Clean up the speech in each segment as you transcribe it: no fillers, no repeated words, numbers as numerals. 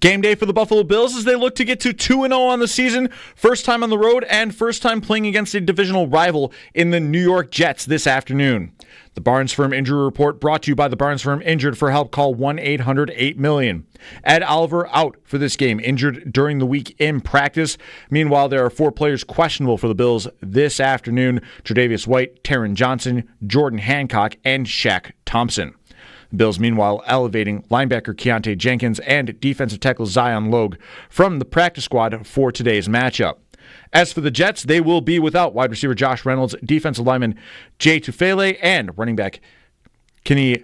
Game day for the Buffalo Bills as they look to get to 2-0 on the season. First time on the road and first time playing against a divisional rival in the New York Jets this afternoon. The Barnes Firm Injury Report brought to you by the Barnes Firm. Injured for help, call 1-800-8-million. Ed Oliver out for this game, injured during the week in practice. Meanwhile, there are 4 players questionable for the Bills this afternoon. Tre'Davious White, Taron Johnson, Jordan Hancock, and Shaq Thompson. The Bills, meanwhile, elevating linebacker Keontae Jenkins and defensive tackle Zion Logue from the practice squad for today's matchup. As for the Jets, they will be without wide receiver Josh Reynolds, defensive lineman Jay Tufele, and running back Kenny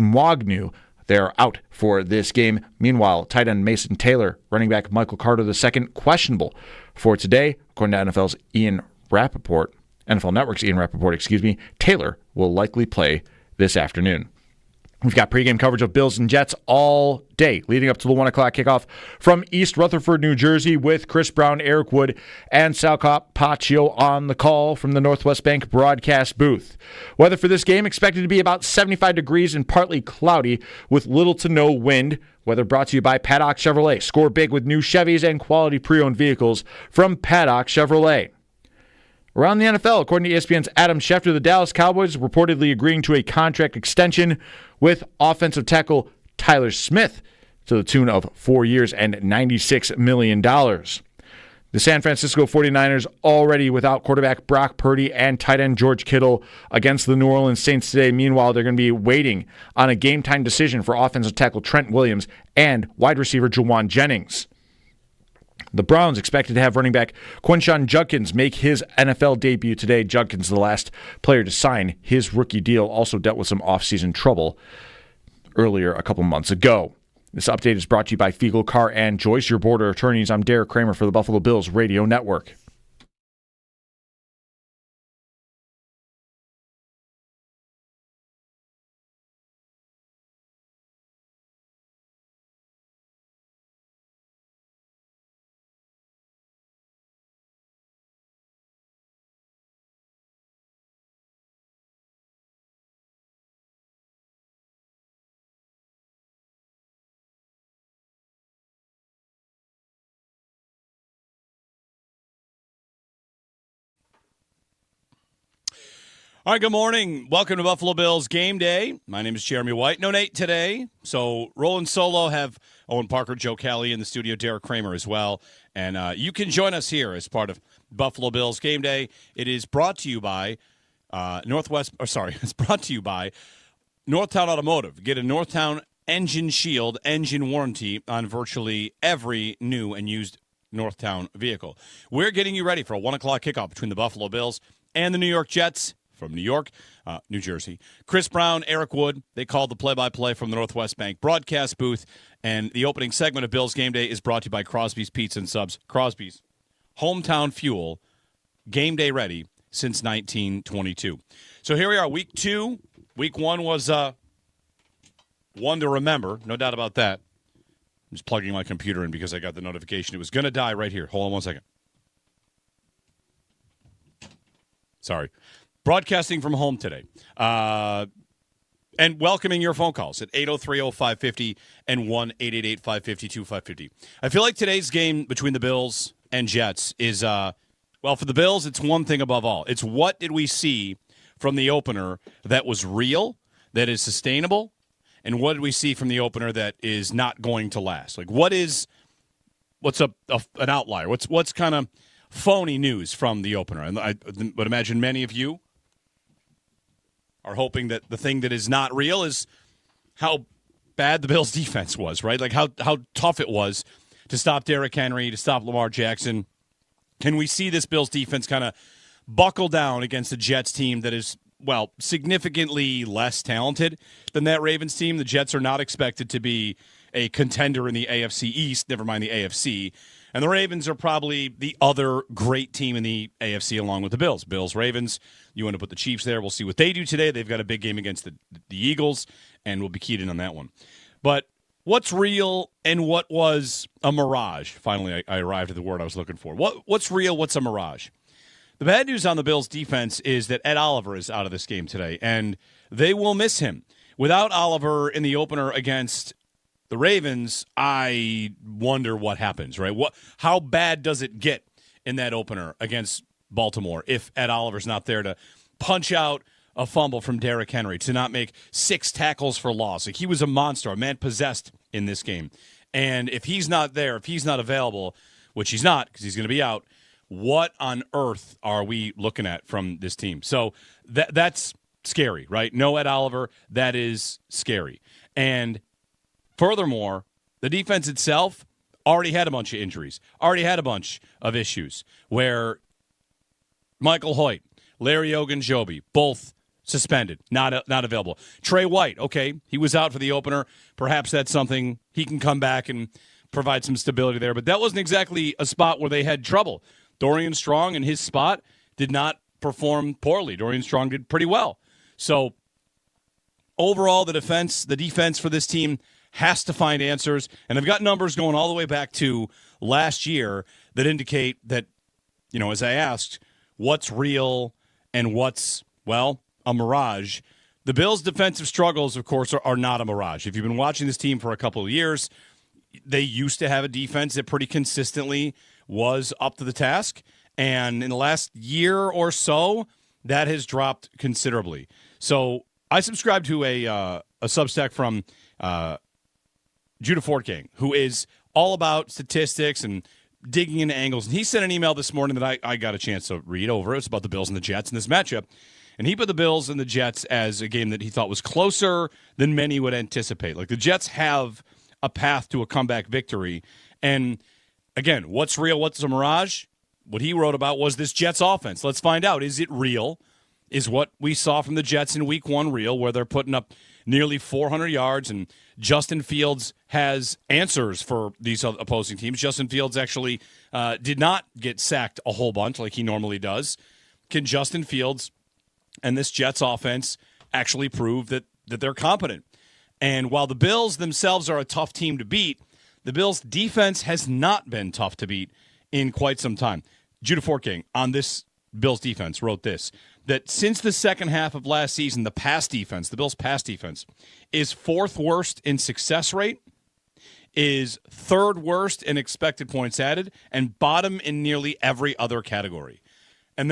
Mwagnu. They're out for this game. Meanwhile, tight end Mason Taylor, running back Michael Carter II, questionable for today. According to NFL Network's Ian Rappaport, Taylor will likely play this afternoon. We've got pregame coverage of Bills and Jets all day leading up to the 1 o'clock kickoff from East Rutherford, New Jersey, with Chris Brown, Eric Wood, and Sal Kapacio on the call from the Northwest Bank broadcast booth. Weather for this game expected to be about 75 degrees and partly cloudy with little to no wind. Weather brought to you by Paddock Chevrolet. Score big with new Chevys and quality pre-owned vehicles from Paddock Chevrolet. Around the NFL, according to ESPN's Adam Schefter, the Dallas Cowboys reportedly agreeing to a contract extension with offensive tackle Tyler Smith to the tune of 4 years and $96 million. The San Francisco 49ers already without quarterback Brock Purdy and tight end George Kittle against the New Orleans Saints today. Meanwhile, they're going to be waiting on a game-time decision for offensive tackle Trent Williams and wide receiver Jawan Jennings. The Browns expected to have running back Quinshon Judkins make his NFL debut today. Judkins, the last player to sign his rookie deal, also dealt with some offseason trouble earlier a couple months ago. This update is brought to you by Fiegel, Carr, and Joyce, your border attorneys. I'm Derek Kramer for the Buffalo Bills Radio Network. All right, good morning. Welcome to Buffalo Bills Game Day. My name is Jeremy White. No Nate today. So rolling solo, have Owen Parker, Joe Kelly in the studio, Derek Kramer as well. And you can join us here as part of Buffalo Bills Game Day. It is brought to you by it's brought to you by Northtown Automotive. Get a Northtown Engine Shield engine warranty on virtually every new and used Northtown vehicle. We're getting you ready for a 1 o'clock kickoff between the Buffalo Bills and the New York Jets. From New York, New Jersey. Chris Brown, Eric Wood, they called the play-by-play from the Northwest Bank broadcast booth, and the opening segment of Bills Game Day is brought to you by Crosby's Pizza and Subs. Crosby's, hometown fuel, game day ready since 1922. So here we are, week 2. Week 1 was one to remember, no doubt about that. I'm just plugging my computer in because I got the notification. It was going to die right here. Hold on one second. Sorry. Broadcasting from home today. And welcoming your phone calls at 803-0550 and 1-888-550-2550. I feel like today's game between the Bills and Jets is, for the Bills, it's one thing above all. It's what did we see from the opener that was real, that is sustainable, and what did we see from the opener that is not going to last? Like, what's an outlier? What's kind of phony news from the opener? And I would imagine many of you are hoping that the thing that is not real is how bad the Bills' defense was, right? Like how tough it was to stop Derrick Henry, to stop Lamar Jackson. Can we see this Bills defense kind of buckle down against the Jets team that is, significantly less talented than that Ravens team? The Jets are not expected to be a contender in the AFC East, never mind the AFC. And the Ravens are probably the other great team in the AFC along with the Bills. Bills, Ravens, you want to put the Chiefs there. We'll see what they do today. They've got a big game against the Eagles, and we'll be keyed in on that one. But what's real and what was a mirage? Finally, I arrived at the word I was looking for. What's real, what's a mirage? The bad news on the Bills' defense is that Ed Oliver is out of this game today, and they will miss him. Without Oliver in the opener against the Ravens, I wonder what happens, right? How bad does it get in that opener against Baltimore if Ed Oliver's not there to punch out a fumble from Derrick Henry, to not make 6 tackles for loss? Like, he was a monster, a man possessed in this game. And if he's not there, if he's not available, which he's not because he's going to be out, what on earth are we looking at from this team? So that's scary, right? No Ed Oliver, that is scary. And furthermore, the defense itself already had a bunch of injuries, already had a bunch of issues where Michael Hoyt, Larry Ogunjobi, both suspended, not available. Trey White, okay, he was out for the opener. Perhaps that's something he can come back and provide some stability there. But that wasn't exactly a spot where they had trouble. Dorian Strong in his spot did not perform poorly. Dorian Strong did pretty well. So overall, the defense for this team has to find answers. And I've got numbers going all the way back to last year that indicate that, as I asked, what's real and what's, a mirage. The Bills' defensive struggles, of course, are not a mirage. If you've been watching this team for a couple of years, they used to have a defense that pretty consistently was up to the task. And in the last year or so, that has dropped considerably. So I subscribe to a Substack from Judah Fortgang, who is all about statistics and digging into angles. And he sent an email this morning that I got a chance to read over. It's about the Bills and the Jets in this matchup. And he put the Bills and the Jets as a game that he thought was closer than many would anticipate. Like, the Jets have a path to a comeback victory. And, again, what's real, what's a mirage? What he wrote about was this Jets offense. Let's find out. Is it real? Is what we saw from the Jets in Week 1 real, where they're putting up nearly 400 yards, and Justin Fields has answers for these opposing teams? Justin Fields actually did not get sacked a whole bunch like he normally does. Can Justin Fields and this Jets offense actually prove that they're competent? And while the Bills themselves are a tough team to beat, the Bills' defense has not been tough to beat in quite some time. Judah Fortgang on this Bills defense wrote this, that since the second half of last season, the Bills' pass defense, is 4th worst in success rate, is 3rd worst in expected points added, and bottom in nearly every other category. And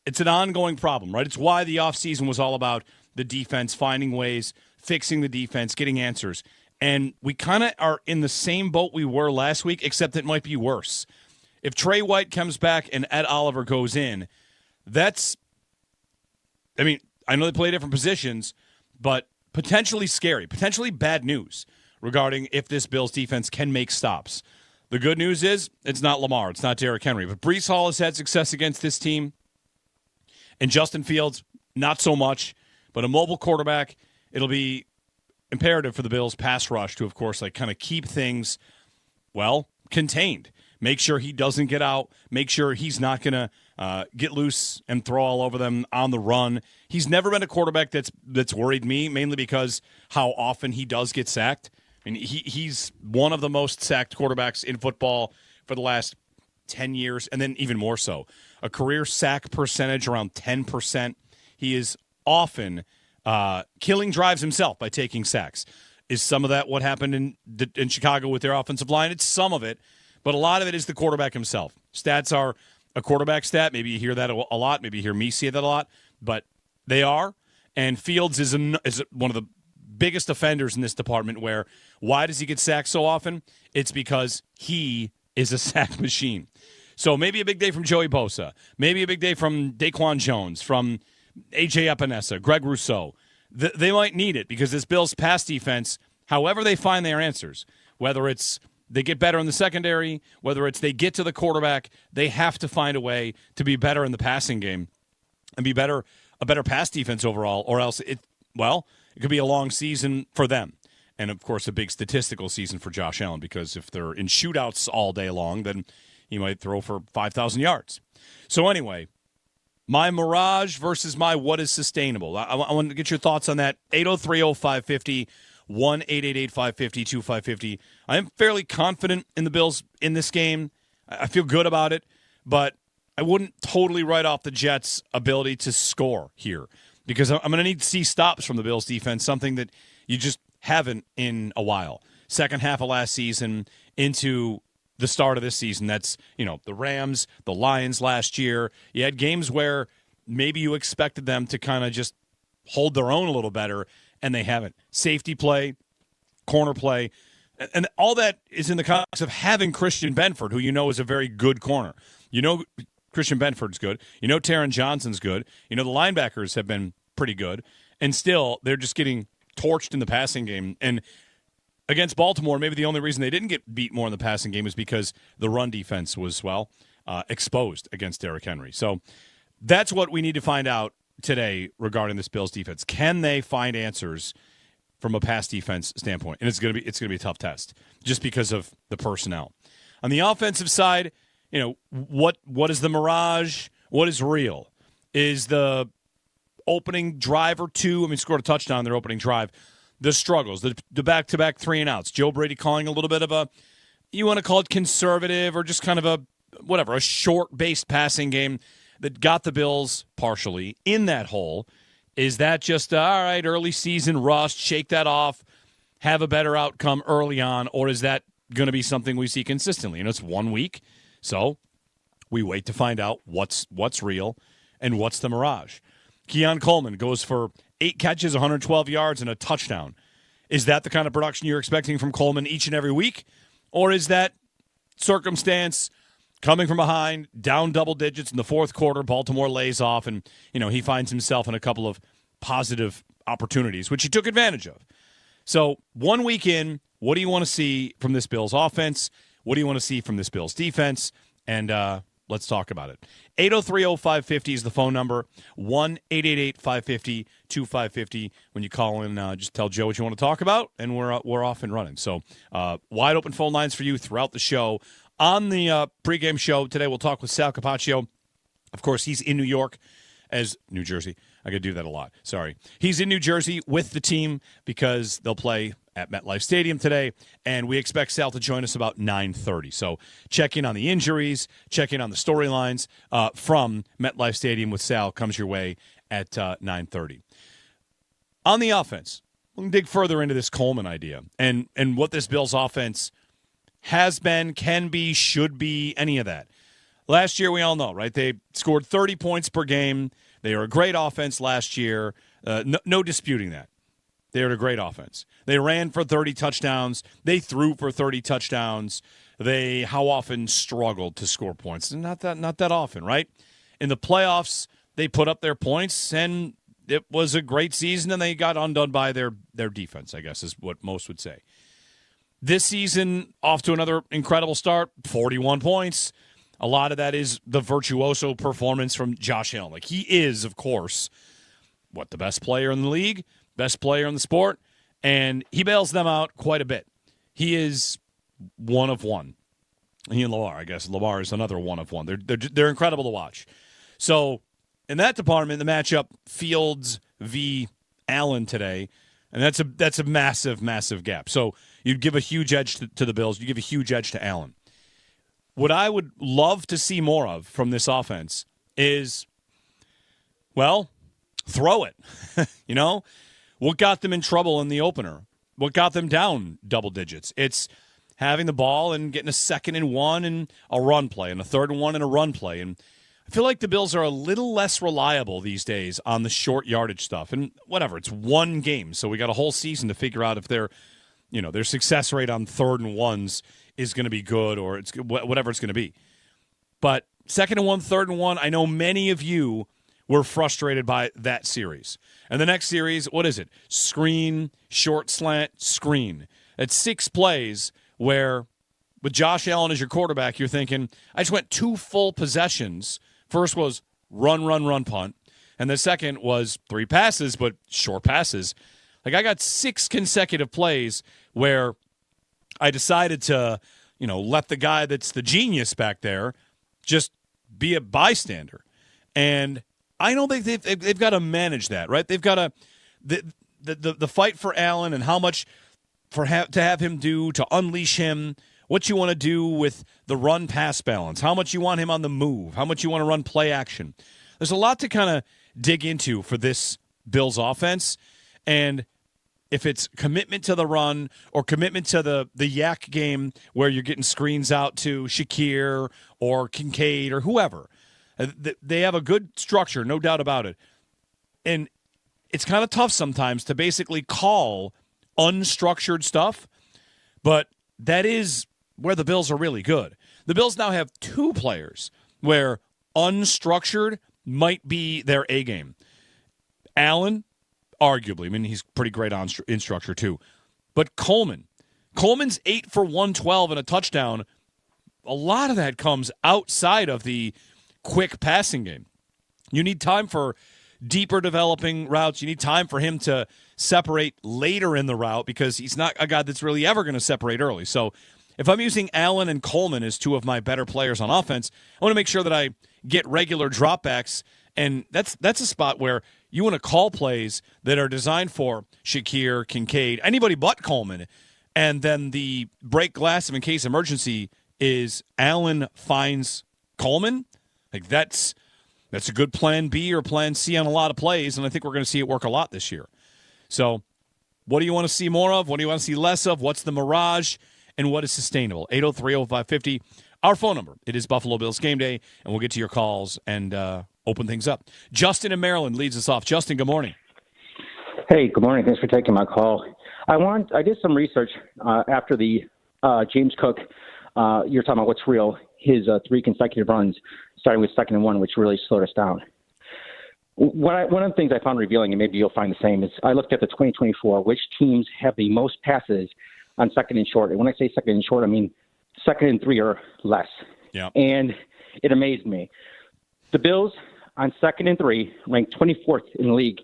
it's an ongoing problem, right? It's why the offseason was all about the defense, finding ways, fixing the defense, getting answers. And we kind of are in the same boat we were last week, except it might be worse. If Trey White comes back and Ed Oliver goes in, I know they play different positions, but potentially scary, potentially bad news regarding if this Bills defense can make stops. The good news is it's not Lamar, it's not Derrick Henry. But Breece Hall has had success against this team, and Justin Fields, not so much. But a mobile quarterback, it'll be imperative for the Bills' pass rush to, of course, kind of keep things, contained. Make sure he doesn't get out. Make sure he's not going to get loose and throw all over them on the run. He's never been a quarterback that's worried me, mainly because how often he does get sacked. I mean, he's one of the most sacked quarterbacks in football for the last 10 years, and then even more so. A career sack percentage around 10%. He is often killing drives himself by taking sacks. Is some of that what happened in Chicago with their offensive line? It's some of it, but a lot of it is the quarterback himself. Stats are a quarterback stat. Maybe you hear that a lot. Maybe you hear me say that a lot, but they are. And Fields is one of the biggest offenders in this department, where why does he get sacked so often? It's because he is a sack machine. So maybe a big day from Joey Bosa. Maybe a big day from Daquan Jones, from A.J. Epinesa, Greg Rousseau. They might need it because this Bills pass defense, however they find their answers, whether it's they get better in the secondary, whether it's they get to the quarterback, they have to find a way to be better in the passing game and be a better pass defense overall, or else it could be a long season for them. And, of course, a big statistical season for Josh Allen, because if they're in shootouts all day long, then he might throw for 5,000 yards. So anyway, my mirage versus my what is sustainable. I want to get your thoughts on that. 803-0550, 1-888-550-2550. I am fairly confident in the Bills in this game. I feel good about it, but I wouldn't totally write off the Jets' ability to score here, because I'm going to need to see stops from the Bills defense, something that you just haven't in a while. Second half of last season into the start of this season. That's, the Rams, the Lions last year. You had games where maybe you expected them to kind of just hold their own a little better, and they haven't. Safety play, corner play, and all that is in the context of having Christian Benford, who is a very good corner. Christian Benford's good. Taron Johnson's good. The linebackers have been pretty good. And still, they're just getting torched in the passing game. And against Baltimore, maybe the only reason they didn't get beat more in the passing game is because the run defense was, exposed against Derrick Henry. So that's what we need to find out today regarding this Bills defense. Can they find answers from a pass defense standpoint? And it's going to be a tough test just because of the personnel. On the offensive side, what is the mirage? What is real? Is the opening drive or two, scored a touchdown in their opening drive, the struggles, the back-to-back 3-and-outs, Joe Brady calling a little bit of you want to call it conservative or just kind of a short-based passing game that got the Bills partially in that hole. Is that just, all right, early season rust, shake that off, have a better outcome early on, or is that going to be something we see consistently? It's 1 week, so we wait to find out what's real and what's the mirage. Keon Coleman goes for 8 catches, 112 yards, and a touchdown. Is that the kind of production you're expecting from Coleman each and every week? Or is that circumstance coming from behind, down double digits in the fourth quarter, Baltimore lays off, and he finds himself in a couple of positive opportunities, which he took advantage of. So 1 week in, what do you want to see from this Bills offense? What do you want to see from this Bills defense? And let's talk about it. 803-0550 is the phone number. 1-888-550-2550. When you call in, just tell Joe what you want to talk about, and we're off and running. So wide open phone lines for you throughout the show. On the pregame show today, we'll talk with Sal Kapacio. Of course, he's in New Jersey. I got to do that a lot. Sorry. He's in New Jersey with the team because they'll play at MetLife Stadium today, and we expect Sal to join us about 9:30. So check in on the injuries, check in on the storylines from MetLife Stadium with Sal comes your way at 9:30. On the offense, we'll dig further into this Coleman idea and what this Bills offense has been, can be, should be, any of that. Last year, we all know, right? They scored 30 points per game. They were a great offense last year. No disputing that. They were a great offense. They ran for 30 touchdowns. They threw for 30 touchdowns. They how often struggled to score points? Not that often, right? In the playoffs, they put up their points, and it was a great season, and they got undone by their defense, I guess is what most would say. This season, off to another incredible start, 41 points. A lot of that is the virtuoso performance from Josh Allen. He is, of course, the best player in the league, best player in the sport, and he bails them out quite a bit. He is one of one. He and Lamar, I guess. Lamar is another one of one. They're incredible to watch. So in that department, the matchup Fields v. Allen today, and that's a massive, massive gap. So you'd give a huge edge to the Bills. You give a huge edge to Allen. What I would love to see more of from this offense is, throw it. What got them in trouble in the opener? What got them down double digits? It's having the ball and getting a 2nd and 1 and a run play, and a 3rd and 1 and a run play. And I feel like the Bills are a little less reliable these days on the short yardage stuff. And whatever, it's one game, so we got a whole season to figure out if their success rate on 3rd and 1s is going to be good or it's whatever it's going to be. But 2nd and 1, 3rd and 1, I know many of you were frustrated by that series. And the next series, what is it? Screen, short slant, screen. It's 6 plays where with Josh Allen as your quarterback, you're thinking, I just went 2 full possessions. First was run, punt. And the second was 3 passes, but short passes. I got 6 consecutive plays where I decided to, let the guy that's the genius back there just be a bystander. And I know they've got to manage that, right? They've got to the fight for Allen and how much to have him do to unleash him, what you want to do with the run-pass balance, how much you want him on the move, how much you want to run play action. There's a lot to kind of dig into for this Bills offense, and if it's commitment to the run or commitment to the yak game where you're getting screens out to Shakir or Kincaid or whoever. They have a good structure, no doubt about it. And it's kind of tough sometimes to basically call unstructured stuff, but that is where the Bills are really good. The Bills now have two players where unstructured might be their A game. Allen, arguably. I mean, he's pretty great in structure too. But Coleman's 8 for 112 and a touchdown. A lot of that comes outside of the quick passing game. You need time for deeper developing routes. You need time for him to separate later in the route because he's not a guy that's really ever going to separate early. So if I'm using Allen and Coleman as two of my better players on offense, I want to make sure that I get regular dropbacks, and that's a spot where you want to call plays that are designed for Shakir, Kincaid, anybody but Coleman, and then the break glass in case emergency is Allen finds Coleman. Like that's a good plan B or plan C on a lot of plays, and I think we're going to see it work a lot this year. So what do you want to see more of? What do you want to see less of? What's the mirage? And what is sustainable? 803-0550. Our phone number. It is Buffalo Bills Game Day, and we'll get to your calls and open things up. Justin in Maryland leads us off. Justin, good morning. Hey, good morning. Thanks for taking my call. I did some research after the James Cook, you're talking about what's real, his 3 consecutive runs, starting with 2nd and 1, which really slowed us down. One of the things I found revealing, and maybe you'll find the same, is I looked at the 2024, which teams have the most passes on 2nd and short. And when I say 2nd and short, I mean 2nd and 3 or less. Yeah. And it amazed me. The Bills on 2nd and 3 ranked 24th in the league.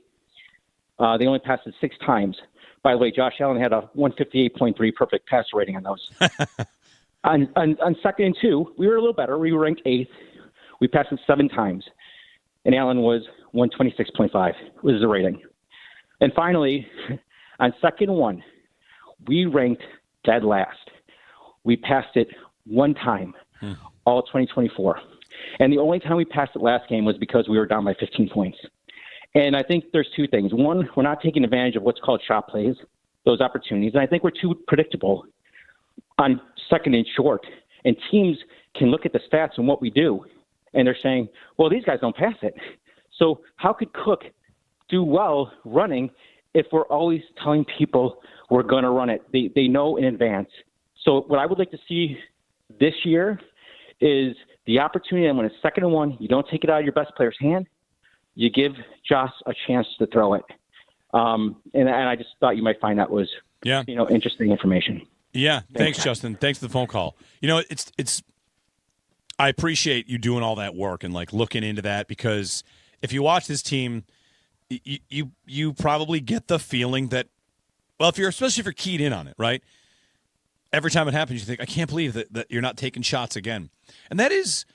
They only passed it 6 times. By the way, Josh Allen had a 158.3 perfect passer rating on those. on 2nd and 2, we were a little better. We were ranked 8th. We passed it 7 times. And Allen was 126.5 was the rating. And finally, on 2nd and 1, we ranked dead last. We passed it 1 time, all 2024. And the only time we passed it last game was because we were down by 15 points. And I think there's 2 things. One, we're not taking advantage of what's called shot plays, those opportunities. And I think we're too predictable on 2nd and short. And teams can look at the stats and what we do, and they're saying, well, these guys don't pass it. So how could Cook do well running if we're always telling people we're going to run it? They know in advance. So what I would like to see this year is the opportunity that when it's 2nd and 1, you don't take it out of your best player's hand. You give Josh a chance to throw it. And I just thought you might find that was interesting information. Yeah, thanks, Justin. Thanks for the phone call. It's I appreciate you doing all that work and like looking into that, because if you watch this team, you probably get the feeling that, well, especially if you're keyed in on it, right? Every time it happens, you think, I can't believe that you're not taking shots again. And that is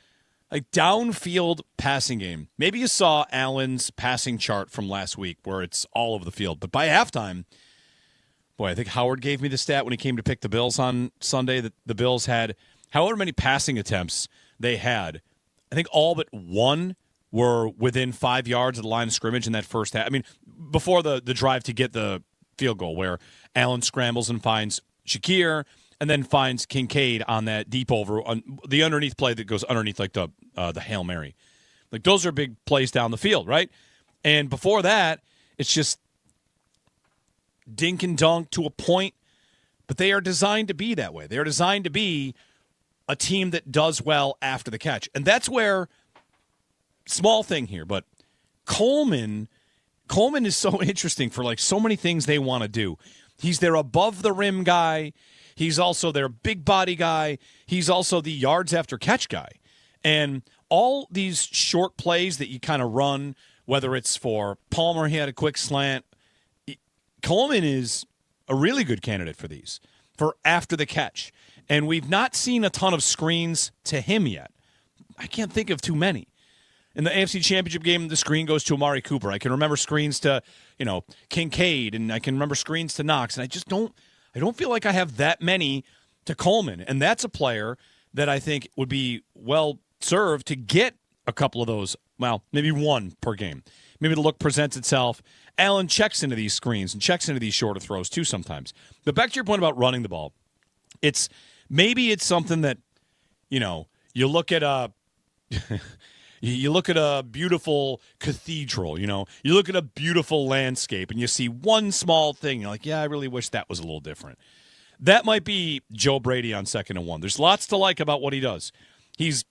like downfield passing game. Maybe you saw Allen's passing chart from last week where it's all over the field. But by halftime, boy, I think Howard gave me the stat when he came to pick the Bills on Sunday that the Bills had however many passing attempts they had. I think all but 1 were within 5 yards of the line of scrimmage in that first half. I mean, before the drive to get the field goal where Allen scrambles and finds Shakir and then finds Kincaid on that deep over on the underneath play that goes underneath like the Hail Mary. Like those are big plays down the field, right? And before that, it's just dink and dunk to a point, but they are designed to be that way. They are designed to be a team that does well after the catch. And that's where, small thing here, but Coleman is so interesting for like so many things they want to do. He's their above the rim guy. He's also their big body guy. He's also the yards after catch guy. And all these short plays that you kind of run, whether it's for Palmer, he had a quick slant. Coleman is a really good candidate for these, for after the catch. And we've not seen a ton of screens to him yet. I can't think of too many. In the AFC Championship game, the screen goes to Amari Cooper. I can remember screens to, Kincaid, and I can remember screens to Knox. And I don't feel like I have that many to Coleman. And that's a player that I think would be well served to get a couple of those, well, maybe 1 per game. maybe the look presents itself. Allen checks into these screens and checks into these shorter throws too sometimes. But back to your point about running the ball, maybe it's something that, you look at a you look at a beautiful cathedral, you look at a beautiful landscape and you see one small thing. You're like, yeah, I really wish that was a little different. That might be Joe Brady on 2nd and 1. There's lots to like about what he does. He's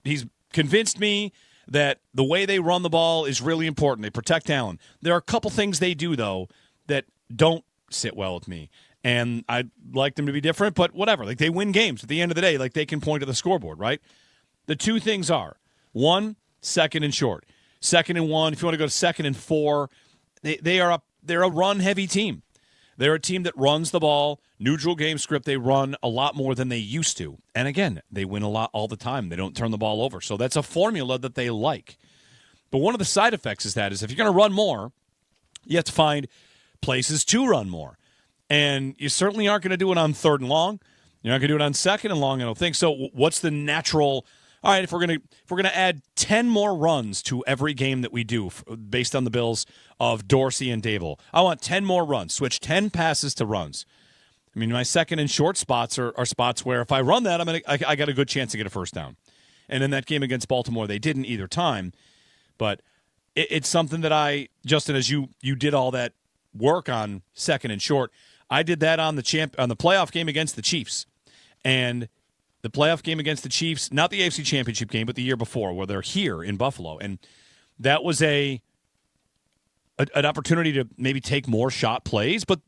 convinced me that the way they run the ball is really important. They protect Allen. There are a couple things they do, though, that don't sit well with me. And I'd like them to be different, but whatever. Like, they win games at the end of the day. Like, they can point to the scoreboard, right? The two things are, 1, 2nd and short. 2nd and 1, if you want to go to 2nd and 4, they're a run-heavy team. They're a team that runs the ball. Neutral game script, they run a lot more than they used to. And again, they win a lot all the time. They don't turn the ball over. So that's a formula that they like. But one of the side effects is if you're going to run more, you have to find places to run more. And you certainly aren't going to do it on 3rd and long. You're not going to do it on 2nd and long, I don't think. So what's the natural... All right, if we're going to add 10 more runs to every game that we do based on the Bills of Dorsey and Dable, I want 10 more runs. Switch 10 passes to runs. I mean, my 2nd and short spots are spots where if I run that, I got a good chance to get a first down. And in that game against Baltimore, they didn't either time. But it's something that Justin, as you did all that work on 2nd and short, I did that on the playoff game against the Chiefs. And the playoff game against the Chiefs, not the AFC Championship game, but the year before, where they're here in Buffalo. And that was an opportunity to maybe take more shot plays, but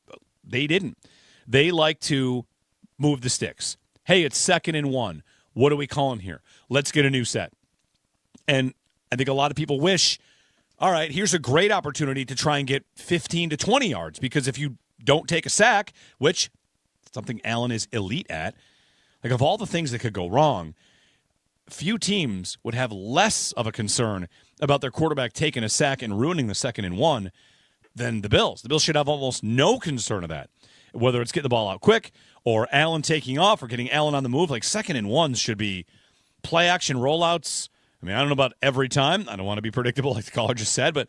they didn't. They like to move the sticks. Hey, it's 2nd and 1. What are we calling here? Let's get a new set. And I think a lot of people wish, all right, here's a great opportunity to try and get 15 to 20 yards, because if you don't take a sack, which is something Allen is elite at, like, of all the things that could go wrong, few teams would have less of a concern about their quarterback taking a sack and ruining the 2nd and 1 than the Bills. The Bills should have almost no concern of that, whether it's getting the ball out quick or Allen taking off or getting Allen on the move. Like, 2nd and 1s should be play-action rollouts. I mean, I don't know about every time. I don't want to be predictable, like the caller just said, but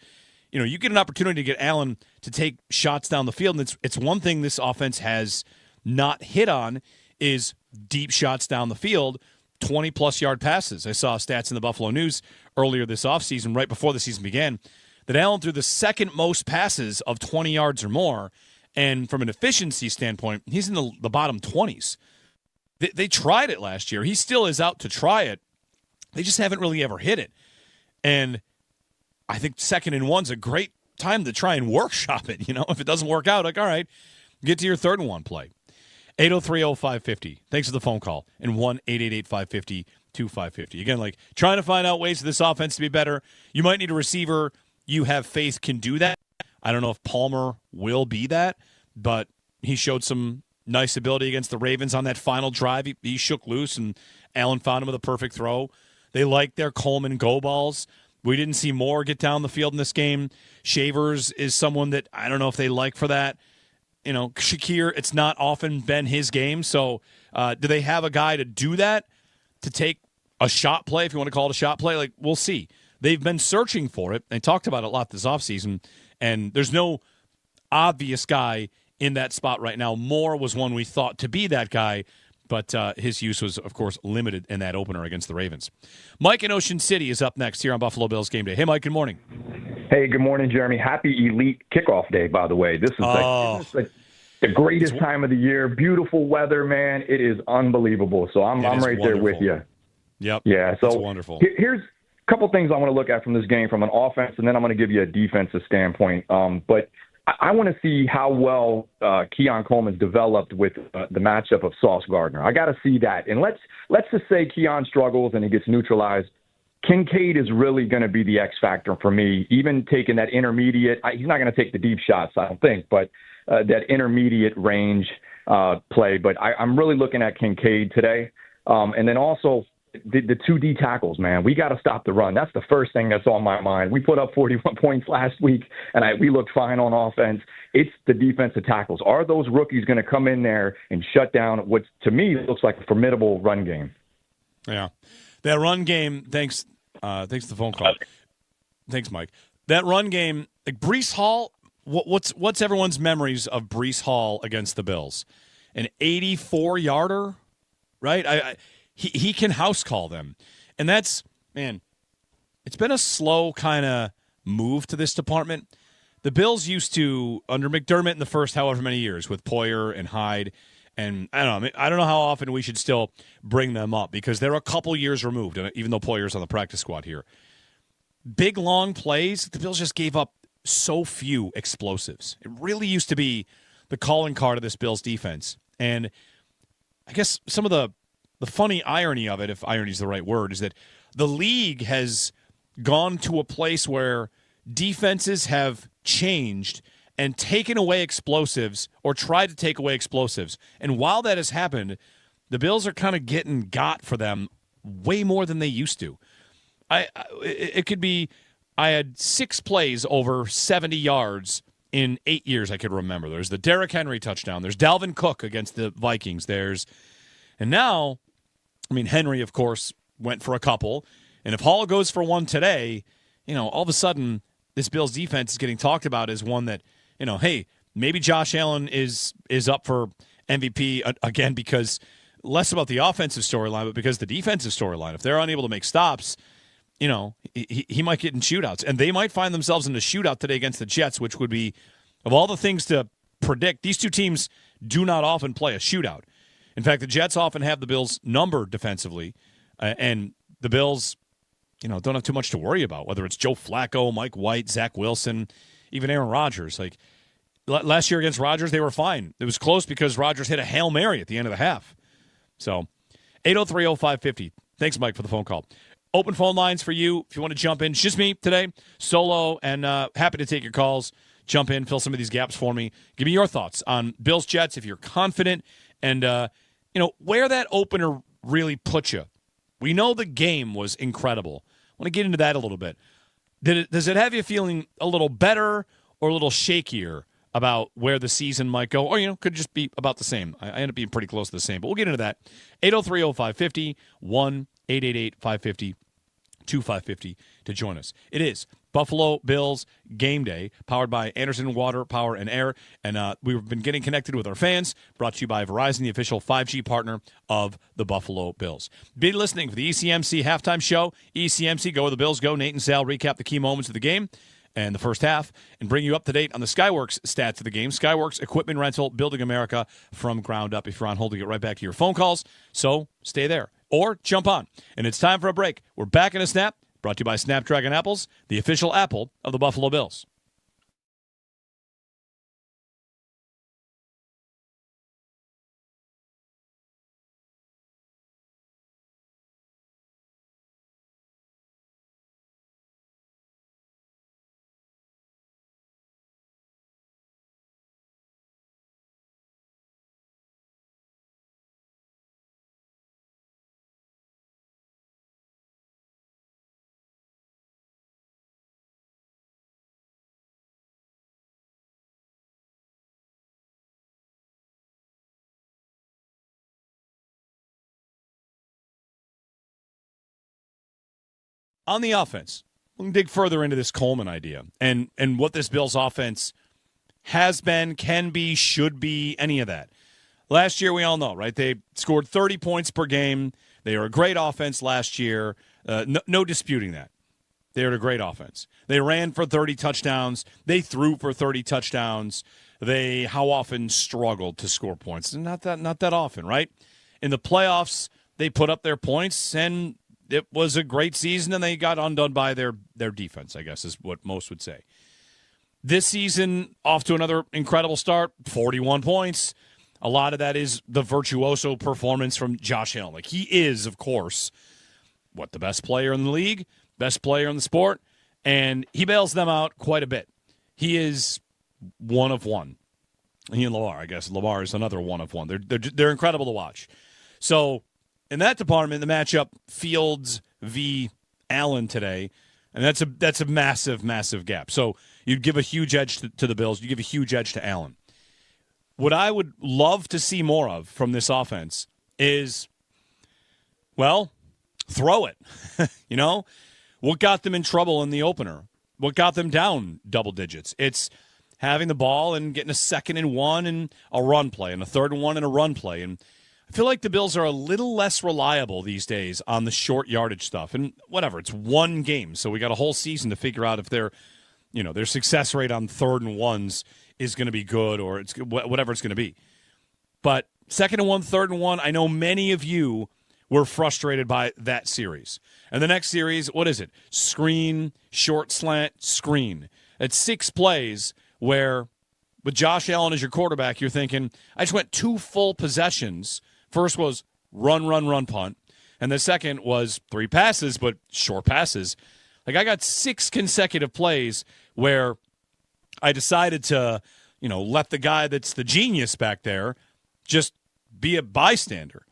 you get an opportunity to get Allen to take shots down the field, and it's one thing this offense has not hit on is deep shots down the field, 20-plus yard passes. I saw stats in the Buffalo News earlier this offseason, right before the season began, that Allen threw the second most passes of 20 yards or more, and from an efficiency standpoint, he's in the bottom 20s. They tried it last year. He still is out to try it. They just haven't really ever hit it. And I think 2nd and 1's a great time to try and workshop it. If it doesn't work out, like, all right, get to your 3rd and 1 play. 803-0550. Thanks for the phone call. And 1-888-550-2550. Again, like, trying to find out ways for this offense to be better. You might need a receiver you have faith can do that. I don't know if Palmer will be that, but he showed some nice ability against the Ravens on that final drive. He shook loose, and Allen found him with a perfect throw. They like their Coleman go balls. We didn't see Moore get down the field in this game. Shavers is someone that I don't know if they like for that. Shakir, it's not often been his game. So do they have a guy to do that, to take a shot play, if you want to call it a shot play? Like, we'll see. They've been searching for it. They talked about it a lot this offseason, and there's no obvious guy in that spot right now. Moore was one we thought to be that guy, but his use was, of course, limited in that opener against the Ravens. Mike in Ocean City is up next here on Buffalo Bills Game Day. Hey, Mike, good morning. Hey, good morning, Jeremy. Happy Elite Kickoff Day, by the way. This is like the greatest time of the year. Beautiful weather, man. It is unbelievable. So I'm right there with you. Yep. Yeah. So it's wonderful. Here's a couple things I want to look at from this game from an offense, and then I'm going to give you a defensive standpoint. But I want to see how well Keon Coleman's developed with the matchup of Sauce Gardner. I got to see that. And let's just say Keon struggles and he gets neutralized. Kincaid is really going to be the X factor for me, even taking that intermediate. He's not going to take the deep shots, I don't think, but that intermediate range play. But I'm really looking at Kincaid today. And then also the 2D tackles, man. We got to stop the run. That's the first thing that's on my mind. We put up 41 points last week, and we looked fine on offense. It's the defensive tackles. Are those rookies going to come in there and shut down what, to me, looks like a formidable run game? Yeah. That run game, thanks for the phone call. Thanks, Mike. That run game, like Breece Hall, what's everyone's memories of Breece Hall against the Bills? An 84-yarder, right? He can house call them. And that's, man, it's been a slow kind of move to this department. The Bills used to, under McDermott in the first however many years, with Poyer and Hyde, and I don't know how often we should still bring them up because they're a couple years removed, even though Poyer's on the practice squad here. Big, long plays, the Bills just gave up so few explosives. It really used to be the calling card of this Bills defense. And I guess some of the funny irony of it, if irony is the right word, is that the league has gone to a place where defenses have changed and taken away explosives or tried to take away explosives. And while that has happened, the Bills are kind of getting got for them way more than they used to. It could be I had 6 plays over 70 yards in 8 years I could remember. There's the Derrick Henry touchdown. There's Dalvin Cook against the Vikings. And now, I mean, Henry, of course, went for a couple. And if Hall goes for one today, all of a sudden this Bills defense is getting talked about as one that, hey, maybe Josh Allen is up for MVP again because less about the offensive storyline, but because the defensive storyline. If they're unable to make stops, he might get in shootouts. And they might find themselves in a shootout today against the Jets, which would be, of all the things to predict, these two teams do not often play a shootout. In fact, the Jets often have the Bills numbered defensively, and the Bills, don't have too much to worry about, whether it's Joe Flacco, Mike White, Zach Wilson, even Aaron Rodgers. Like last year against Rodgers, they were fine. It was close because Rodgers hit a Hail Mary at the end of the half. So 803-0550. Thanks, Mike, for the phone call. Open phone lines for you if you want to jump in. It's just me today, solo, and happy to take your calls. Jump in, fill some of these gaps for me. Give me your thoughts on Bills-Jets if you're confident, and where that opener really put you. We know the game was incredible. I want to get into that a little bit. Does it have you feeling a little better or a little shakier about where the season might go? Or, could just be about the same. I end up being pretty close to the same, but we'll get into that. 803-0550, 1-888-550-2550 to join us. It is Buffalo Bills Game Day, powered by Anderson Water, Power, and Air. And we've been getting connected with our fans, brought to you by Verizon, the official 5G partner of the Buffalo Bills. Be listening for the ECMC halftime show. ECMC, Go Where the Bills Go. Nate and Sal recap the key moments of the game and the first half and bring you up to date on the Skyworks stats of the game. Skyworks Equipment Rental, building America from ground up. If you're on hold, to get right back to your phone calls. So stay there or jump on. And it's time for a break. We're back in a snap. Brought to you by Snapdragon Apples, the official apple of the Buffalo Bills. On the offense, we'll dig further into this Coleman idea and what this Bills offense has been, can be, should be, any of that. Last year, we all know, right? They scored 30 points per game. They were a great offense last year. No disputing that. They were a great offense. They ran for 30 touchdowns. They threw for 30 touchdowns. They, how often, struggled to score points? Not that often, right? In the playoffs, they put up their points, and it was a great season, and they got undone by their defense, I guess is what most would say. This season, off to another incredible start, 41 points. A lot of that is the virtuoso performance from Josh Allen. Like, he is, of course, the best player in the league, best player in the sport, and he bails them out quite a bit. He is one of one. He and Lamar, I guess. Lamar is another one of one. They're incredible to watch. So, in that department, the matchup Fields v. Allen today, and that's a massive, massive gap. So you'd give a huge edge to the Bills. You give a huge edge to Allen. What I would love to see more of from this offense is, throw it. What got them in trouble in the opener? what got them down double digits. It's having the ball and getting a 2nd and 1 and a run play, and a 3rd and 1 and a run play. And I feel like the Bills are a little less reliable these days on the short yardage stuff. And whatever, it's one game, so we got a whole season to figure out if their success rate on 3rd and 1s is going to be good, or it's whatever it's going to be. But 2nd and 1, 3rd and 1, I know many of you were frustrated by that series. And the next series, what is it? Screen, short slant, screen. It's 6 plays where, with Josh Allen as your quarterback, you're thinking, I just went 2 full possessions. First was run, punt. And the second was 3 passes, but short passes. Like, I got 6 consecutive plays where I decided to, let the guy that's the genius back there just be a bystander.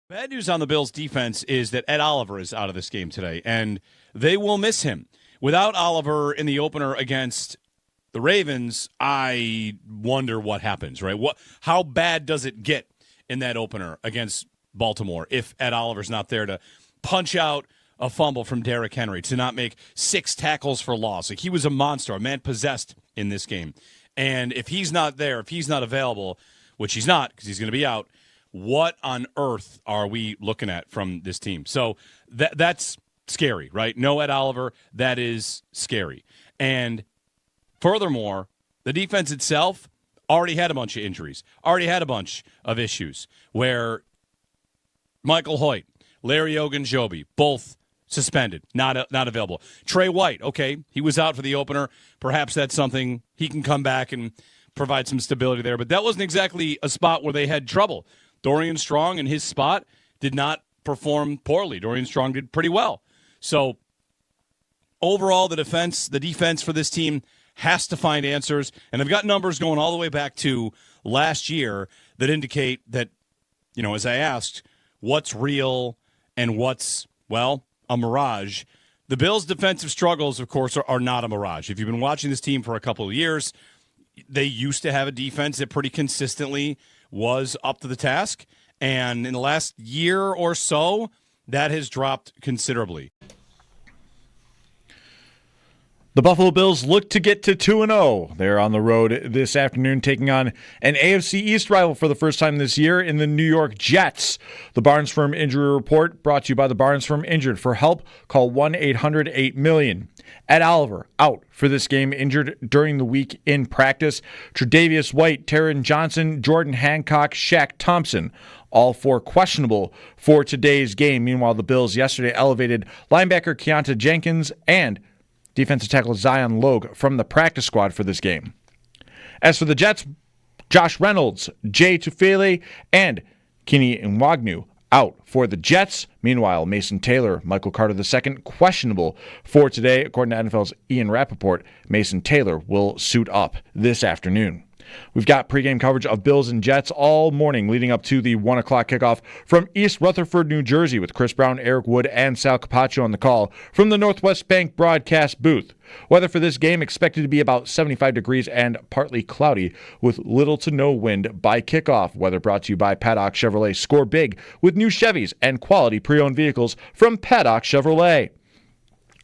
Bad news on the Bills' defense is that Ed Oliver is out of this game today, and they will miss him. Without Oliver in the opener against the Ravens, I wonder what happens, right? How bad does it get in that opener against Baltimore if Ed Oliver's not there to punch out a fumble from Derrick Henry, to not make 6 tackles for loss? Like, he was a monster, a man possessed in this game. And if he's not there, if he's not available, which he's not because he's going to be out, what on earth are we looking at from this team? So that's scary, right? No Ed Oliver, that is scary. And furthermore, the defense itself already had a bunch of injuries, already had a bunch of issues where Michael Hoyt, Larry Ogunjobi, both suspended, not available. Trey White, okay, he was out for the opener. Perhaps that's something he can come back and provide some stability there. But that wasn't exactly a spot where they had trouble. Dorian Strong in his spot did not perform poorly. Dorian Strong did pretty well. So overall, the defense for this team has to find answers. And I've got numbers going all the way back to last year that indicate that, as I asked, what's real and what's, a mirage. The Bills' defensive struggles, of course, are not a mirage. If you've been watching this team for a couple of years, they used to have a defense that pretty consistently was up to the task. And in the last year or so, that has dropped considerably. The Buffalo Bills look to get to 2-0. They're on the road this afternoon taking on an AFC East rival for the first time this year in the New York Jets. The Barnes Firm Injury Report brought to you by the Barnes Firm Injured. For help, call 1-800-8-million. Ed Oliver out for this game, injured during the week in practice. Tre'Davious White, Taron Johnson, Jordan Hancock, Shaq Thompson, all 4 questionable for today's game. Meanwhile, the Bills yesterday elevated linebacker Keontae Jenkins and defensive tackle Zion Logue from the practice squad for this game. As for the Jets, Josh Reynolds, Jay Tufele, and Kenny Nwagnu out for the Jets. Meanwhile, Mason Taylor, Michael Carter II, questionable for today. According to NFL's Ian Rappaport, Mason Taylor will suit up this afternoon. We've got pregame coverage of Bills and Jets all morning leading up to the 1 o'clock kickoff from East Rutherford, New Jersey, with Chris Brown, Eric Wood, and Sal Kapacio on the call from the Northwest Bank broadcast booth. Weather for this game expected to be about 75 degrees and partly cloudy with little to no wind by kickoff. Weather brought to you by Paddock Chevrolet. Score big with new Chevys and quality pre-owned vehicles from Paddock Chevrolet.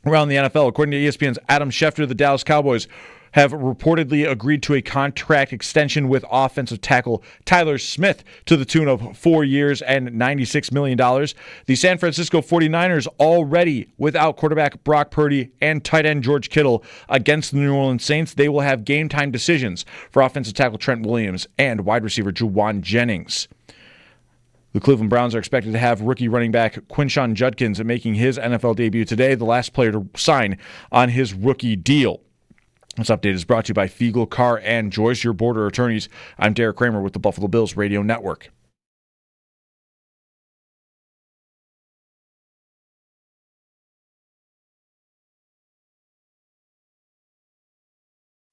Around the NFL, according to ESPN's Adam Schefter, the Dallas Cowboys have reportedly agreed to a contract extension with offensive tackle Tyler Smith to the tune of 4 years and $96 million. The San Francisco 49ers already without quarterback Brock Purdy and tight end George Kittle against the New Orleans Saints. They will have game time decisions for offensive tackle Trent Williams and wide receiver Juwan Jennings. The Cleveland Browns are expected to have rookie running back Quinshon Judkins making his NFL debut today, the last player to sign on his rookie deal. This update is brought to you by Fiegel, Carr, and Joyce, your border attorneys. I'm Derek Kramer with the Buffalo Bills Radio Network.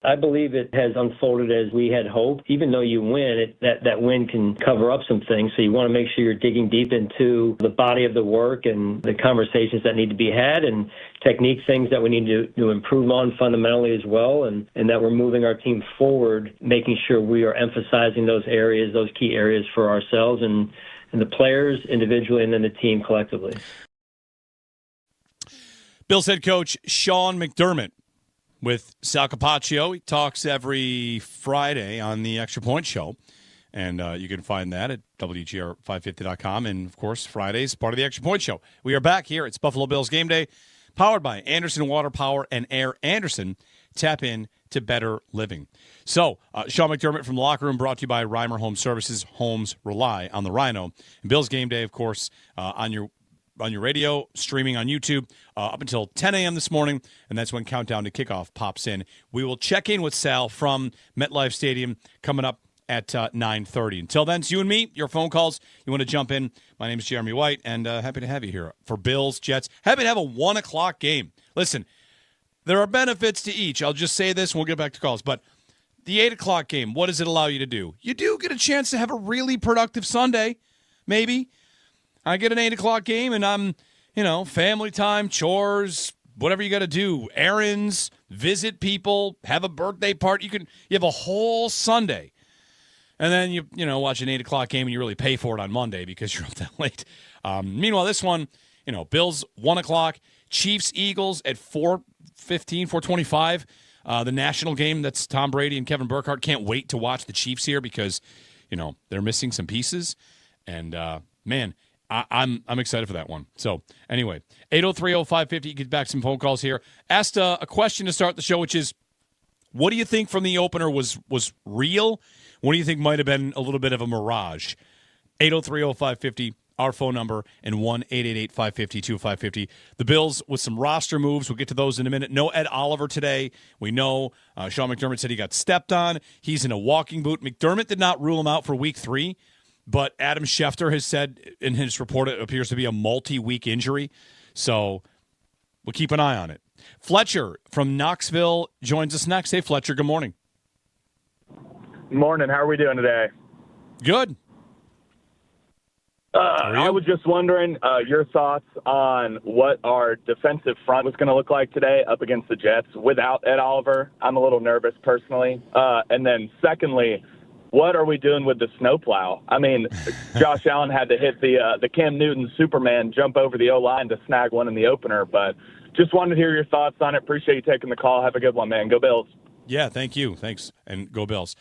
I believe it has unfolded as we had hoped. Even though you win, that win can cover up some things. So you want to make sure you're digging deep into the body of the work and the conversations that need to be had and technique things that we need to improve on fundamentally as well, and that we're moving our team forward, making sure we are emphasizing those areas, those key areas for ourselves and the players individually and then the team collectively. Bills head coach Sean McDermott with Sal Kapacio. He talks every Friday on the Extra Point Show, and you can find that at WGR550.com. And, of course, Fridays, part of the Extra Point Show. We are back here. It's Buffalo Bills Game Day, powered by Anderson Water Power and Air Anderson. Tap in to better living. So, Sean McDermott from the locker room, brought to you by Reimer Home Services. Homes rely on the Rhino. And Bills Game Day, of course, on your radio, streaming on YouTube, up until 10 a.m. this morning, and that's when Countdown to Kickoff pops in. We will check in with Sal from MetLife Stadium coming up at 9:30. Until then, it's you and me, your phone calls. You want to jump in, my name is Jeremy White, and happy to have you here for Bills, Jets. Happy to have a 1 o'clock game. Listen, there are benefits to each. I'll just say this, and we'll get back to calls, but the 8 o'clock game, what does it allow you to do? You do get a chance to have a really productive Sunday, maybe. I get an 8 o'clock game, and I'm, family time, chores, whatever you got to do, errands, visit people, have a birthday party. You have a whole Sunday, and then you watch an 8 o'clock game, and you really pay for it on Monday because you're up that late. Meanwhile, this one, Bills 1 o'clock, Chiefs Eagles at 4:15, 4:25. The national game. That's Tom Brady and Kevin Burkhardt. Can't wait to watch the Chiefs here because they're missing some pieces, and man. I'm excited for that one. So, anyway, 803-0550, get back some phone calls here. Asked a question to start the show, which is, what do you think from the opener was real? What do you think might have been a little bit of a mirage? 803-0550, our phone number, and 1-888-550-2550. The Bills with some roster moves. We'll get to those in a minute. No Ed Oliver today. We know Sean McDermott said he got stepped on. He's in a walking boot. McDermott did not rule him out for week 3. But Adam Schefter has said in his report it appears to be a multi-week injury. So we'll keep an eye on it. Fletcher from Knoxville joins us next. Hey, Fletcher, good morning. Morning. How are we doing today? Good. I was just wondering your thoughts on what our defensive front was going to look like today up against the Jets without Ed Oliver. I'm a little nervous personally. And then secondly, what are we doing with the snowplow? I mean, Josh Allen had to hit the Cam Newton Superman jump over the O-line to snag one in the opener, but just wanted to hear your thoughts on it. Appreciate you taking the call. Have a good one, man. Go Bills. Yeah, thank you. Thanks, and go Bills.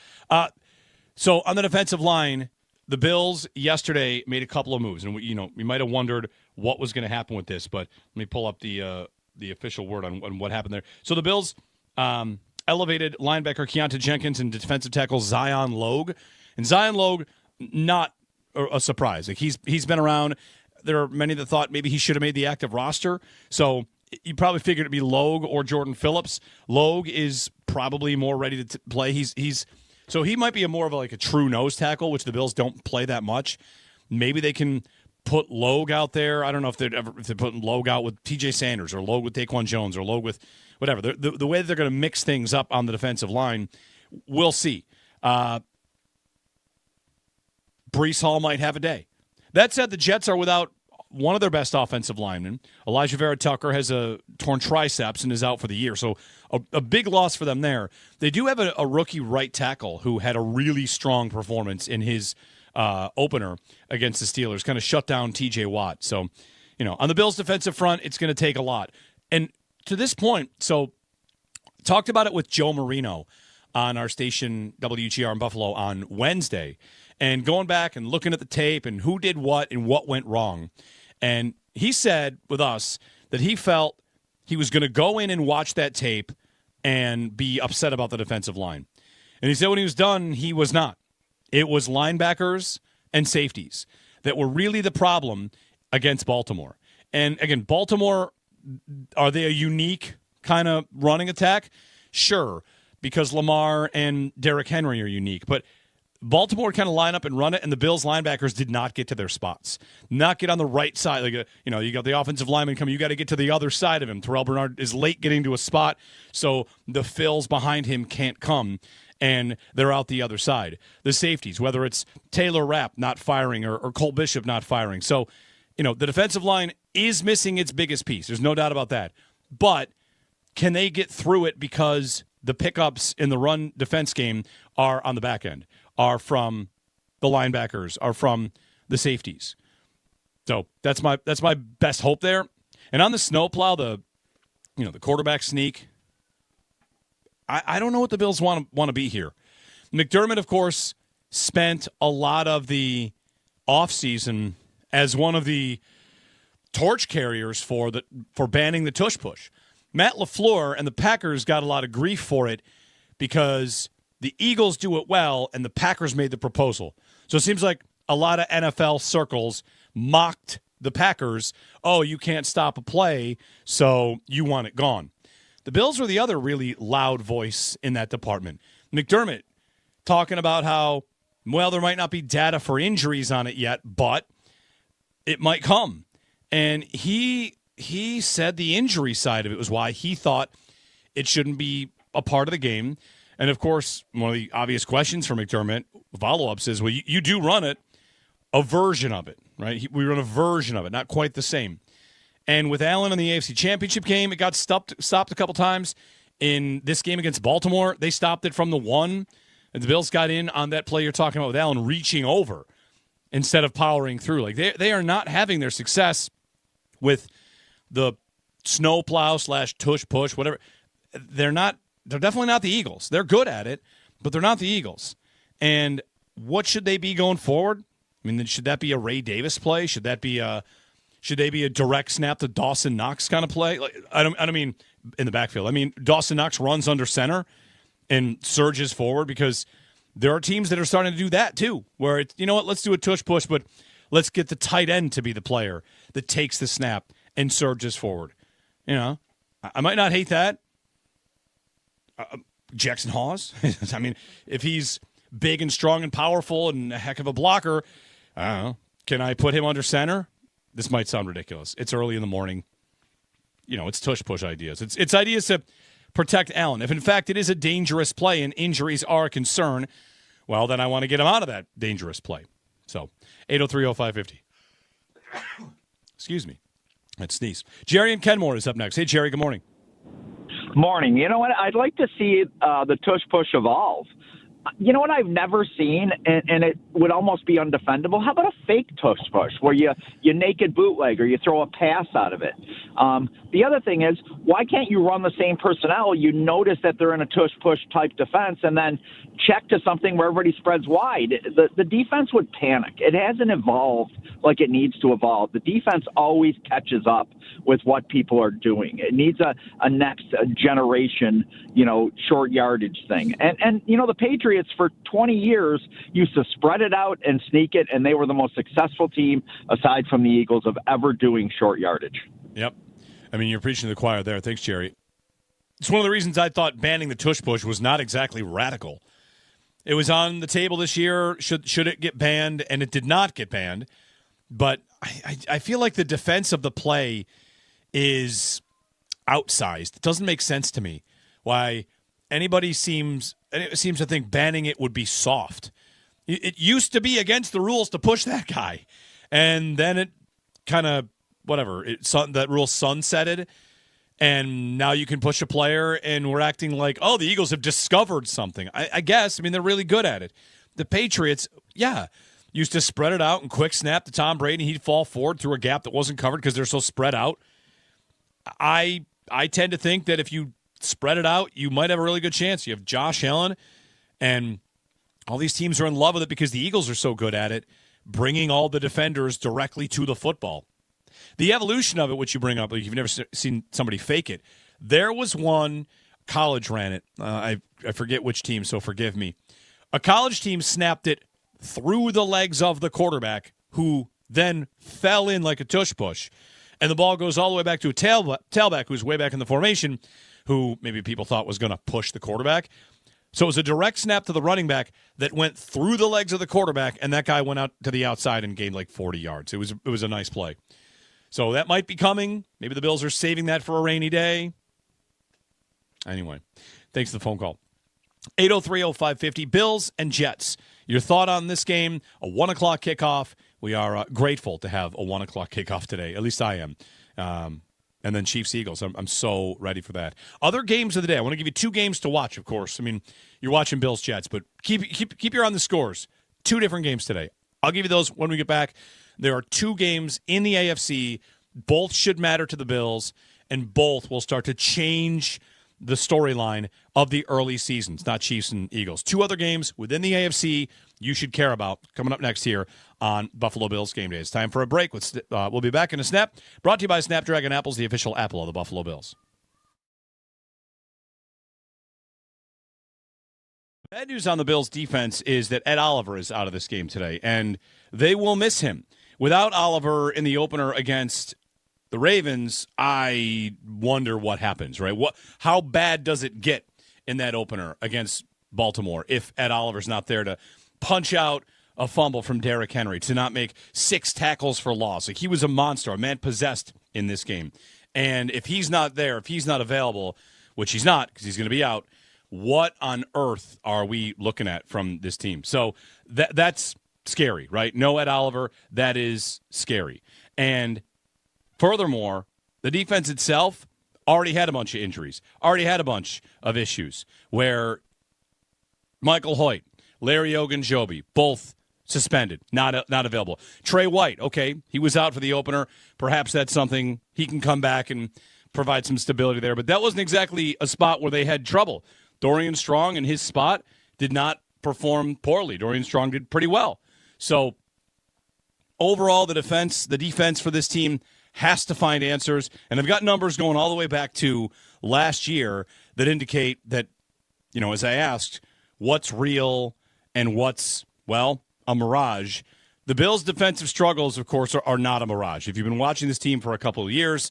So on the defensive line, the Bills yesterday made a couple of moves, and we might have wondered what was going to happen with this, but let me pull up the official word on what happened there. So the Bills elevated linebacker Keontae Jenkins and defensive tackle Zion Logue. And Zion Logue, not a surprise. Like he's been around. There are many that thought maybe he should have made the active roster. So you probably figured it'd be Logue or Jordan Phillips. Logue is probably more ready to play. So he might be more of a true nose tackle, which the Bills don't play that much. Maybe they can put Logue out there. I don't know if they're putting Logue out with T.J. Sanders or Logue with Daquan Jones or Logue with whatever. The way that they're going to mix things up on the defensive line, we'll see. Breece Hall might have a day. That said, the Jets are without one of their best offensive linemen. Elijah Vera-Tucker has a torn triceps and is out for the year, so a big loss for them there. They do have a rookie right tackle who had a really strong performance in his opener against the Steelers, kind of shut down T.J. Watt. So, on the Bills' defensive front, it's going to take a lot. And to this point, so talked about it with Joe Marino on our station WGR in Buffalo on Wednesday, and going back and looking at the tape and who did what and what went wrong. And he said with us that he felt he was going to go in and watch that tape and be upset about the defensive line. And he said when he was done, he was not. It was linebackers and safeties that were really the problem against Baltimore. And again, Baltimore, are they a unique kind of running attack? Sure, because Lamar and Derrick Henry are unique. But Baltimore kind of line up and run it, and the Bills linebackers did not get to their spots, not get on the right side. Like you got the offensive lineman coming, you got to get to the other side of him. Terrell Bernard is late getting to a spot, so the fills behind him can't come, and they're out the other side. The safeties, whether it's Taylor Rapp not firing or Cole Bishop not firing. So, the defensive line is missing its biggest piece. There's no doubt about that. But can they get through it because the pickups in the run defense game are on the back end, are from the linebackers, are from the safeties. So that's my best hope there. And on the snowplow, the quarterback sneak, I don't know what the Bills want to be here. McDermott, of course, spent a lot of the offseason as one of the torch carriers for banning the tush push. Matt LaFleur and the Packers got a lot of grief for it because the Eagles do it well and the Packers made the proposal. So it seems like a lot of NFL circles mocked the Packers. Oh, you can't stop a play, so you want it gone. The Bills were the other really loud voice in that department. McDermott talking about how, well, there might not be data for injuries on it yet, but it might come. And he said the injury side of it was why he thought it shouldn't be a part of the game. And, of course, one of the obvious questions for McDermott, follow-ups, is, well, you do run it, a version of it, right? We run a version of it, not quite the same. And with Allen in the AFC Championship game, it got stopped a couple times. In this game against Baltimore, they stopped it from the 1. And the Bills got in on that play you're talking about with Allen reaching over instead of powering through. Like they are not having their success with the snowplow / tush push, whatever. They're definitely not the Eagles. They're good at it, but they're not the Eagles. And what should they be going forward? I mean, should that be a Ray Davis play? Should they be a direct snap to Dawson Knox kind of play? Like, I don't mean in the backfield. I mean, Dawson Knox runs under center and surges forward, because there are teams that are starting to do that too, where it's, you know what, let's do a tush push, but let's get the tight end to be the player that takes the snap and surges forward. I might not hate that. Jackson Hawes, I mean, if he's big and strong and powerful and a heck of a blocker, I don't know. Can I put him under center? This might sound ridiculous. It's early in the morning. It's tush push ideas. It's ideas to protect Allen. If, in fact, it is a dangerous play and injuries are a concern, well, then I want to get him out of that dangerous play. So, 803-0550. Excuse me. Let's sneeze. Jerry and Kenmore is up next. Hey, Jerry, good morning. Morning. You know what? I'd like to see the tush push evolve. You know what I've never seen, and it would almost be undefendable? How about a fake tush push where you naked bootleg or you throw a pass out of it? The other thing is, why can't you run the same personnel? You notice that they're in a tush push type defense and then check to something where everybody spreads wide. The defense would panic. It hasn't evolved like it needs to evolve. The defense always catches up with what people are doing. It needs a next generation, short yardage thing. And the Patriots for 20 years used to spread it out and sneak it, and they were the most successful team, aside from the Eagles, of ever doing short yardage. Yep. I mean, you're preaching to the choir there. Thanks, Jerry. It's one of the reasons I thought banning the tush push was not exactly radical. It was on the table this year. Should it get banned? And it did not get banned. But I feel like the defense of the play is outsized. It doesn't make sense to me why anybody seems to think banning it would be soft. It used to be against the rules to push that guy, and then it kind of that rule sunsetted, and now you can push a player, and we're acting like, oh, the Eagles have discovered something. I guess. I mean, they're really good at it. The Patriots, used to spread it out and quick snap to Tom Brady. He'd fall forward through a gap that wasn't covered because they're so spread out. I tend to think that if you spread it out, you might have a really good chance. You have Josh Allen, and all these teams are in love with it because the Eagles are so good at it, bringing all the defenders directly to the football. The evolution of it, which you bring up, like you've never seen somebody fake it. There was one, college ran it. I forget which team, so forgive me. A college team snapped it through the legs of the quarterback, who then fell in like a tush push. And the ball goes all the way back to a tailback who's way back in the formation, who maybe people thought was going to push the quarterback. So it was a direct snap to the running back that went through the legs of the quarterback, and that guy went out to the outside and gained like 40 yards. It was a nice play. So that might be coming. Maybe the Bills are saving that for a rainy day. Anyway, thanks for the phone call. 803-0550, Bills and Jets. Your thought on this game, a 1 o'clock kickoff. We are grateful to have a 1 o'clock kickoff today. At least I am. And then Chiefs-Eagles. I'm so ready for that. Other games of the day. I want to give you 2 games to watch, of course. I mean, you're watching Bills-Jets, but keep your eye on the scores. 2 different games today. I'll give you those when we get back. There are 2 games in the AFC. Both should matter to the Bills, and both will start to change the storyline of the early seasons, not Chiefs and Eagles. 2 other games within the AFC you should care about coming up next here on Buffalo Bills Game Day. It's time for a break. We'll be back in a snap. Brought to you by Snapdragon Apples, the official apple of the Buffalo Bills. Bad news on the Bills' defense is that Ed Oliver is out of this game today, and they will miss him. Without Oliver in the opener against the Ravens, I wonder what happens, right? How bad does it get in that opener against Baltimore if Ed Oliver's not there to punch out a fumble from Derrick Henry, to not make 6 tackles for loss? Like, he was a monster, a man possessed in this game. And if he's not there, if he's not available, which he's not because he's going to be out, what on earth are we looking at from this team? So that's scary, right? No Ed Oliver, that is scary. And furthermore, the defense itself already had a bunch of injuries, already had a bunch of issues where Michael Hoyt, Larry Ogunjobi, both suspended, not available. Trey White, okay, he was out for the opener. Perhaps that's something he can come back and provide some stability there. But that wasn't exactly a spot where they had trouble. Dorian Strong in his spot did not perform poorly. Dorian Strong did pretty well. So overall, the defense for this team has to find answers. And I've got numbers going all the way back to last year that indicate that, as I asked, what's real and what's, a mirage. The Bills' defensive struggles, of course, are not a mirage. If you've been watching this team for a couple of years,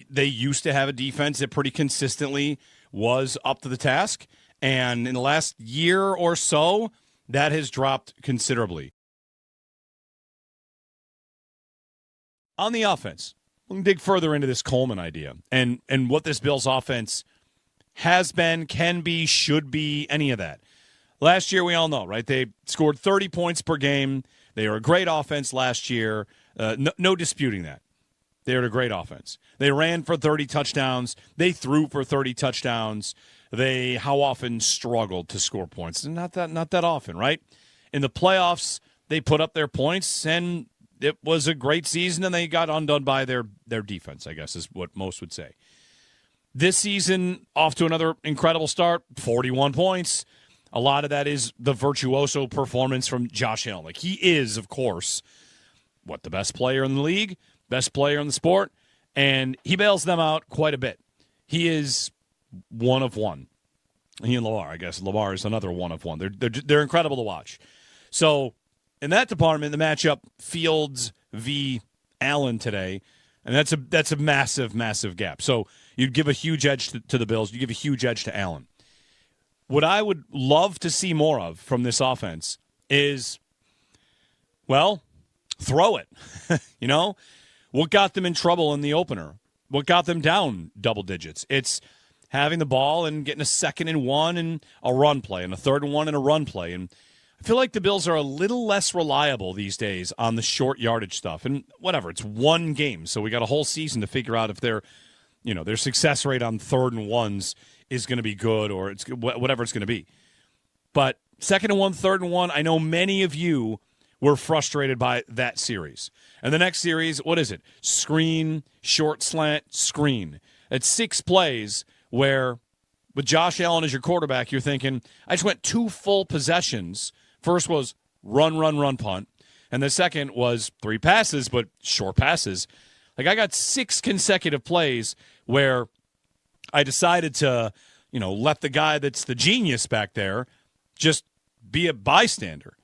they used to have a defense that pretty consistently was up to the task. And in the last year or so, that has dropped considerably. On the offense, we'll dig further into this Coleman idea and what this Bills offense has been, can be, should be, any of that. Last year, we all know, right? They scored 30 points per game. They were a great offense last year. No disputing that. They were a great offense. They ran for 30 touchdowns. They threw for 30 touchdowns. They, how often, struggled to score points? Not that often, right? In the playoffs, they put up their points, and it was a great season, and they got undone by their defense, I guess is what most would say. This season, off to another incredible start, 41 points. A lot of that is the virtuoso performance from Josh Allen. Like, he is, of course, the best player in the league, best player in the sport, and he bails them out quite a bit. He is one of one. He and Lamar, I guess. Lamar is another one of one. They're incredible to watch. So in that department, the matchup Fields v. Allen today, and that's a massive, massive gap. So you'd give a huge edge to the Bills. You give a huge edge to Allen. What I would love to see more of from this offense is, throw it. What got them in trouble in the opener? What got them down double digits? It's having the ball and getting a 2nd and 1 and a run play, and a 3rd and 1 and a run play. And I feel like the Bills are a little less reliable these days on the short yardage stuff. And whatever, it's one game, so we got a whole season to figure out if their success rate on 3rd and 1s is going to be good, or it's whatever it's going to be. But 2nd and 1, 3rd and 1, I know many of you were frustrated by that series. And the next series, what is it? Screen, short slant, screen. It's 6 plays where, with Josh Allen as your quarterback, you're thinking, I just went 2 full possessions. First was run, punt. And the second was 3 passes, but short passes. Like, I got 6 consecutive plays where I decided to, let the guy that's the genius back there just be a bystander.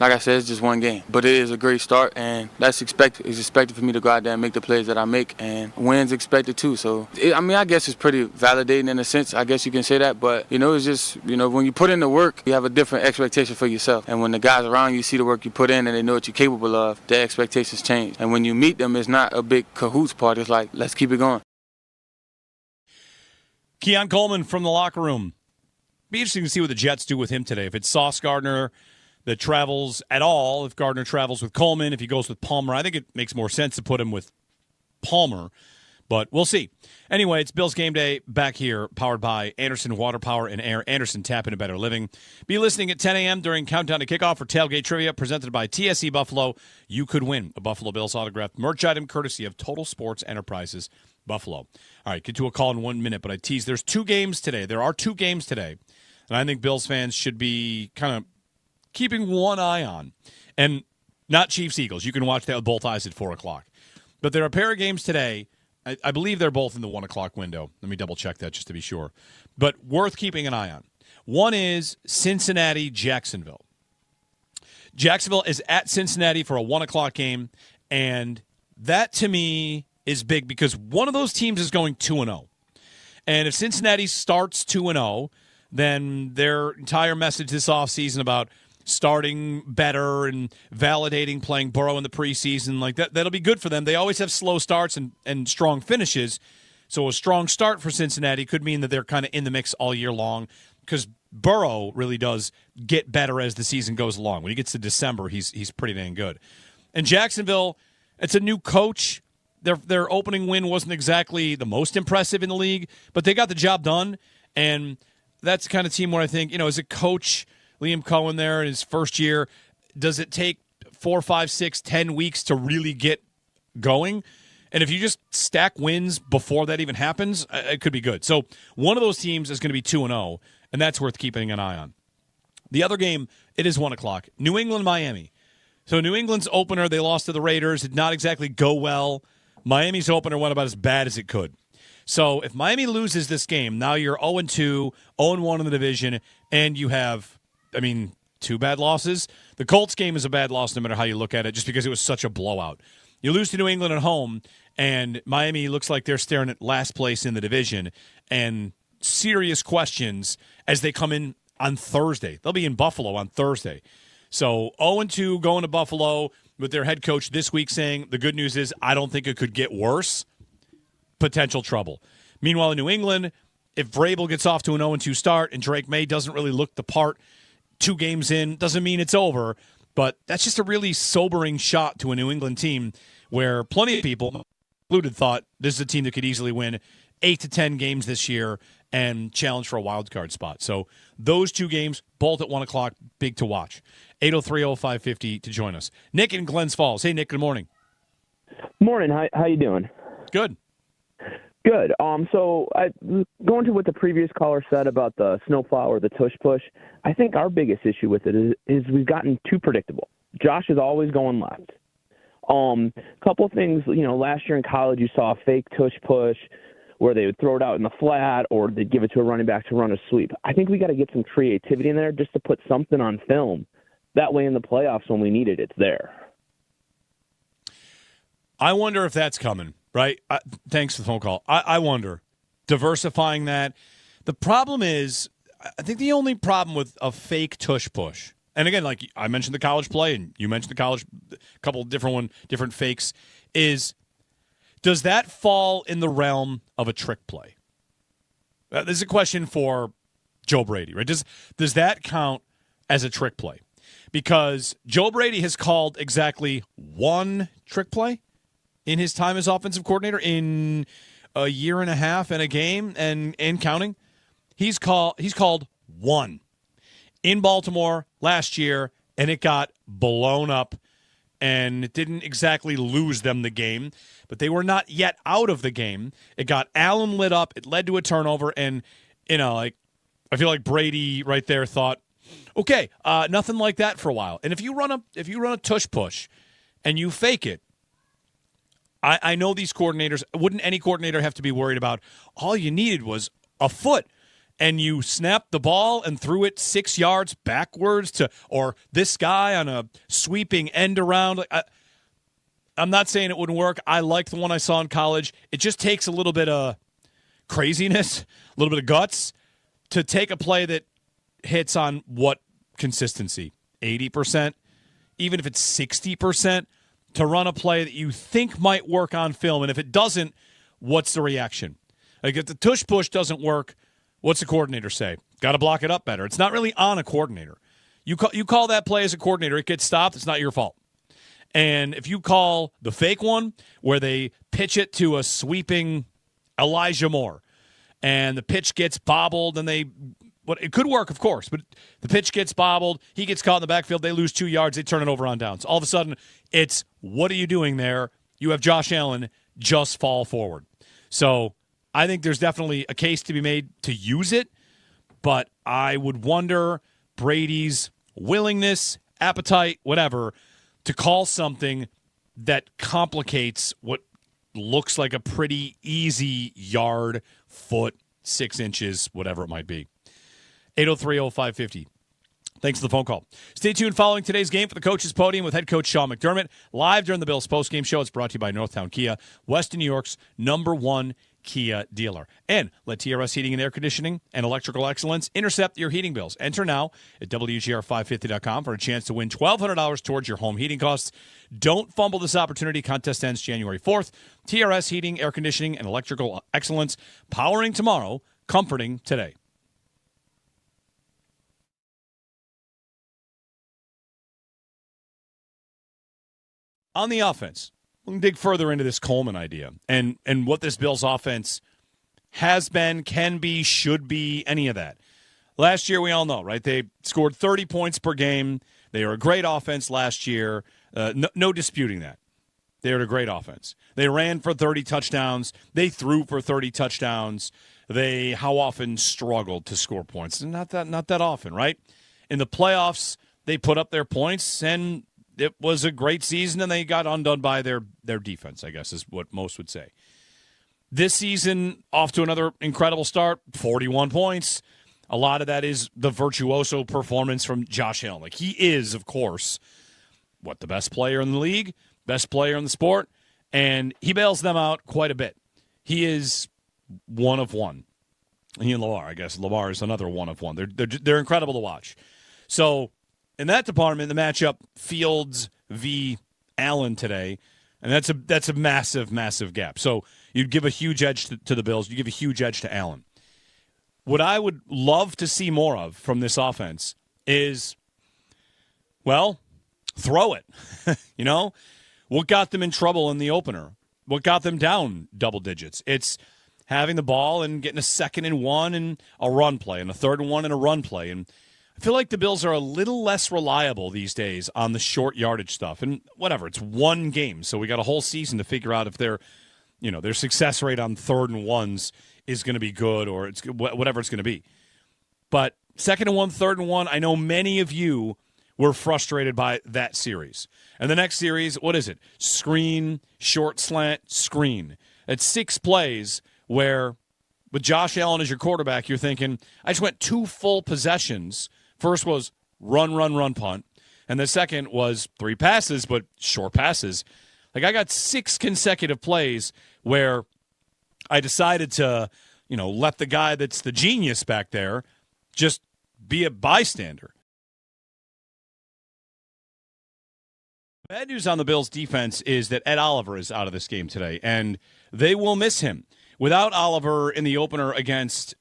Like I said, it's just one game, but it is a great start, and that's expected. It's expected for me to go out there and make the plays that I make, and wins expected too. So, I guess it's pretty validating in a sense. I guess you can say that, but, it's just, when you put in the work, you have a different expectation for yourself. And when the guys around you see the work you put in and they know what you're capable of, their expectations change. And when you meet them, it's not a big cahoots part. It's like, let's keep it going. Keon Coleman from the locker room. Be interesting to see what the Jets do with him today. If it's Sauce Gardner that travels at all, if Gardner travels with Coleman, if he goes with Palmer, I think it makes more sense to put him with Palmer, but we'll see. Anyway, it's Bills Game Day back here, powered by Anderson Water Power and Air. Anderson, tap into better living. Be listening at 10 a.m. during Countdown to Kickoff for Tailgate Trivia presented by TSE Buffalo. You could win a Buffalo Bills autographed merch item courtesy of Total Sports Enterprises Buffalo. All right, get to a call in 1 minute, but I tease there's 2 games today. There are 2 games today, and I think Bills fans should be kind of keeping one eye on. And not Chiefs-Eagles. You can watch that with both eyes at 4 o'clock. But there are a pair of games today. I believe they're both in the 1 o'clock window. Let me double-check that just to be sure. But worth keeping an eye on. One is Cincinnati-Jacksonville. Jacksonville is at Cincinnati for a 1 o'clock game, and that, to me, is big because one of those teams is going 2-0. And if Cincinnati starts 2-0, then their entire message this offseason about starting better and validating playing Burrow in the preseason, like that'll be good for them. They always have slow starts and strong finishes. So a strong start for Cincinnati could mean that they're kind of in the mix all year long because Burrow really does get better as the season goes along. When he gets to December, he's pretty dang good. And Jacksonville, it's a new coach. Their opening win wasn't exactly the most impressive in the league, but they got the job done. And that's the kind of team where I think, as a coach, Liam Cohen there in his first year, does it take 4, 5, 6, 10 weeks to really get going? And if you just stack wins before that even happens, it could be good. So one of those teams is going to be 2-0, and that's worth keeping an eye on. The other game, it is 1 o'clock. New England, Miami. So New England's opener, they lost to the Raiders. Did not exactly go well. Miami's opener went about as bad as it could. So if Miami loses this game, now you're 0-2, 0-1 in the division, and you have, 2 bad losses. The Colts game is a bad loss no matter how you look at it, just because it was such a blowout. You lose to New England at home, and Miami looks like they're staring at last place in the division, and serious questions as they come in on Thursday. They'll be in Buffalo on Thursday. So 0-2 going to Buffalo with their head coach this week saying the good news is I don't think it could get worse. Potential trouble. Meanwhile, in New England, if Vrabel gets off to an 0-2 start and Drake May doesn't really look the part 2 games in, doesn't mean it's over, but that's just a really sobering shot to a New England team where plenty of people, included, thought this is a team that could easily win 8 to 10 games this year and challenge for a wild card spot. So those 2 games, both at 1 o'clock, big to watch. 803-0550 to join us. Nick in Glens Falls. Hey, Nick, good morning. Morning. How you doing? Good. Good. So going to what the previous caller said about the snowplow or the tush push, I think our biggest issue with it is we've gotten too predictable. Josh is always going left. Couple of things, last year in college you saw a fake tush push where they would throw it out in the flat or they'd give it to a running back to run a sweep. I think we got to get some creativity in there just to put something on film. That way in the playoffs when we need it, it's there. I wonder if that's coming, right? Thanks for the phone call. I wonder. Diversifying that. The problem is, I think the only problem with a fake tush push, and again, like I mentioned the college play, and you mentioned the college, a couple different fakes, is does that fall in the realm of a trick play? This is a question for Joe Brady, right? Does that count as a trick play? Because Joe Brady has called exactly one trick play in his time as offensive coordinator in a year and a half and a game and counting. He's called one in Baltimore last year, and it got blown up, and it didn't exactly lose them the game, but they were not yet out of the game. It got Allen lit up. It led to a turnover, and I feel like Brady right there thought, okay, nothing like that for a while. And if you run a tush push and you fake it, I know these coordinators, wouldn't any coordinator have to be worried about all you needed was a foot and you snapped the ball and threw it 6 yards backwards or this guy on a sweeping end around. I'm not saying it wouldn't work. I like the one I saw in college. It just takes a little bit of craziness, a little bit of guts to take a play that hits on what consistency? 80%? Even if it's 60%, to run a play that you think might work on film. And if it doesn't, what's the reaction? Like if the tush push doesn't work, what's the coordinator say? Got to block it up better. It's not really on a coordinator. You call that play as a coordinator, it gets stopped, it's not your fault. And if you call the fake one where they pitch it to a sweeping Elijah Moore and the pitch gets bobbled and it could work, of course, but the pitch gets bobbled, he gets caught in the backfield, they lose 2 yards, they turn it over on downs. All of a sudden, it's, what are you doing there? You have Josh Allen just fall forward. So I think there's definitely a case to be made to use it, but I would wonder Brady's willingness, appetite, whatever, to call something that complicates what looks like a pretty easy yard, foot, 6 inches, whatever it might be. 803-0550. Thanks for the phone call. Stay tuned following today's game for the Coach's Podium with head coach Sean McDermott. Live during the Bills postgame show. It's brought to you by Northtown Kia, Western New York's #1 Kia dealer. And let TRS Heating and Air Conditioning and Electrical Excellence intercept your heating bills. Enter now at WGR550.com for a chance to win $1,200 towards your home heating costs. Don't fumble this opportunity. Contest ends January 4th. TRS Heating, Air Conditioning, and Electrical Excellence. Powering tomorrow, comforting today. On the offense, we'll dig further into this Coleman idea and what this Bills offense has been, can be, should be, any of that. Last year, we all know, right? They scored 30 points per game. They were a great offense last year. No disputing that. They were a great offense. They ran for 30 touchdowns. They threw for 30 touchdowns. They, how often, struggled to score points? Not that often, right? In the playoffs, they put up their points, and it was a great season, and they got undone by their defense, I guess is what most would say. This season, off to another incredible start, 41 points. A lot of that is the virtuoso performance from Josh Allen. Like, he is, of course, the best player in the league, best player in the sport, and he bails them out quite a bit. He is one of one. He and Lamar, I guess. Lamar is another one of one. They're incredible to watch. So, in that department, the matchup Fields v. Allen today, and that's a massive, massive gap. So you'd give a huge edge to the Bills. You give a huge edge to Allen. What I would love to see more of from this offense is, throw it. You know? What got them in trouble in the opener? What got them down double digits? It's having the ball and getting a 2nd and 1 and a run play, and a 3rd and 1 and a run play. And I feel like the Bills are a little less reliable these days on the short yardage stuff. And whatever, it's one game, so we got a whole season to figure out if their success rate on 3rd and 1s is going to be good or it's whatever it's going to be. But 2nd and 1, 3rd and 1, I know many of you were frustrated by that series. And the next series, what is it? Screen, short slant, screen. It's 6 plays where with Josh Allen as your quarterback, you're thinking, I just went 2 full possessions. First was run, punt. And the second was 3 passes, but short passes. Like, I got 6 consecutive plays where I decided to, let the guy that's the genius back there just be a bystander. Bad news on the Bills' defense is that Ed Oliver is out of this game today, and they will miss him. Without Oliver in the opener against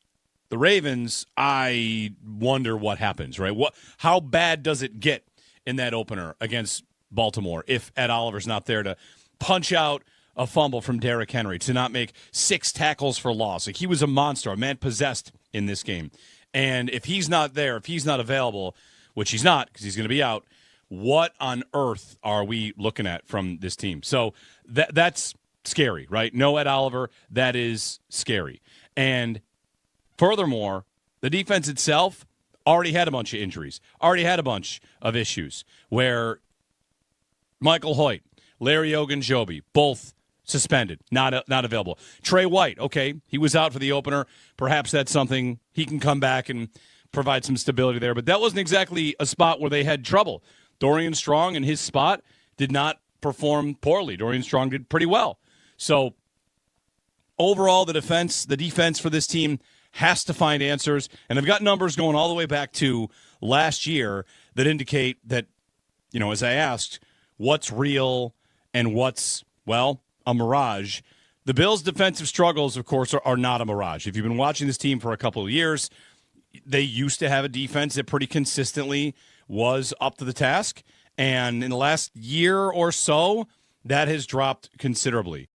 the Ravens, I wonder what happens, right? How bad does it get in that opener against Baltimore if Ed Oliver's not there to punch out a fumble from Derrick Henry, to not make 6 tackles for loss? Like, he was a monster, a man possessed in this game. And if he's not there, if he's not available, which he's not because he's going to be out, what on earth are we looking at from this team? So that's scary, right? No Ed Oliver, that is scary. And furthermore, the defense itself already had a bunch of injuries, already had a bunch of issues where Michael Hoyt, Larry Ogunjobi, both suspended, not available. Trey White, okay, he was out for the opener. Perhaps that's something he can come back and provide some stability there. But that wasn't exactly a spot where they had trouble. Dorian Strong in his spot did not perform poorly. Dorian Strong did pretty well. So overall, the defense for this team has to find answers. And I've got numbers going all the way back to last year that indicate that, as I asked, what's real and what's, a mirage. The Bills' defensive struggles, of course, are not a mirage. If you've been watching this team for a couple of years, they used to have a defense that pretty consistently was up to the task. And in the last year or so, that has dropped considerably.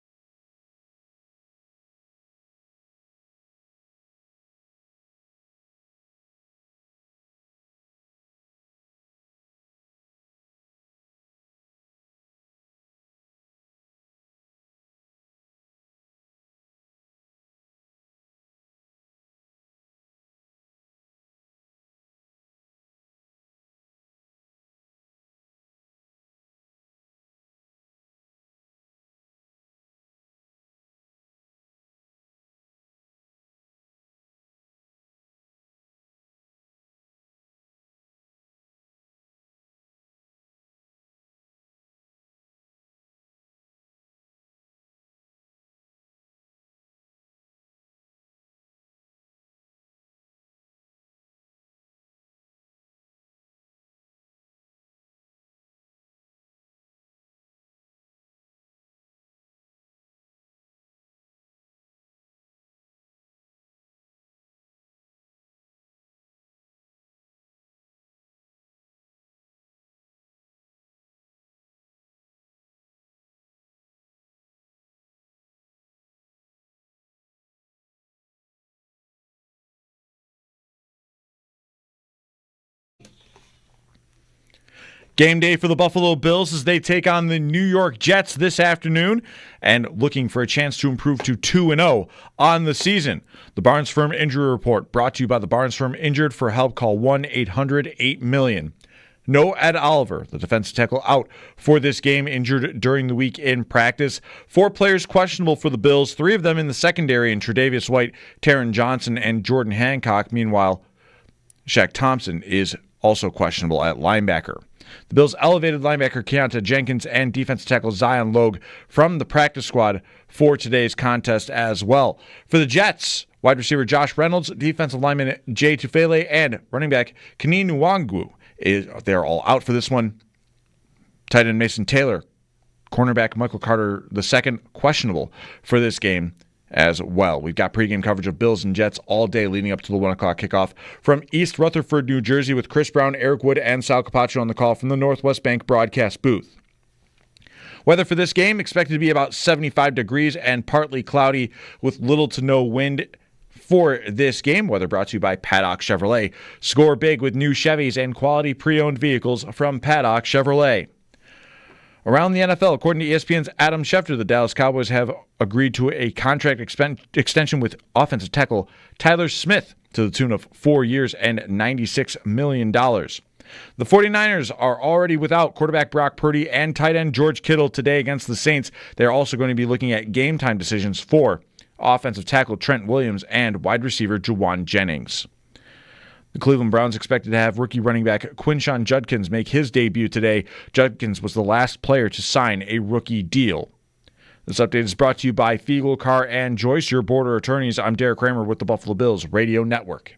Game day for the Buffalo Bills as they take on the New York Jets this afternoon and looking for a chance to improve to 2-0 on the season. The Barnes Firm Injury Report brought to you by the Barnes Firm. Injured? For help, call 1-800-8-million. No Ed Oliver, the defensive tackle, out for this game, injured during the week in practice. 4 players questionable for the Bills, 3 of them in the secondary, in Tre'Davious White, Taron Johnson, and Jordan Hancock. Meanwhile, Shaq Thompson is also questionable at linebacker. The Bills elevated linebacker Keonta Jenkins and defensive tackle Zion Logue from the practice squad for today's contest as well. For the Jets, wide receiver Josh Reynolds, defensive lineman Jay Tufele, and running back Kene Nwangwu, they're all out for this one. Tight end Mason Taylor, cornerback Michael Carter II, questionable for this game as well. We've got pregame coverage of Bills and Jets all day leading up to the 1 o'clock kickoff from East Rutherford, New Jersey, with Chris Brown, Eric Wood, and Sal Kapacio on the call from the Northwest Bank broadcast booth. Weather for this game expected to be about 75 degrees and partly cloudy with little to no wind for this game. Weather brought to you by Paddock Chevrolet. Score big with new Chevys and quality pre-owned vehicles from Paddock Chevrolet. Around the NFL, according to ESPN's Adam Schefter, the Dallas Cowboys have agreed to a contract extension with offensive tackle Tyler Smith to the tune of 4 years and $96 million. The 49ers are already without quarterback Brock Purdy and tight end George Kittle today against the Saints. They're also going to be looking at game time decisions for offensive tackle Trent Williams and wide receiver Juwan Jennings. The Cleveland Browns expected to have rookie running back Quinshon Judkins make his debut today. Judkins was the last player to sign a rookie deal. This update is brought to you by Fiegel, Carr, and Joyce, your border attorneys. I'm Derek Kramer with the Buffalo Bills Radio Network.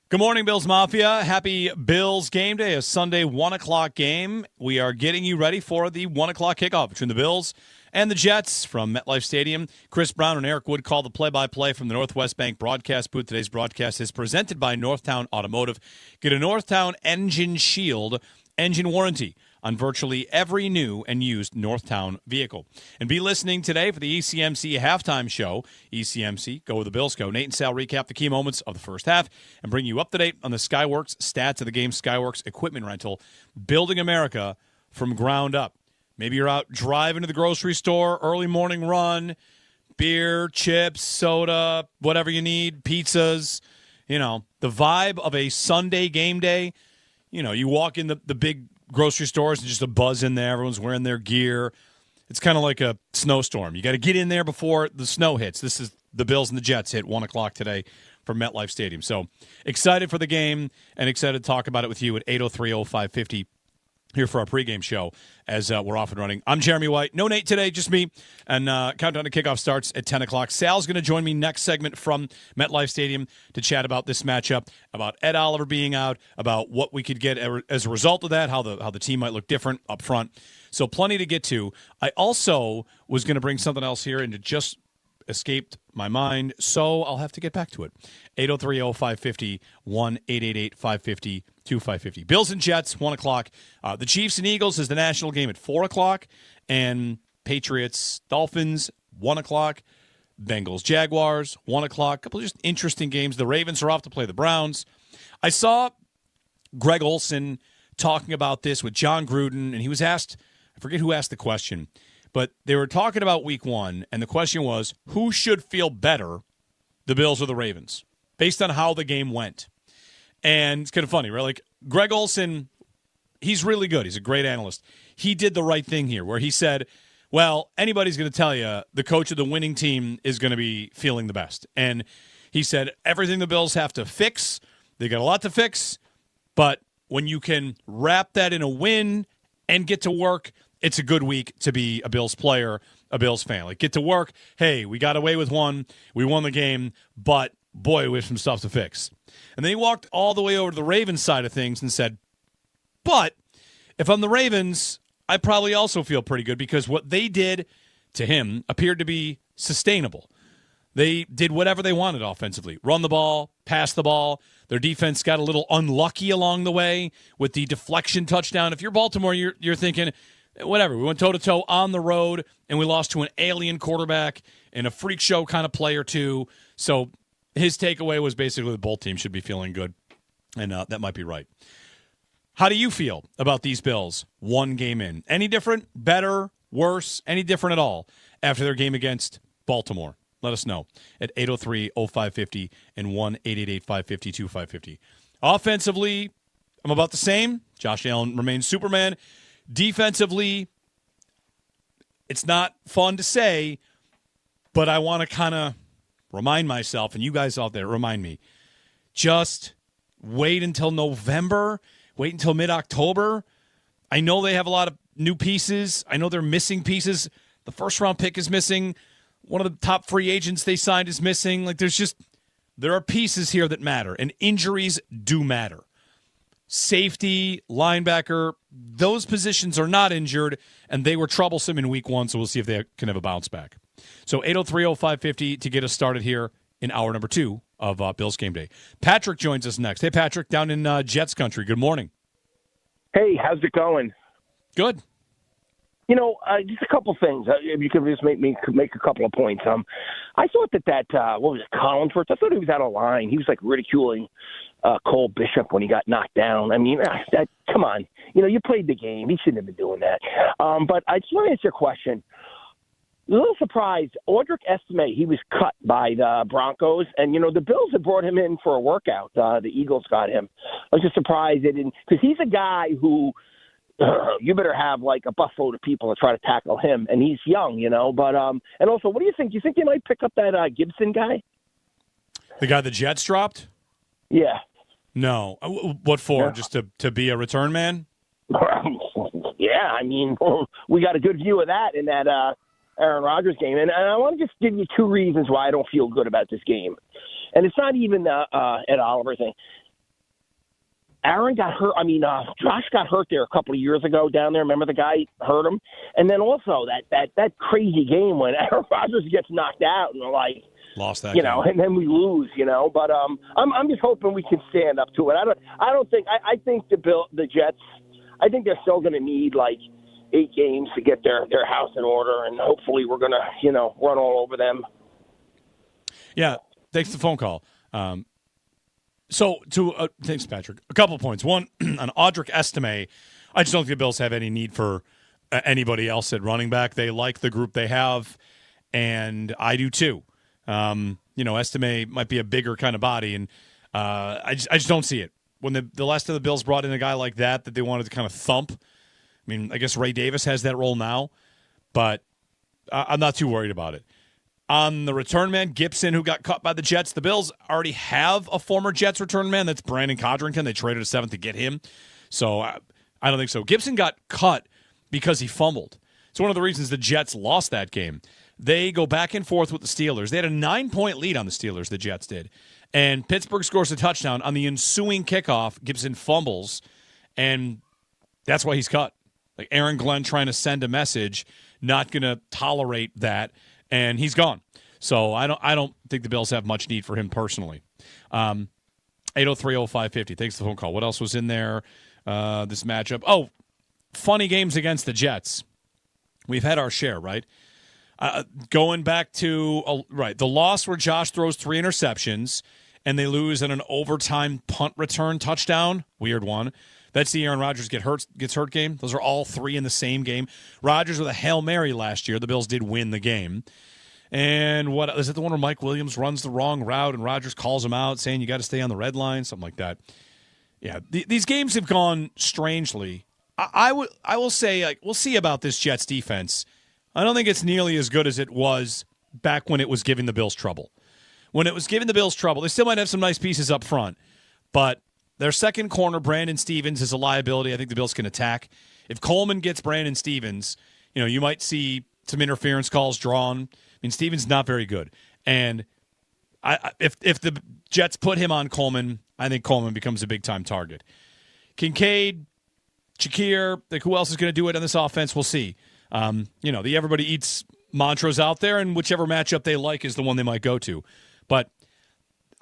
Good morning, Bills Mafia. Happy Bills game day, a Sunday 1 o'clock game. We are getting you ready for the 1 o'clock kickoff between the Bills and the Jets from MetLife Stadium. Chris Brown and Eric Wood call the play-by-play from the Northwest Bank broadcast booth. Today's broadcast is presented by Northtown Automotive. Get a Northtown Engine Shield engine warranty on virtually every new and used Northtown vehicle. And be listening today for the ECMC halftime show. ECMC, Go with the Bills Go. Nate and Sal recap the key moments of the first half and bring you up to date on the Skyworks stats of the game. Skyworks equipment rental, building America from ground up. Maybe you're out driving to the grocery store, early morning run, beer, chips, soda, whatever you need, pizzas. You know, the vibe of a Sunday game day. You know, you walk in the big grocery stores and just a buzz in there. Everyone's wearing their gear. It's kind of like a snowstorm. You got to get in there before the snow hits. This is the Bills and the Jets hit 1 o'clock today from MetLife Stadium. So excited for the game and excited to talk about it with you at 803-0550 here for our pregame show as we're off and running. I'm Jeremy White. No Nate today, just me. And countdown to kickoff starts at 10 o'clock. Sal's going to join me next segment from MetLife Stadium to chat about this matchup, about Ed Oliver being out, about what we could get as a result of that, how the team might look different up front. So plenty to get to. I also was going to bring something else here and it just escaped my mind, so I'll have to get back to it. 803-0550, 1-888-550-2550. Bills and Jets, 1 o'clock. The Chiefs and Eagles is the national game at 4 o'clock, and Patriots, Dolphins, 1 o'clock. Bengals, Jaguars, 1 o'clock. A couple of just interesting games. The Ravens are off to play the Browns. I saw Greg Olson talking about this with John Gruden, and he was asked, I forget who asked the question, but they were talking about week 1, and the question was, who should feel better, the Bills or the Ravens, based on how the game went? And it's kind of funny, right? Like, Greg Olson, he's really good. He's a great analyst. He did the right thing here, where he said, well, anybody's going to tell you the coach of the winning team is going to be feeling the best. And he said, everything the Bills have to fix, they got a lot to fix, but when you can wrap that in a win and get to work, it's a good week to be a Bills player, a Bills fan. Like, get to work. Hey, we got away with one. We won the game, but boy, we have some stuff to fix. And then he walked all the way over to the Ravens side of things and said, but if I'm the Ravens, I probably also feel pretty good because what they did to him appeared to be sustainable. They did whatever they wanted offensively. Run the ball, pass the ball. Their defense got a little unlucky along the way with the deflection touchdown. If you're Baltimore, you're thinking, whatever. We went toe-to-toe on the road, and we lost to an alien quarterback and a freak show kind of play or two. So his takeaway was basically that both teams should be feeling good, and that might be right. How do you feel about these Bills 1 game in? Any different, better, worse, any different at all after their game against Baltimore? Let us know at 803-0550 and 1-888-550-2550. Offensively, I'm about the same. Josh Allen remains Superman. Defensively, it's not fun to say, but I want to kind of remind myself, and you guys out there, remind me, just wait until November, wait until mid-October. I know they have a lot of new pieces. I know they're missing pieces. The first-round pick is missing. One of the top free agents they signed is missing. Like, there are pieces here that matter, and injuries do matter. Safety, linebacker, those positions are not injured, and they were troublesome in week 1, so we'll see if they can have a bounce back. So 803-0550 to get us started here in hour number 2 of Bills Game Day. Patrick joins us next. Hey, Patrick, down in Jets country. Good morning. Hey, how's it going? Good. You know, just a couple things. If you could just make a couple of points. I thought that what was it, Collinsworth? I thought he was out of line. He was like ridiculing Cole Bishop when he got knocked down. I mean, come on. You know, you played the game. He shouldn't have been doing that. But I just want to answer your question. A little surprised. Audric Estime, he was cut by the Broncos. And, you know, the Bills had brought him in for a workout. The Eagles got him. I was just surprised they didn't. Because he's a guy who you better have, like, a busload of people to try to tackle him. And he's young, you know. But and also, what do you think? You think they might pick up that Gibson guy? The guy the Jets dropped? Yeah. No. What for? Yeah. Just to be a return man? Yeah, I mean, we got a good view of that in that Aaron Rodgers game. And I want to just give you 2 reasons why I don't feel good about this game. And it's not even the Ed Oliver thing. Aaron got hurt. I mean, Josh got hurt there a couple of years ago down there. Remember the guy hurt him? And then also that crazy game when Aaron Rodgers gets knocked out and we're like, lost that, you know, and then we lose, you know. But I'm just hoping we can stand up to it. I think the Jets. I think they're still going to need like 8 games to get their house in order, and hopefully we're going to, run all over them. Yeah, thanks for the phone call. Thanks, Patrick. A couple of points. One, on Audric Estime, I just don't think the Bills have any need for anybody else at running back. They like the group they have, and I do too. Estime might be a bigger kind of body, and I just don't see it. When the last of the Bills brought in a guy like that they wanted to kind of thump, I mean, I guess Ray Davis has that role now, but I'm not too worried about it. On the return man, Gibson, who got cut by the Jets, the Bills already have a former Jets return man. That's Brandon Codrington. They traded a 7th to get him. So I don't think so. Gibson got cut because he fumbled. It's one of the reasons the Jets lost that game. They go back and forth with the Steelers. They had a 9-point lead on the Steelers, the Jets did. And Pittsburgh scores a touchdown. On the ensuing kickoff, Gibson fumbles, and that's why he's cut. Like Aaron Glenn trying to send a message, not going to tolerate that, and he's gone. So I don't think the Bills have much need for him personally. 803-0550. Thanks for the phone call. What else was in there? This matchup. Oh, funny games against the Jets. We've had our share, right? Going back to the loss where Josh throws 3 interceptions and they lose in an overtime punt return touchdown. Weird one. That's the Aaron Rodgers gets hurt game. Those are all 3 in the same game. Rodgers with a Hail Mary last year. The Bills did win the game. And what is it? The one where Mike Williams runs the wrong route and Rodgers calls him out, saying you got to stay on the red line, something like that. Yeah, these games have gone strangely. I will say, like, we'll see about this Jets defense. I don't think it's nearly as good as it was back when it was giving the Bills trouble. When it was giving the Bills trouble, they still might have some nice pieces up front, but their second corner, Brandon Stevens, is a liability I think the Bills can attack. If Coleman gets Brandon Stevens, you might see some interference calls drawn. I mean, Stevens not very good. And if the Jets put him on Coleman, I think Coleman becomes a big-time target. Kincaid, Shakir, like who else is going to do it on this offense? We'll see. The everybody eats mantras out there, and whichever matchup they like is the one they might go to. But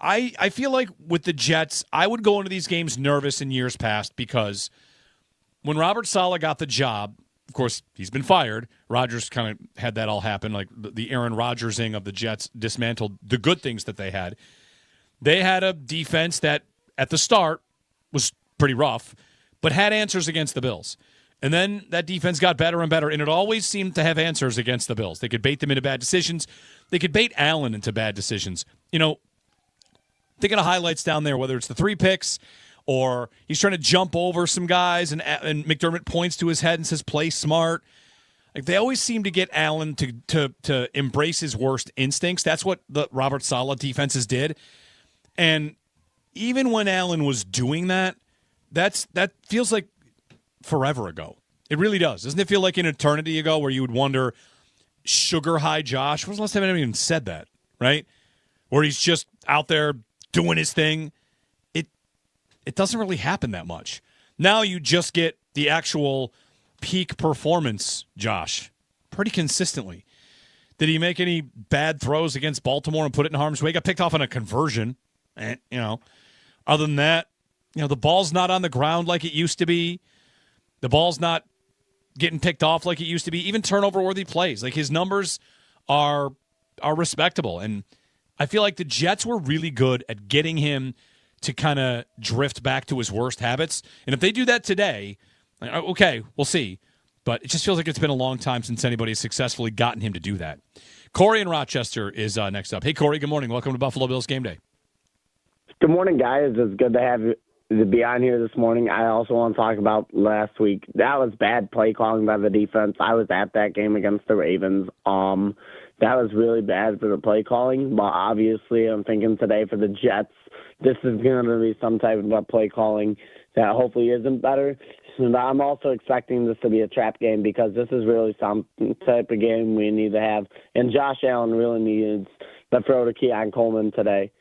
I feel like with the Jets, I would go into these games nervous in years past because when Robert Saleh got the job, of course, he's been fired. Rodgers kind of had that all happen, like the Aaron Rodgersing of the Jets dismantled the good things that they had. They had a defense that at the start was pretty rough, but had answers against the Bills. And then that defense got better and better, and it always seemed to have answers against the Bills. They could bait them into bad decisions. They could bait Allen into bad decisions. Thinking of highlights down there, whether it's the 3 picks or he's trying to jump over some guys and McDermott points to his head and says, play smart. Like they always seem to get Allen to embrace his worst instincts. That's what the Robert Saleh defenses did. And even when Allen was doing that, that feels like forever ago. It really does. Doesn't it feel like an eternity ago where you would wonder, sugar high Josh? When was the last time anyone even said that, right? Where he's just out there doing his thing. It doesn't really happen that much. Now you just get the actual peak performance, Josh, pretty consistently. Did he make any bad throws against Baltimore and put it in harm's way? Got picked off on a conversion. Other than that, the ball's not on the ground like it used to be. The ball's not getting picked off like it used to be. Even turnover-worthy plays. Like his numbers are respectable. And I feel like the Jets were really good at getting him to kind of drift back to his worst habits. And if they do that today, okay, we'll see. But it just feels like it's been a long time since anybody has successfully gotten him to do that. Corey in Rochester is next up. Hey, Corey, good morning. Welcome to Buffalo Bills Game Day. Good morning, guys. It's good to have you to be on here this morning. I also want to talk about last week. That was bad play calling by the defense. I was at that game against the Ravens. That was really bad for the play calling. But obviously, I'm thinking today for the Jets, this is going to be some type of play calling that hopefully isn't better. And I'm also expecting this to be a trap game because this is really some type of game we need to have. And Josh Allen really needs to throw to Keon Coleman today,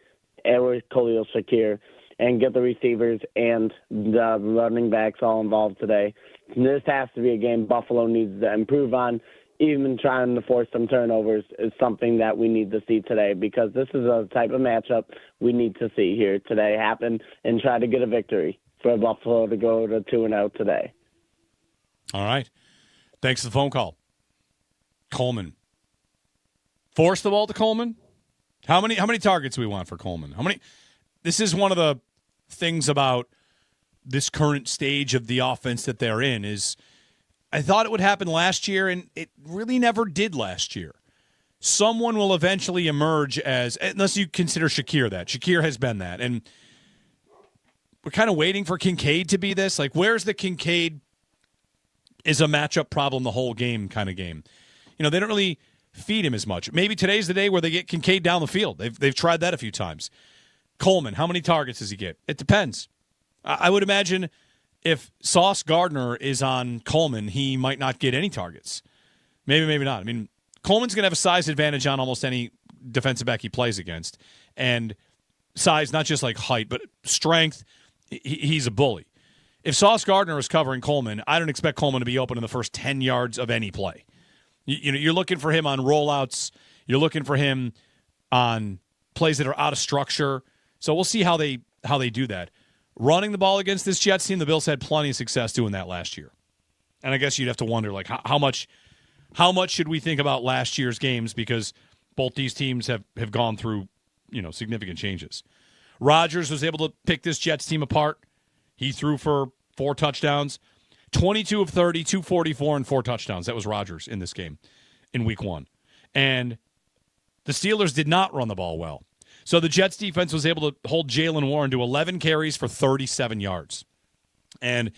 and with Khalil Shakir, and get the receivers and the running backs all involved today. This has to be a game Buffalo needs to improve on. Even trying to force some turnovers is something that we need to see today because this is a type of matchup we need to see here today happen and try to get a victory for Buffalo to go to 2-0 today. All right. Thanks for the phone call. Coleman. Force the ball to Coleman? How many targets do we want for Coleman? This is one of the things about this current stage of the offense that they're in is I thought it would happen last year, and it really never did last year. Someone will eventually emerge as, unless you consider Shakir that. Shakir has been that. And we're kind of waiting for Kincaid to be this. Like, where's the Kincaid is a matchup problem the whole game kind of game? They don't really feed him as much. Maybe today's the day where they get Kincaid down the field. They've tried that a few times. Coleman, how many targets does he get? It depends. I would imagine if Sauce Gardner is on Coleman, he might not get any targets. Maybe not. I mean, Coleman's going to have a size advantage on almost any defensive back he plays against. And size, not just like height, but strength, he's a bully. If Sauce Gardner is covering Coleman, I don't expect Coleman to be open in the first 10 yards of any play. You're looking for him on rollouts. You're looking for him on plays that are out of structure. So we'll see how they do that. Running the ball against this Jets team, the Bills had plenty of success doing that last year. And I guess you'd have to wonder, like, how much should we think about last year's games, because both these teams have gone through, significant changes. Rodgers was able to pick this Jets team apart. He threw for 4 touchdowns. 22 of 30, 244, and 4 touchdowns. That was Rodgers in this game in week 1. And the Steelers did not run the ball well. So the Jets defense was able to hold Jaylen Warren to 11 carries for 37 yards. And,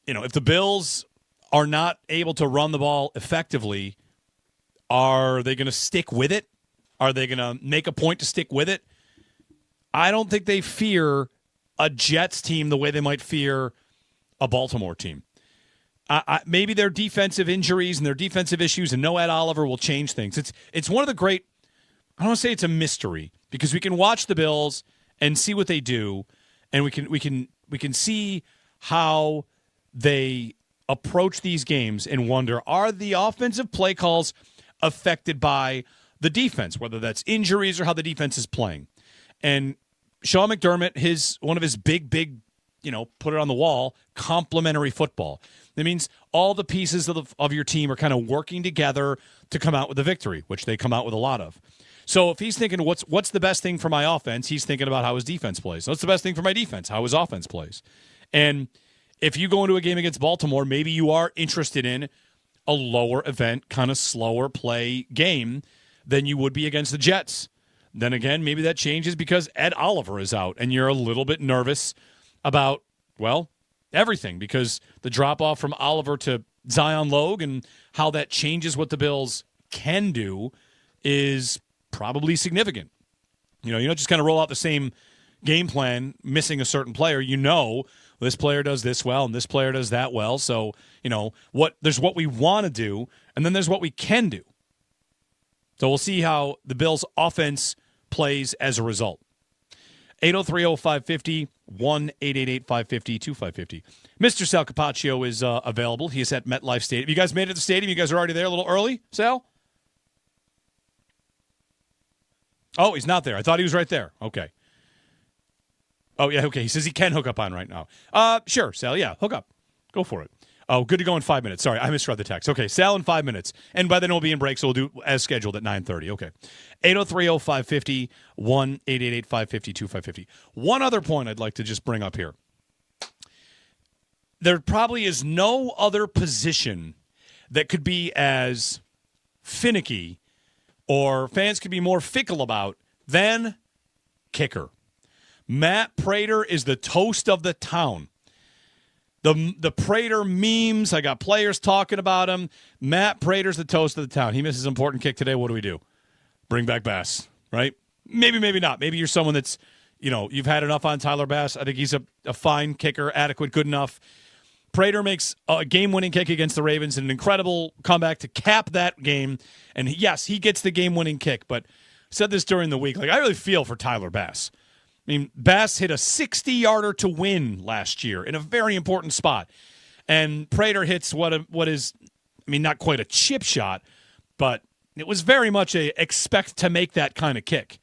if the Bills are not able to run the ball effectively, are they going to stick with it? Are they going to make a point to stick with it? I don't think they fear a Jets team the way they might fear a Baltimore team. Maybe their defensive injuries and their defensive issues and no Ed Oliver will change things. It's one of the great, I don't want to say it's a mystery, because we can watch the Bills and see what they do, and we can see how they approach these games and wonder, are the offensive play calls affected by the defense, whether that's injuries or how the defense is playing. And Sean McDermott, one of his big, put it on the wall, complementary football. That means all the pieces of your team are kind of working together to come out with a victory, which they come out with a lot of. So if he's thinking, what's the best thing for my offense, he's thinking about how his defense plays. What's the best thing for my defense? How his offense plays. And if you go into a game against Baltimore, maybe you are interested in a lower event, kind of slower play game than you would be against the Jets. Then again, maybe that changes because Ed Oliver is out, and you're a little bit nervous about, everything, because the drop-off from Oliver to Zion Logue and how that changes what the Bills can do is probably significant. You don't just kind of roll out the same game plan, missing a certain player. This player does this well and this player does that well. So, there's what we want to do, and then there's what we can do. So we'll see how the Bills' offense plays as a result. 803-0550, 1-888-550-2550. Mr. Sal Kapacio is available. He is at MetLife Stadium. You guys made it to the stadium? You guys are already there a little early, Sal? Oh, he's not there. I thought he was right there. Okay. Oh, yeah, okay. He says he can hook up on right now. Sure, Sal. Yeah, hook up. Go for it. Oh, good to go in 5 minutes. Sorry, I misread the text. Okay, Sal in 5 minutes. And by then we'll be in break, so we'll do as scheduled at 9:30. Okay. 803-0550, 1-888-550-2550. One other point I'd like to just bring up here. There probably is no other position that could be as finicky or fans could be more fickle about than kicker. Matt Prater is the toast of the town. The Prater memes, I got players talking about him. Matt Prater's the toast of the town. He misses an important kick today. What do we do? Bring back Bass, right? Maybe not. Maybe you're someone that's, you've had enough on Tyler Bass. I think he's a fine kicker, adequate, good enough. Prater makes a game-winning kick against the Ravens, an incredible comeback to cap that game. And yes, he gets the game-winning kick, but I said this during the week. I really feel for Tyler Bass. I mean, Bass hit a 60-yarder to win last year in a very important spot. And Prater hits what is, not quite a chip shot, but it was very much a expect to make that kind of kick.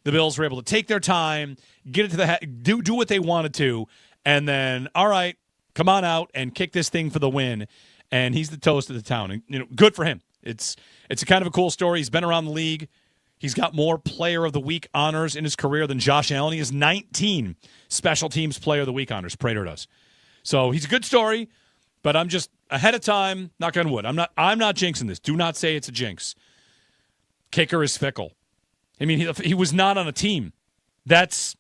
The Bills were able to take their time, get it to the do what they wanted to, and then, all right, come on out and kick this thing for the win. And he's the toast of the town. And, good for him. It's a kind of a cool story. He's been around the league. He's got more Player of the Week honors in his career than Josh Allen. He has 19 Special Teams Player of the Week honors. Prater does. So he's a good story, but I'm just ahead of time, knock on wood. I'm not jinxing this. Do not say it's a jinx. Kicker is fickle. I mean, he was not on a team. That's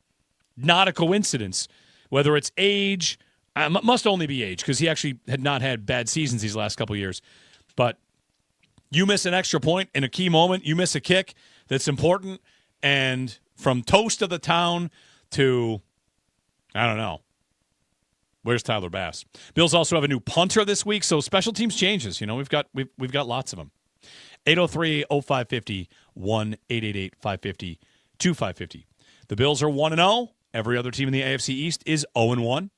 not a coincidence. Whether it's age, must only be age, because he actually had not had bad seasons these last couple of years. But you miss an extra point in a key moment, you miss a kick that's important, and from toast of the town to, I don't know, where's Tyler Bass? Bills also have a new punter this week, so special teams changes. We've got lots of them. 803-0550, 1-888-550-2550. The Bills are 1-0. Every other team in the AFC East is 0-1.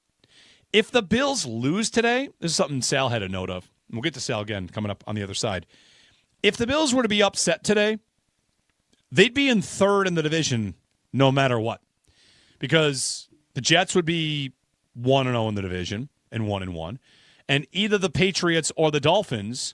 If the Bills lose today, this is something Sal had a note of. We'll get to Sal again coming up on the other side. If the Bills were to be upset today, they'd be in third in the division no matter what. Because the Jets would be 1-0 in the division and 1-1. And either the Patriots or the Dolphins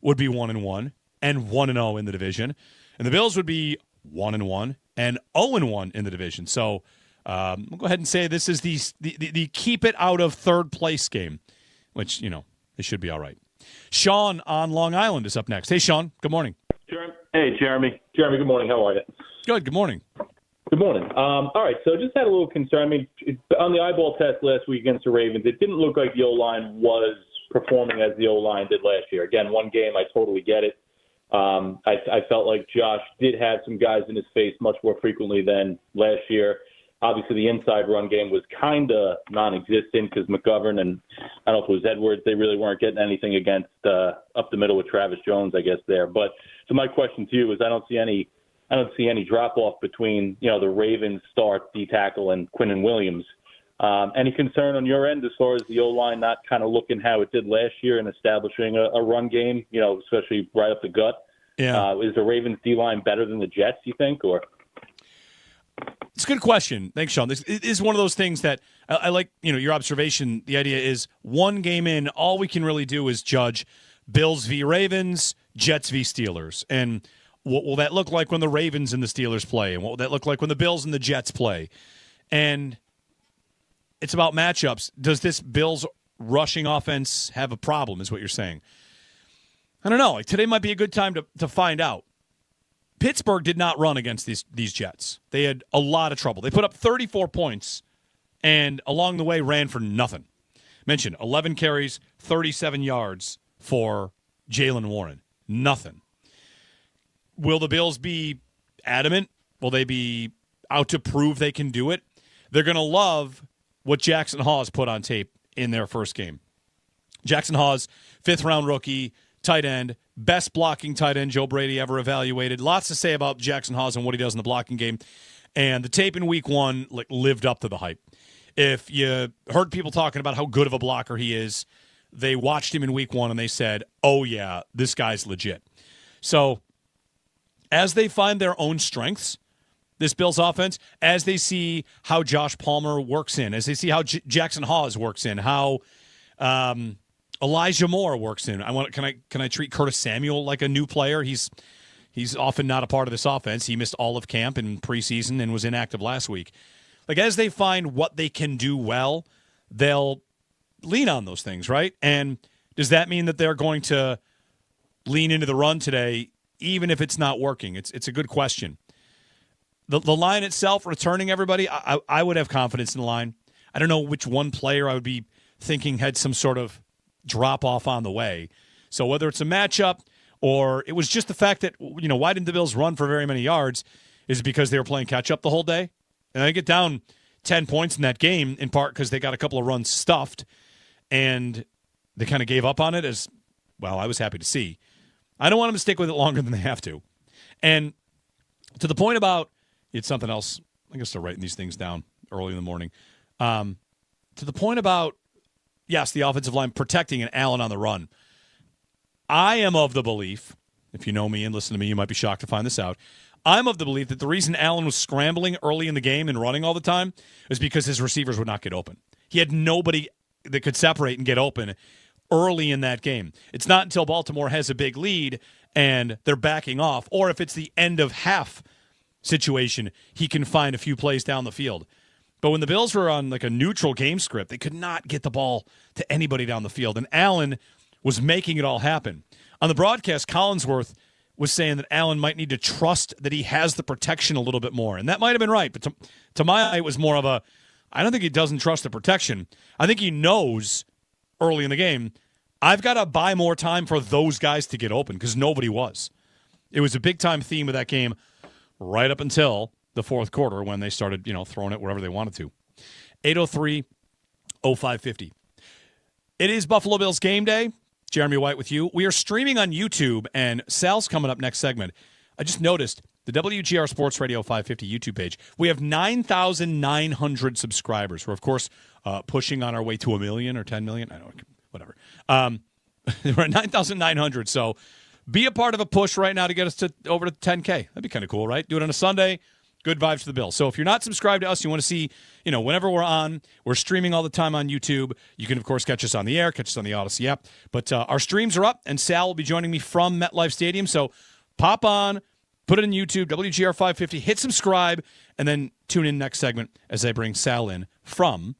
would be 1-1 and 1-0 in the division. And the Bills would be 1-1 and 0-1 in the division. So we'll go ahead and say this is the keep it out of third place game, which, it should be all right. Sean on Long Island is up next. Hey, Sean. Good morning. Hey, Jeremy. Jeremy, good morning. How are you? Good morning. Good morning. All right, so just had a little concern. I mean, on the eyeball test last week against the Ravens, it didn't look like the O-line was performing as the O-line did last year. Again, one game, I totally get it. I felt like Josh did have some guys in his face much more frequently than last year. Obviously, the inside run game was kind of non-existent because McGovern and I don't know if it was Edwards, they really weren't getting anything against up the middle with Travis Jones, I guess, there. But so my question to you is I don't see any drop-off between, the Ravens start D-tackle and Quinnen Williams. Any concern on your end as far as the O-line not kind of looking how it did last year and establishing a run game, especially right up the gut? Yeah. Is the Ravens D-line better than the Jets, you think, or? It's a good question. Thanks, Sean. This is one of those things that I like, your observation. The idea is one game in, all we can really do is judge Bills v. Ravens, Jets v. Steelers. And what will that look like when the Ravens and the Steelers play? And what will that look like when the Bills and the Jets play? And it's about matchups. Does this Bills rushing offense have a problem, is what you're saying? I don't know. Like, today might be a good time to find out. Pittsburgh did not run against these Jets. They had a lot of trouble. They put up 34 points and along the way ran for nothing. Mentioned 11 carries, 37 yards for Jaylen Warren. Nothing. Will the Bills be adamant? Will they be out to prove they can do it? They're going to love what Jackson Hawes put on tape in their first game. Jackson Hawes, 5th-round rookie, tight end, best blocking tight end Joe Brady ever evaluated. Lots to say about Jackson Hawes and what he does in the blocking game. And the tape in week one lived up to the hype. If you heard people talking about how good of a blocker he is, they watched him in week one and they said, oh, yeah, this guy's legit. So as they find their own strengths, this Bills offense, as they see how Josh Palmer works in, as they see how Jackson Hawes works in, how Elijah Moore works in. Can I treat Curtis Samuel like a new player? He's often not a part of this offense. He missed all of camp in preseason and was inactive last week. Like, as they find what they can do well, they'll lean on those things, right? And does that mean that they're going to lean into the run today, even if it's not working? It's a good question. The line itself, returning everybody, I would have confidence in the line. I don't know which one player I would be thinking had some sort of drop-off on the way. So whether it's a matchup or it was just the fact that, why didn't the Bills run for very many yards? Is it because they were playing catch-up the whole day? And they get down 10 points in that game, in part because they got a couple of runs stuffed, and they kind of gave up on it as, well, I was happy to see. I don't want them to stick with it longer than they have to. And to the point about, it's something else, I guess they're writing these things down early in the morning. To the point about, yes, the offensive line protecting and Allen on the run. I am of the belief, if you know me and listen to me, you might be shocked to find this out. I'm of the belief that the reason Allen was scrambling early in the game and running all the time is because his receivers would not get open. He had nobody that could separate and get open early in that game. It's not until Baltimore has a big lead and they're backing off, or if it's the end of half situation, he can find a few plays down the field. But when the Bills were on like a neutral game script, they could not get the ball to anybody down the field. And Allen was making it all happen. On the broadcast, Collinsworth was saying that Allen might need to trust that he has the protection a little bit more. And that might have been right. But to my eye, it was more of I don't think he doesn't trust the protection. I think he knows early in the game, I've got to buy more time for those guys to get open because nobody was. It was a big-time theme of that game right up until the fourth quarter when they started, throwing it wherever they wanted to. 803-0550. It is Buffalo Bills game day. Jeremy White with you. We are streaming on YouTube, and Sal's coming up next segment. I just noticed the WGR Sports Radio 550 YouTube page. We have 9,900 subscribers. We're, of course, pushing on our way to 1 million or 10 million. I don't know, whatever. We're at 9,900, so be a part of a push right now to get us to over to 10K. That'd be kind of cool, right? Do it on a Sunday. Good vibes for the Bills. So if you're not subscribed to us, you want to see, whenever we're on, we're streaming all the time on YouTube. You can, of course, catch us on the air, catch us on the Odyssey app. But our streams are up, and Sal will be joining me from MetLife Stadium. So pop on, put it in YouTube, WGR 550, hit subscribe, and then tune in next segment as I bring Sal in from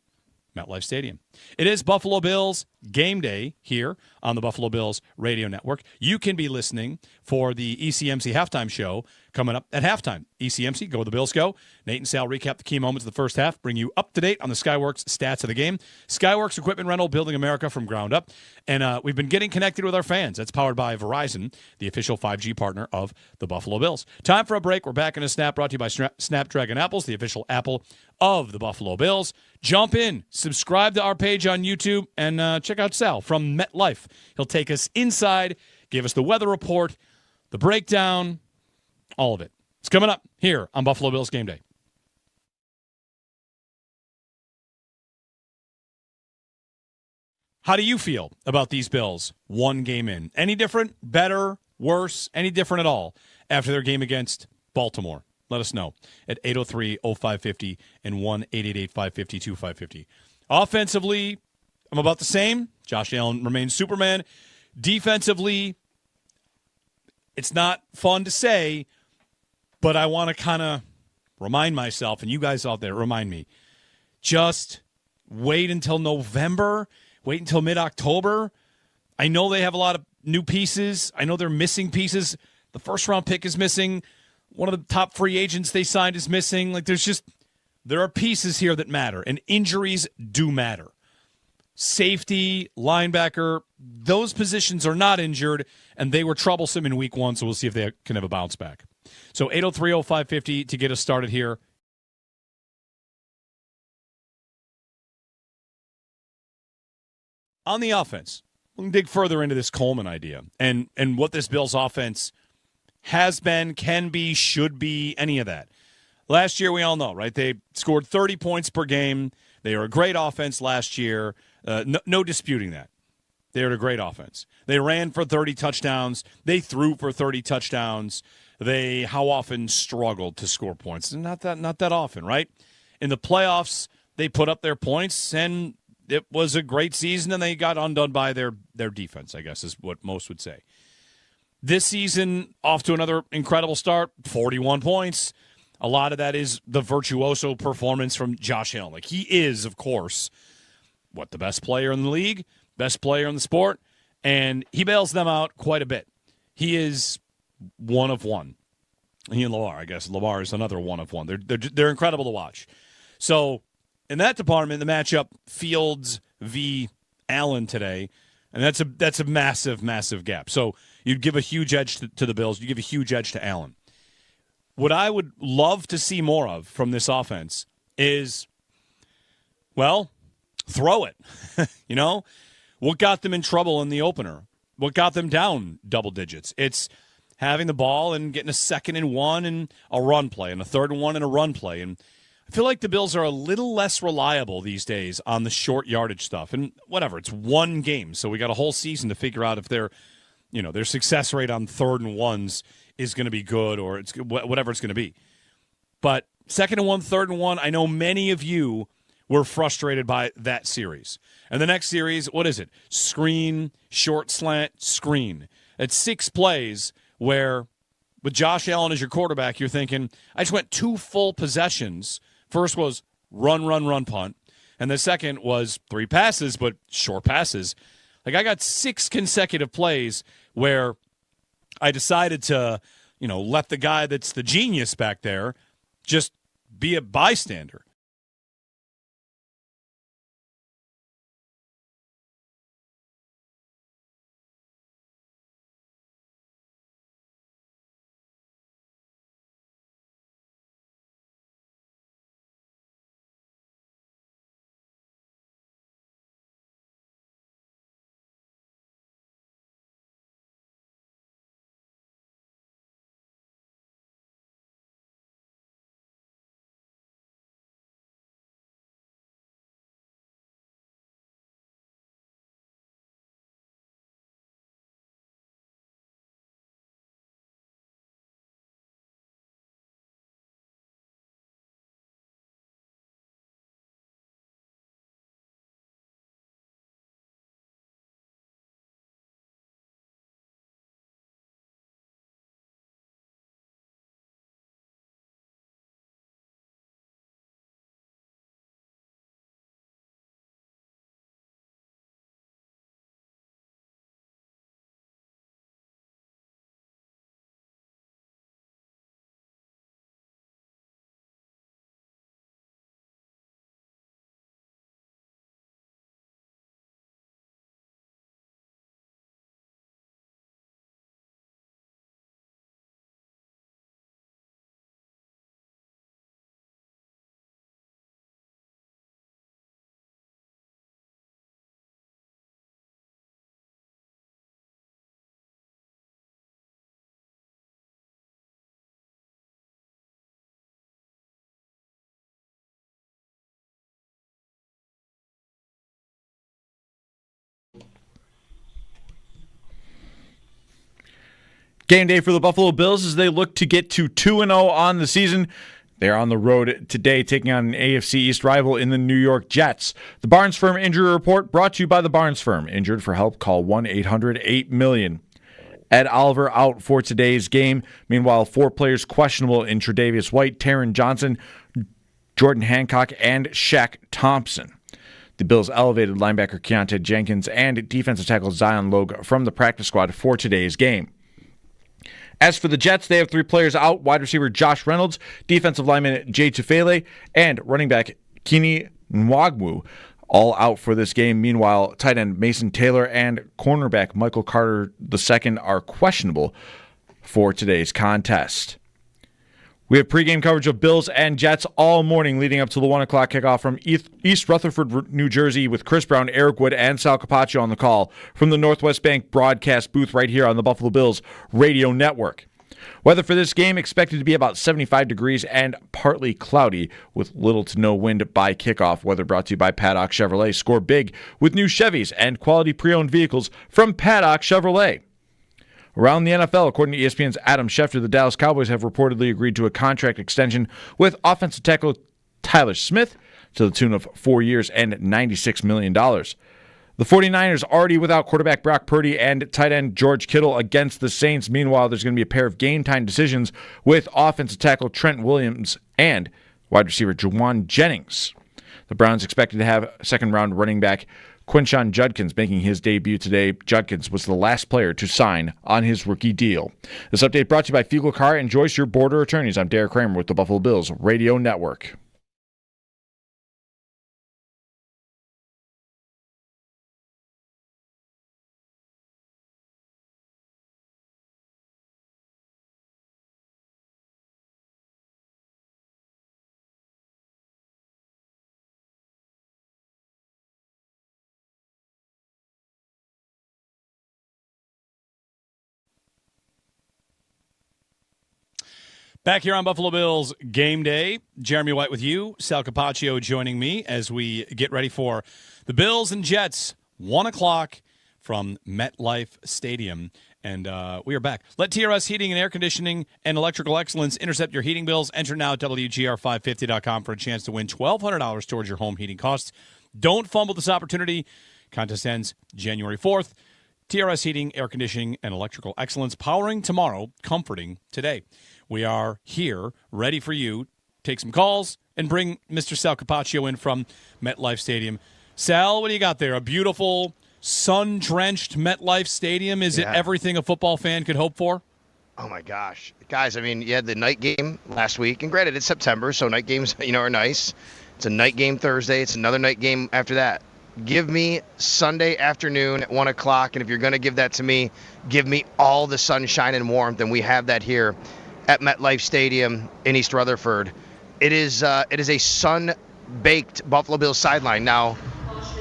MetLife Stadium. It is Buffalo Bills game day here on the Buffalo Bills radio network. You can be listening for the ECMC halftime show coming up at halftime. ECMC, Go the Bills Go. Nate and Sal recap the key moments of the first half, bring you up to date on the Skyworks stats of the game. Skyworks Equipment Rental, building America from ground up. And we've been getting connected with our fans. That's powered by Verizon, the official 5G partner of the Buffalo Bills. Time for a break. We're back in a snap, brought to you by Snapdragon Apples, the official Apple of the Buffalo Bills. Jump in, subscribe to our page on YouTube, and check out Sal from MetLife. He'll take us inside, give us the weather report, the breakdown, all of it. It's coming up here on Buffalo Bills Game Day. How do you feel about these Bills one game in? Any different, better, worse, any different at all after their game against Baltimore? Let us know at 803-0550 and 1-888-550-2550. Offensively, I'm about the same. Josh Allen remains Superman. Defensively, it's not fun to say, but I want to kind of remind myself, and you guys out there, remind me, just wait until November, wait until mid-October. I know they have a lot of new pieces. I know they're missing pieces. The first-round pick is missing. One of the top free agents they signed is missing. There are pieces here that matter, and injuries do matter. Safety, linebacker, those positions are not injured, and they were troublesome in week one, so we'll see if they can have a bounce back. So 803-0550 to get us started here. On the offense, we'll dig further into this Coleman idea and what this Bills offense has been, can be, should be, any of that. Last year, we all know, right? They scored 30 points per game. They were a great offense last year. No disputing that. They were a great offense. They ran for 30 touchdowns. They threw for 30 touchdowns. They, how often, struggled to score points? Not that often, right? In the playoffs, they put up their points, and it was a great season, and they got undone by their defense, I guess is what most would say. This season, off to another incredible start, 41 points. A lot of that is the virtuoso performance from Josh Allen. He is, of course, the best player in the league, best player in the sport, and he bails them out quite a bit. He is one of one. He and Lamar, I guess. Lamar is another one of one. They're incredible to watch. So in that department, the matchup Fields v. Allen today, and that's a massive, massive gap. So you'd give a huge edge to the Bills. You give a huge edge to Allen. What I would love to see more of from this offense is, throw it. What got them in trouble in the opener? What got them down double digits? It's having the ball and getting a 2nd and 1 and a run play, and a 3rd and 1 and a run play. And I feel like the Bills are a little less reliable these days on the short yardage stuff. And whatever, it's one game, so we got a whole season to figure out if their success rate on 3rd and 1s is going to be good or it's whatever it's going to be. But 2nd and 1, 3rd and 1, I know many of you were frustrated by that series. And the next series, what is it? Screen, short slant, screen. It's 6 plays where with Josh Allen as your quarterback, you're thinking, I just went 2 full possessions. First was run, punt. And the second was 3 passes, but short passes. Like, I got 6 consecutive plays where I decided to, let the guy that's the genius back there just be a bystander. Game day for the Buffalo Bills as they look to get to 2-0 on the season. They're on the road today taking on an AFC East rival in the New York Jets. The Barnes Firm Injury Report brought to you by the Barnes Firm. Injured for help, call 1-800-8-million. Ed Oliver out for today's game. Meanwhile, 4 players questionable in Tre'Davious White, Taron Johnson, Jordan Hancock, and Shaq Thompson. The Bills elevated linebacker Keontae Jenkins and defensive tackle Zion Logue from the practice squad for today's game. As for the Jets, they have 3 players out: wide receiver Josh Reynolds, defensive lineman Jay Tufele, and running back Kini Nwagwu, all out for this game. Meanwhile, tight end Mason Taylor and cornerback Michael Carter II are questionable for today's contest. We have pregame coverage of Bills and Jets all morning leading up to the 1 o'clock kickoff from East Rutherford, New Jersey, with Chris Brown, Eric Wood, and Sal Kapacio on the call from the Northwest Bank broadcast booth right here on the Buffalo Bills radio network. Weather for this game expected to be about 75 degrees and partly cloudy with little to no wind by kickoff. Weather brought to you by Paddock Chevrolet. Score big with new Chevys and quality pre-owned vehicles from Paddock Chevrolet. Around the NFL, according to ESPN's Adam Schefter, the Dallas Cowboys have reportedly agreed to a contract extension with offensive tackle Tyler Smith to the tune of 4 years and $96 million. The 49ers already without quarterback Brock Purdy and tight end George Kittle against the Saints. Meanwhile, there's going to be a pair of game-time decisions with offensive tackle Trent Williams and wide receiver Juwan Jennings. The Browns expected to have second-round running back Quinshon Judkins making his debut today. Judkins was the last player to sign on his rookie deal. This update brought to you by Fiegel Carr and Joyce, your border attorneys. I'm Derek Kramer with the Buffalo Bills Radio Network. Back here on Buffalo Bills Game Day, Jeremy White with you, Sal Kapacio joining me as we get ready for the Bills and Jets, 1 o'clock from MetLife Stadium. And we are back. Let TRS Heating and Air Conditioning and Electrical Excellence intercept your heating bills. Enter now at WGR550.com for a chance to win $1,200 towards your home heating costs. Don't fumble this opportunity. Contest ends January 4th. TRS Heating, Air Conditioning, and Electrical Excellence, powering tomorrow, comforting today. We are here, ready for you. Take some calls and bring Mr. Sal Kapacio in from MetLife Stadium. Sal, what do you got there? A beautiful, sun-drenched MetLife Stadium? Is it everything a football fan could hope for? Oh, my gosh. Guys, I mean, you had the night game last week. And granted, it's September, so night games, are nice. It's a night game Thursday. It's another night game after that. Give me Sunday afternoon at 1 o'clock, and if you're going to give that to me, give me all the sunshine and warmth, and we have that here at MetLife Stadium in East Rutherford. It is a sun-baked Buffalo Bills sideline. Now,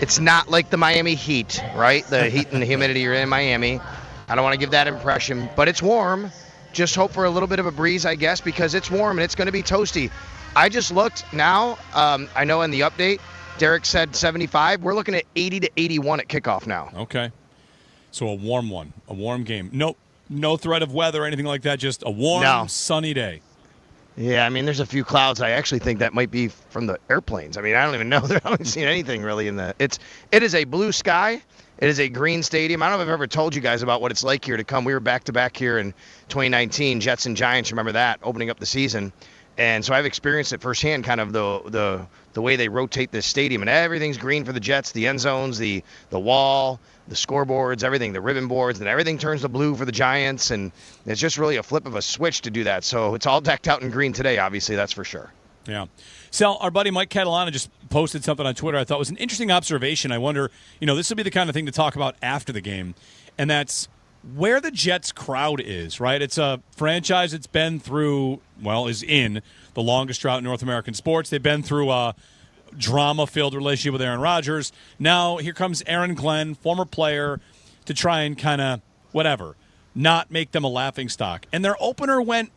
it's not like the Miami Heat, right? The heat and the humidity are in Miami. I don't want to give that impression, but it's warm. Just hope for a little bit of a breeze, I guess, because it's warm and it's going to be toasty. I just looked now. I know in the update, Derek said 75. We're looking at 80 to 81 at kickoff now. Okay. So a warm one, a warm game. No threat of weather or anything like that, just a warm, sunny day. Yeah, I mean, there's a few clouds. I actually think that might be from the airplanes. I mean, I don't even know. I haven't seen anything really in the. It is a blue sky. It is a green stadium. I don't know if I've ever told you guys about what it's like here to come. We were back-to-back here in 2019, Jets and Giants. Remember that, opening up the season. And so I've experienced it firsthand, kind of the way they rotate this stadium. And everything's green for the Jets, the end zones, the wall, the scoreboards, everything, the ribbon boards, and everything turns to blue for the Giants. And it's just really a flip of a switch to do that. So it's all decked out in green today, obviously, that's for sure. Yeah. Sal, our buddy Mike Catalana just posted something on Twitter I thought was an interesting observation. I wonder, this will be the kind of thing to talk about after the game. And that's where the Jets crowd is, right? It's a franchise that's been through, is in the longest drought in North American sports. They've been through a drama-filled relationship with Aaron Rodgers. Now here comes Aaron Glenn, former player, to try and kind of, not make them a laughingstock. And their opener went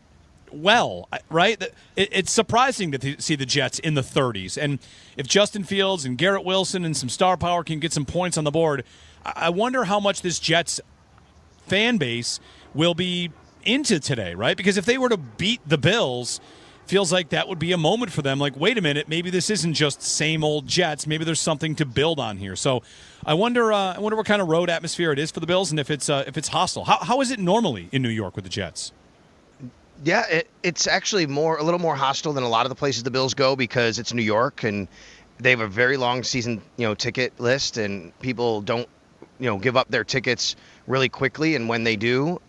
well, right? It's surprising to see the Jets in the 30s. And if Justin Fields and Garrett Wilson and some star power can get some points on the board, I wonder how much this Jets fan base will be into today, right? Because if they were to beat the Bills, feels like that would be a moment for them. Like, wait a minute, maybe this isn't just same old Jets. Maybe there's something to build on here. So I wonder what kind of road atmosphere it is for the Bills, and if it's hostile. How is it normally in New York with the Jets? Yeah, it's actually a little more hostile than a lot of the places the Bills go because it's New York and they have a very long season, ticket list, and people don't, give up their tickets really quickly. And when they do,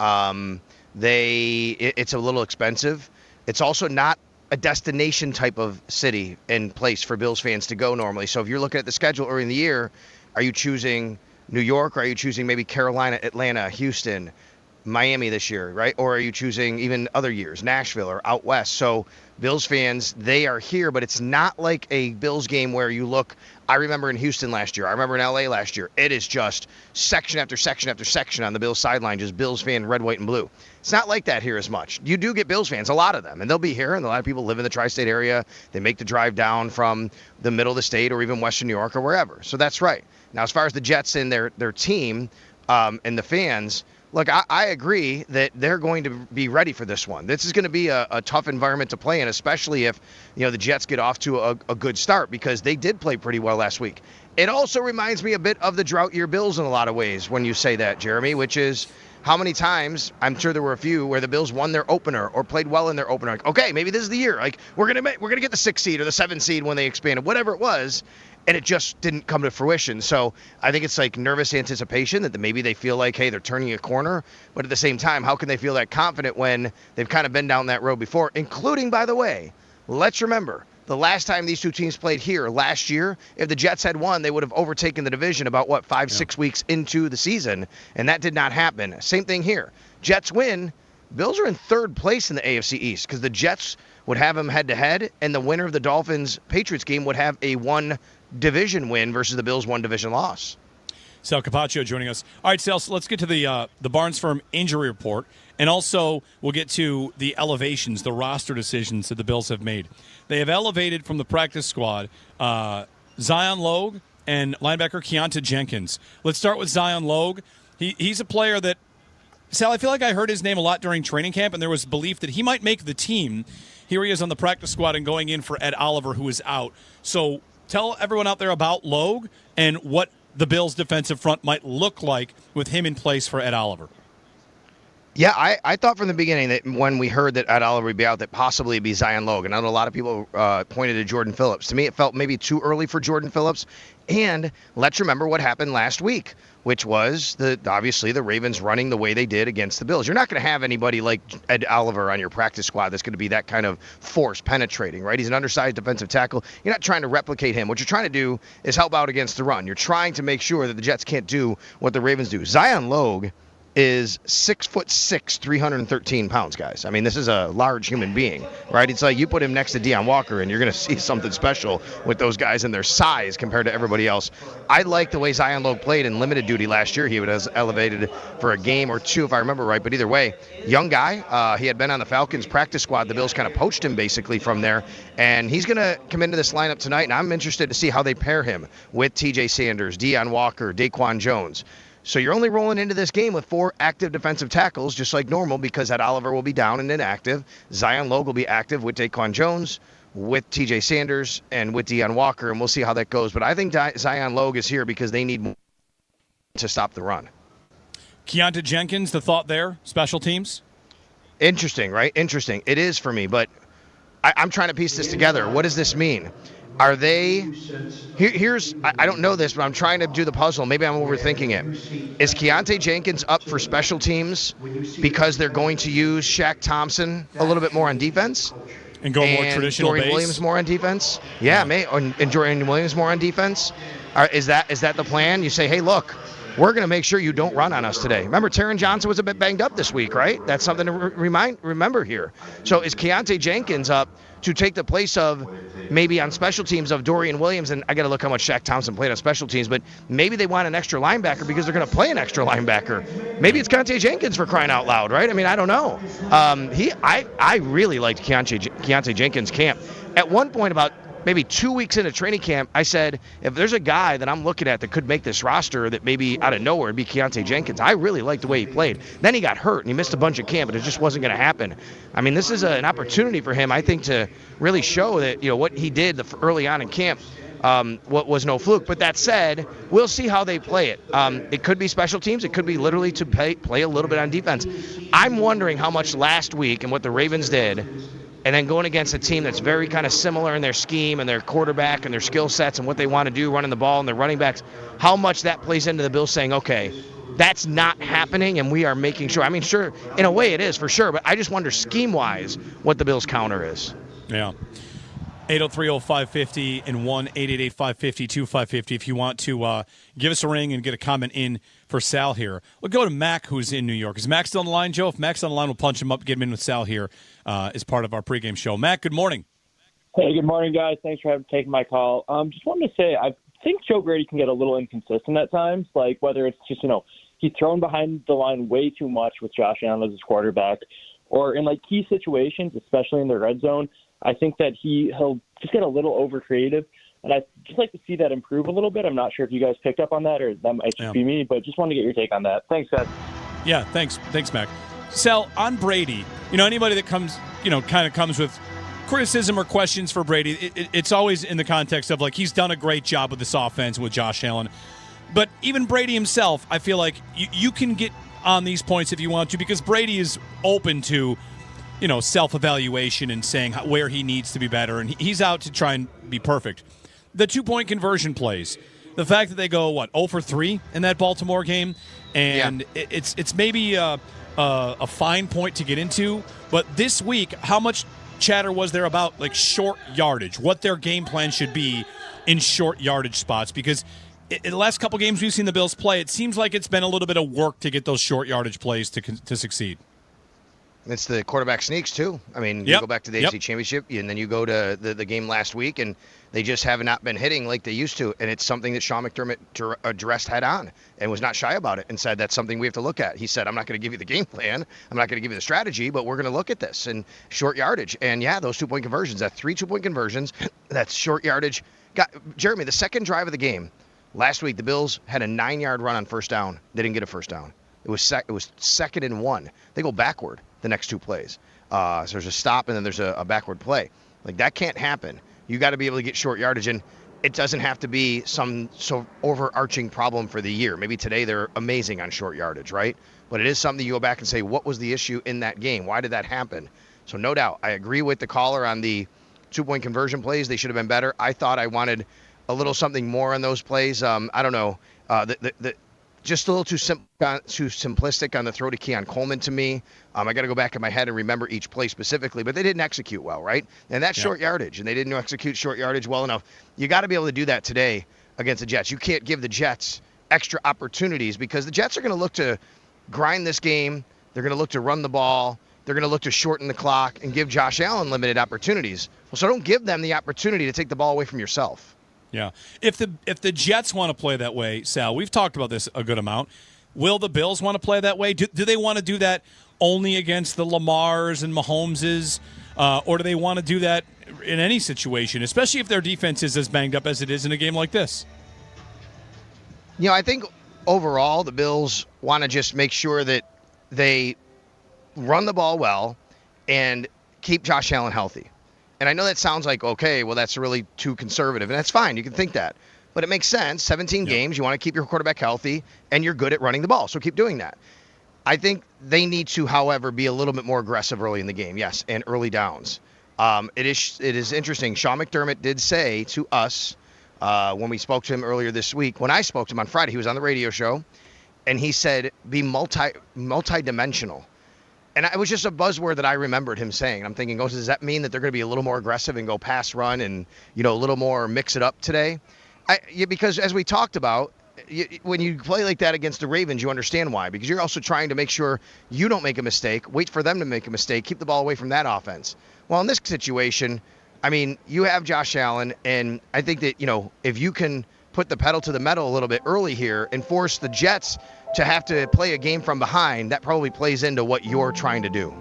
it's a little expensive. It's also not a destination type of city and place for Bills fans to go normally. So if you're looking at the schedule early in the year, are you choosing New York, or are you choosing maybe Carolina, Atlanta, Houston, Miami this year, right? Or are you choosing even other years, Nashville or out west? So Bills fans, they are here, but it's not like a Bills game where you look. I remember in Houston last year. I remember in LA last year. It is just section after section after section on the Bills sideline, just Bills fan, red, white, and blue. It's not like that here as much. You do get Bills fans, a lot of them, and they'll be here, and a lot of people live in the tri-state area. They make the drive down from the middle of the state or even Western New York or wherever. So that's right. Now, as far as the Jets and their team and the fans, look, I agree that they're going to be ready for this one. This is going to be a tough environment to play in, especially if the Jets get off to a good start, because they did play pretty well last week. It also reminds me a bit of the drought year Bills in a lot of ways when you say that, Jeremy, which is how many times, I'm sure there were a few, where the Bills won their opener or played well in their opener. Like, okay, maybe this is the year. Like, we're gonna get the 6th seed or the 7th seed when they expanded, whatever it was. And it just didn't come to fruition. So I think it's like nervous anticipation that maybe they feel like, hey, they're turning a corner. But at the same time, how can they feel that confident when they've kind of been down that road before? Including, by the way, let's remember, the last time these two teams played here last year, if the Jets had won, they would have overtaken the division about, 5-6 weeks into the season. And that did not happen. Same thing here. Jets win. Bills are in 3rd place in the AFC East because the Jets would have them head-to-head, and the winner of the Dolphins-Patriots game would have a one-division win versus the Bills' one-division loss. Sal Kapacio joining us. All right, Sal, so let's get to the Barnes Firm injury report, and also we'll get to the elevations, the roster decisions that the Bills have made. They have elevated from the practice squad Zion Logue and linebacker Keontae Jenkins. Let's start with Zion Logue. He's a player that, Sal, I feel like I heard his name a lot during training camp, and there was belief that he might make the team. Here he is on the practice squad and going in for Ed Oliver, who is out. So tell everyone out there about Logue and what the Bills' defensive front might look like with him in place for Ed Oliver. Yeah, I thought from the beginning that when we heard that Ed Oliver would be out, that possibly it'd be Zion Logue. And I know a lot of people pointed to Jordan Phillips. To me, it felt maybe too early for Jordan Phillips. And let's remember what happened last week, which was obviously the Ravens running the way they did against the Bills. You're not going to have anybody like Ed Oliver on your practice squad that's going to be that kind of force penetrating, right? He's an undersized defensive tackle. You're not trying to replicate him. What you're trying to do is help out against the run. You're trying to make sure that the Jets can't do what the Ravens do. Zion Logue is 6'6", 313 pounds, guys. I mean, this is a large human being, right? It's like you put him next to Deion Walker, and you're going to see something special with those guys and their size compared to everybody else. I like the way Zion Logue played in limited duty last year. He was elevated for a game or two, if I remember right. But either way, young guy. He had been on the Falcons practice squad. The Bills kind of poached him basically from there, and he's going to come into this lineup tonight, and I'm interested to see how they pair him with T.J. Sanders, Deion Walker, Daquan Jones. So you're only rolling into this game with 4 active defensive tackles, just like normal, because Ed Oliver will be down and inactive. Zion Logue will be active with Daquan Jones, with T.J. Sanders, and with Deion Walker, and we'll see how that goes. But I think Zion Logue is here because they need more to stop the run. Keontae Jenkins, the thought there, special teams? Interesting, right? Interesting. It is for me, but I'm trying to piece this together. What does this mean? Are they I don't know this, but I'm trying to do the puzzle. Maybe I'm overthinking it. Is Keontae Jenkins up for special teams because they're going to use Shaq Thompson a little bit more on defense? And go more traditional Dorian base? Williams more on defense? Yeah, and Dorian Williams more on defense? Is that the plan? You say, hey, look, we're going to make sure you don't run on us today. Remember, Taron Johnson was a bit banged up this week, right? That's something to remember here. So is Keontae Jenkins up to take the place of maybe on special teams of Dorian Williams? And I got to look how much Shaq Thompson played on special teams, but maybe they want an extra linebacker because they're going to play an extra linebacker. Maybe it's Keontae Jenkins for crying out loud, right? I mean, I don't know. I really liked Keontae Jenkins' camp. At one point, about maybe 2 weeks into training camp, I said, if there's a guy that I'm looking at that could make this roster that maybe out of nowhere would be Keontae Jenkins. I really liked the way he played. Then he got hurt and he missed a bunch of camp, but it just wasn't going to happen. I mean, this is an opportunity for him, I think, to really show that, what he did early on in camp what was no fluke. But that said, we'll see how they play it. It could be special teams. It could be literally to play a little bit on defense. I'm wondering how much last week and what the Ravens did, and then going against a team that's very kind of similar in their scheme and their quarterback and their skill sets and what they want to do running the ball and their running backs, how much that plays into the Bills saying, okay, that's not happening and we are making sure. I mean, sure, in a way it is for sure, but I just wonder scheme-wise what the Bills' counter is. Yeah. 803-0550 and 1-888-550-2550 if you want to give us a ring and get a comment in for Sal here. We'll go to Mac, who's in New York. Is Mac still on the line, Joe? If Mac's on the line, we'll punch him up, get him in with Sal here as part of our pregame show. Mac, good morning. Hey, good morning, guys. Thanks for taking my call. Just wanted to say, I think Joe Grady can get a little inconsistent at times, like whether it's just, he's thrown behind the line way too much with Josh Allen as his quarterback, or in key situations, especially in the red zone, I think that he'll just get a little over creative, and I'd just like to see that improve a little bit. I'm not sure if you guys picked up on that or that might just be me, but just wanted to get your take on that. Thanks, guys. Yeah, thanks, Mac. Sal, on Brady, anybody that comes, kind of comes with criticism or questions for Brady, it's always in the context of he's done a great job with this offense with Josh Allen. But even Brady himself, I feel like you can get on these points if you want to, because Brady is open to self-evaluation and saying where he needs to be better, and he's out to try and be perfect. The 2-point conversion plays, the fact that they go, 0 for 3 in that Baltimore game, and it's maybe a fine point to get into, but this week, how much chatter was there about short yardage, what their game plan should be in short yardage spots? Because in the last couple games we've seen the Bills play, it seems like it's been a little bit of work to get those short yardage plays to succeed. It's the quarterback sneaks, too. I mean, you go back to the AFC Championship, and then you go to the game last week, and they just have not been hitting like they used to. And it's something that Sean McDermott addressed head on and was not shy about it and said that's something we have to look at. He said, I'm not going to give you the game plan. I'm not going to give you the strategy, but we're going to look at this. And short yardage. And, those 2-point conversions, that's 3 2-point conversions. That's short yardage. Jeremy, the second drive of the game, Last week, the Bills had a 9-yard run on first down. They didn't get a first down. It was 2nd and 1. They go backward the next 2 plays. So there's a stop and then there's a backward play. Like, that can't happen. You got to be able to get short yardage, and it doesn't have to be some so overarching problem for the year. Maybe today they're amazing on short yardage, right? But it is something you go back and say, what was the issue in that game? Why did that happen? So no doubt, I agree with the caller on the 2-point conversion plays. They should have been better. I thought I wanted a little something more on those plays. I don't know. Just a little too simplistic on the throw to Keon Coleman to me. I got to go back in my head and remember each play specifically, but they didn't execute well, right? And that's short yardage, and they didn't execute short yardage well enough. You got to be able to do that today against the Jets. You can't give the Jets extra opportunities because the Jets are going to look to grind this game. They're going to look to run the ball. They're going to look to shorten the clock and give Josh Allen limited opportunities. Well, so don't give them the opportunity to take the ball away from yourself. Yeah. If the Jets want to play that way, Sal, we've talked about this a good amount. Will the Bills want to play that way? Do they want to do that only against the Lamars and Mahomeses, or do they want to do that in any situation, especially if their defense is as banged up as it is in a game like this? You know, I think overall the Bills want to just make sure that they run the ball well and keep Josh Allen healthy. And I know that sounds like, okay, well, that's really too conservative, and that's fine. You can think that. But it makes sense. 17 games, you want to keep your quarterback healthy, and you're good at running the ball, so keep doing that. I think they need to, however, be a little bit more aggressive early in the game, yes, and early downs. It is interesting. Sean McDermott did say to us when we spoke to him earlier this week, when I spoke to him on Friday, he was on the radio show, and he said, be multi-dimensional. And it was just a buzzword that I remembered him saying. I'm thinking, does that mean that they're going to be a little more aggressive and go pass run and, a little more mix it up today? Because as we talked about, when you play like that against the Ravens, you understand why. Because you're also trying to make sure you don't make a mistake, wait for them to make a mistake, keep the ball away from that offense. Well, in this situation, I mean, you have Josh Allen, and I think that, if you can put the pedal to the metal a little bit early here and force the Jets to have to play a game from behind, that probably plays into what you're trying to do.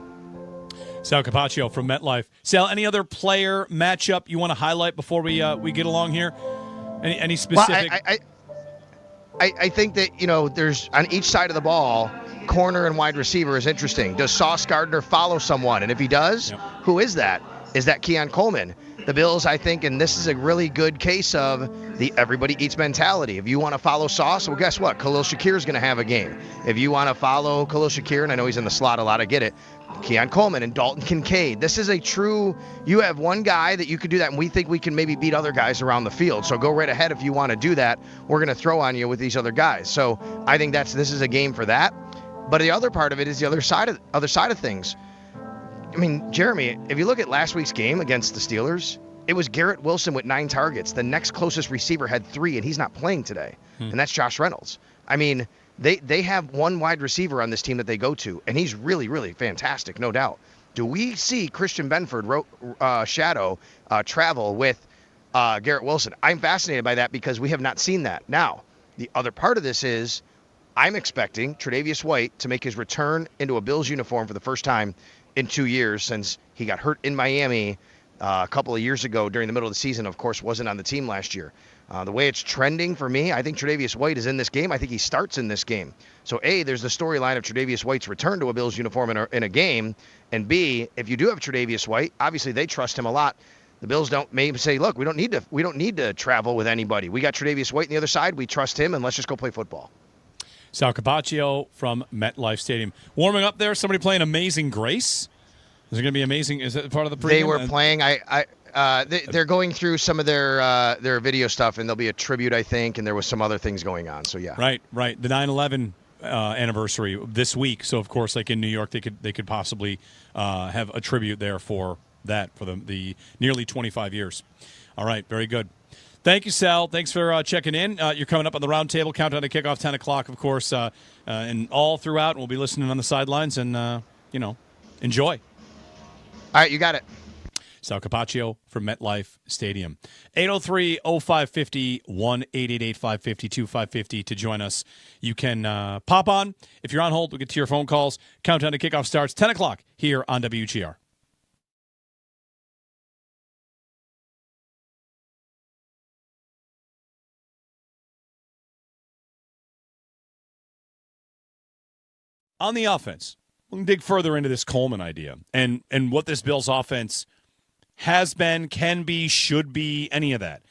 Sal Kapacio from MetLife. Sal, any other player matchup you want to highlight before we get along here? Any specific? Well, I think that, there's on each side of the ball, corner and wide receiver is interesting. Does Sauce Gardner follow someone? And if he does, who is that? Is that Keon Coleman? The Bills, I think, and this is a really good case of the everybody eats mentality. If you want to follow Sauce, well, guess what? Khalil Shakir is going to have a game. If you want to follow Khalil Shakir, and I know he's in the slot a lot, I get it, Keon Coleman and Dalton Kincaid. This is a true, you have one guy that you could do that, and we think we can maybe beat other guys around the field. So go right ahead if you want to do that. We're going to throw on you with these other guys. So I think this is a game for that. But the other part of it is the other side of things. I mean, Jeremy, if you look at last week's game against the Steelers, it was Garrett Wilson with 9 targets. The next closest receiver had 3, and he's not playing today. And that's Josh Reynolds. I mean, they have one wide receiver on this team that they go to, and he's really, really fantastic, no doubt. Do we see Christian Benford travel with Garrett Wilson? I'm fascinated by that because we have not seen that. Now, the other part of this is I'm expecting Tre'Davious White to make his return into a Bills uniform for the first time in 2 years since he got hurt in Miami a couple of years ago during the middle of the season. Of course, wasn't on the team last year. The way it's trending for me, I think Tre'Davious White is in this game. I think he starts in this game. So, A, there's the storyline of Tre'Davious White's return to a Bills uniform in a game. And B, if you do have Tre'Davious White, obviously they trust him a lot. The Bills don't maybe say, look, we don't need to travel with anybody. We got Tre'Davious White on the other side. We trust him, and let's just go play football. Sal Kapacio from MetLife Stadium. Warming up there, somebody playing Amazing Grace? Is it going to be amazing? Is that part of the pregame? They were playing. They're going through some of their video stuff, and there'll be a tribute, I think, and there was some other things going on. So yeah. Right. The 9/11 anniversary this week. So of course, like in New York, they could possibly have a tribute there for that for the nearly 25 years. All right. Very good. Thank you, Sal. Thanks for checking in. You're coming up on the roundtable countdown to kickoff 10 o'clock, of course, and all throughout. And we'll be listening on the sidelines and enjoy. All right, you got it. Sal Kapacio from MetLife Stadium. 803-0550, 1-888-550-2550 to join us. You can pop on. If you're on hold, we'll get to your phone calls. Countdown to kickoff starts 10 o'clock here on WGR. on the offense, we'll dig further into this Coleman idea and what this Bills offense has been, can be, should be, any of that.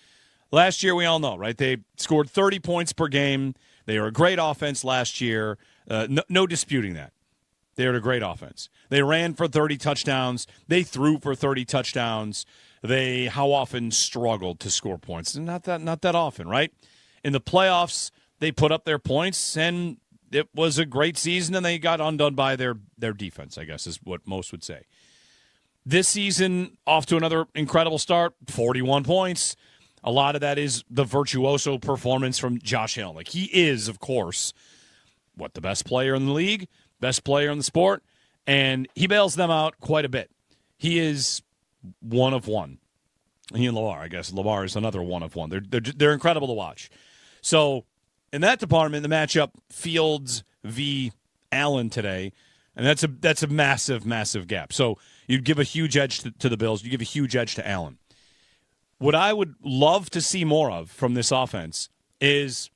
Last year, we all know, right? They scored 30 points per game. They were a great offense last year. No disputing that. They were a great offense. They ran for 30 touchdowns. They threw for 30 touchdowns. They, how often, struggled to score points? Not that often, right? In the playoffs, they put up their points, and it was a great season, and they got undone by their defense, I guess is what most would say. This season, off to another incredible start, 41 points. A lot of that is the virtuoso performance from Josh Allen. Like, he is, of course, the best player in the league, best player in the sport, and he bails them out quite a bit. He is one of one. He and Lamar, I guess. Lamar is another one of one. They're incredible to watch. So, in that department, the matchup Fields v. Allen today, and that's a massive, massive gap. So you'd give a huge edge to the Bills. You give a huge edge to Allen. What I would love to see more of from this offense is,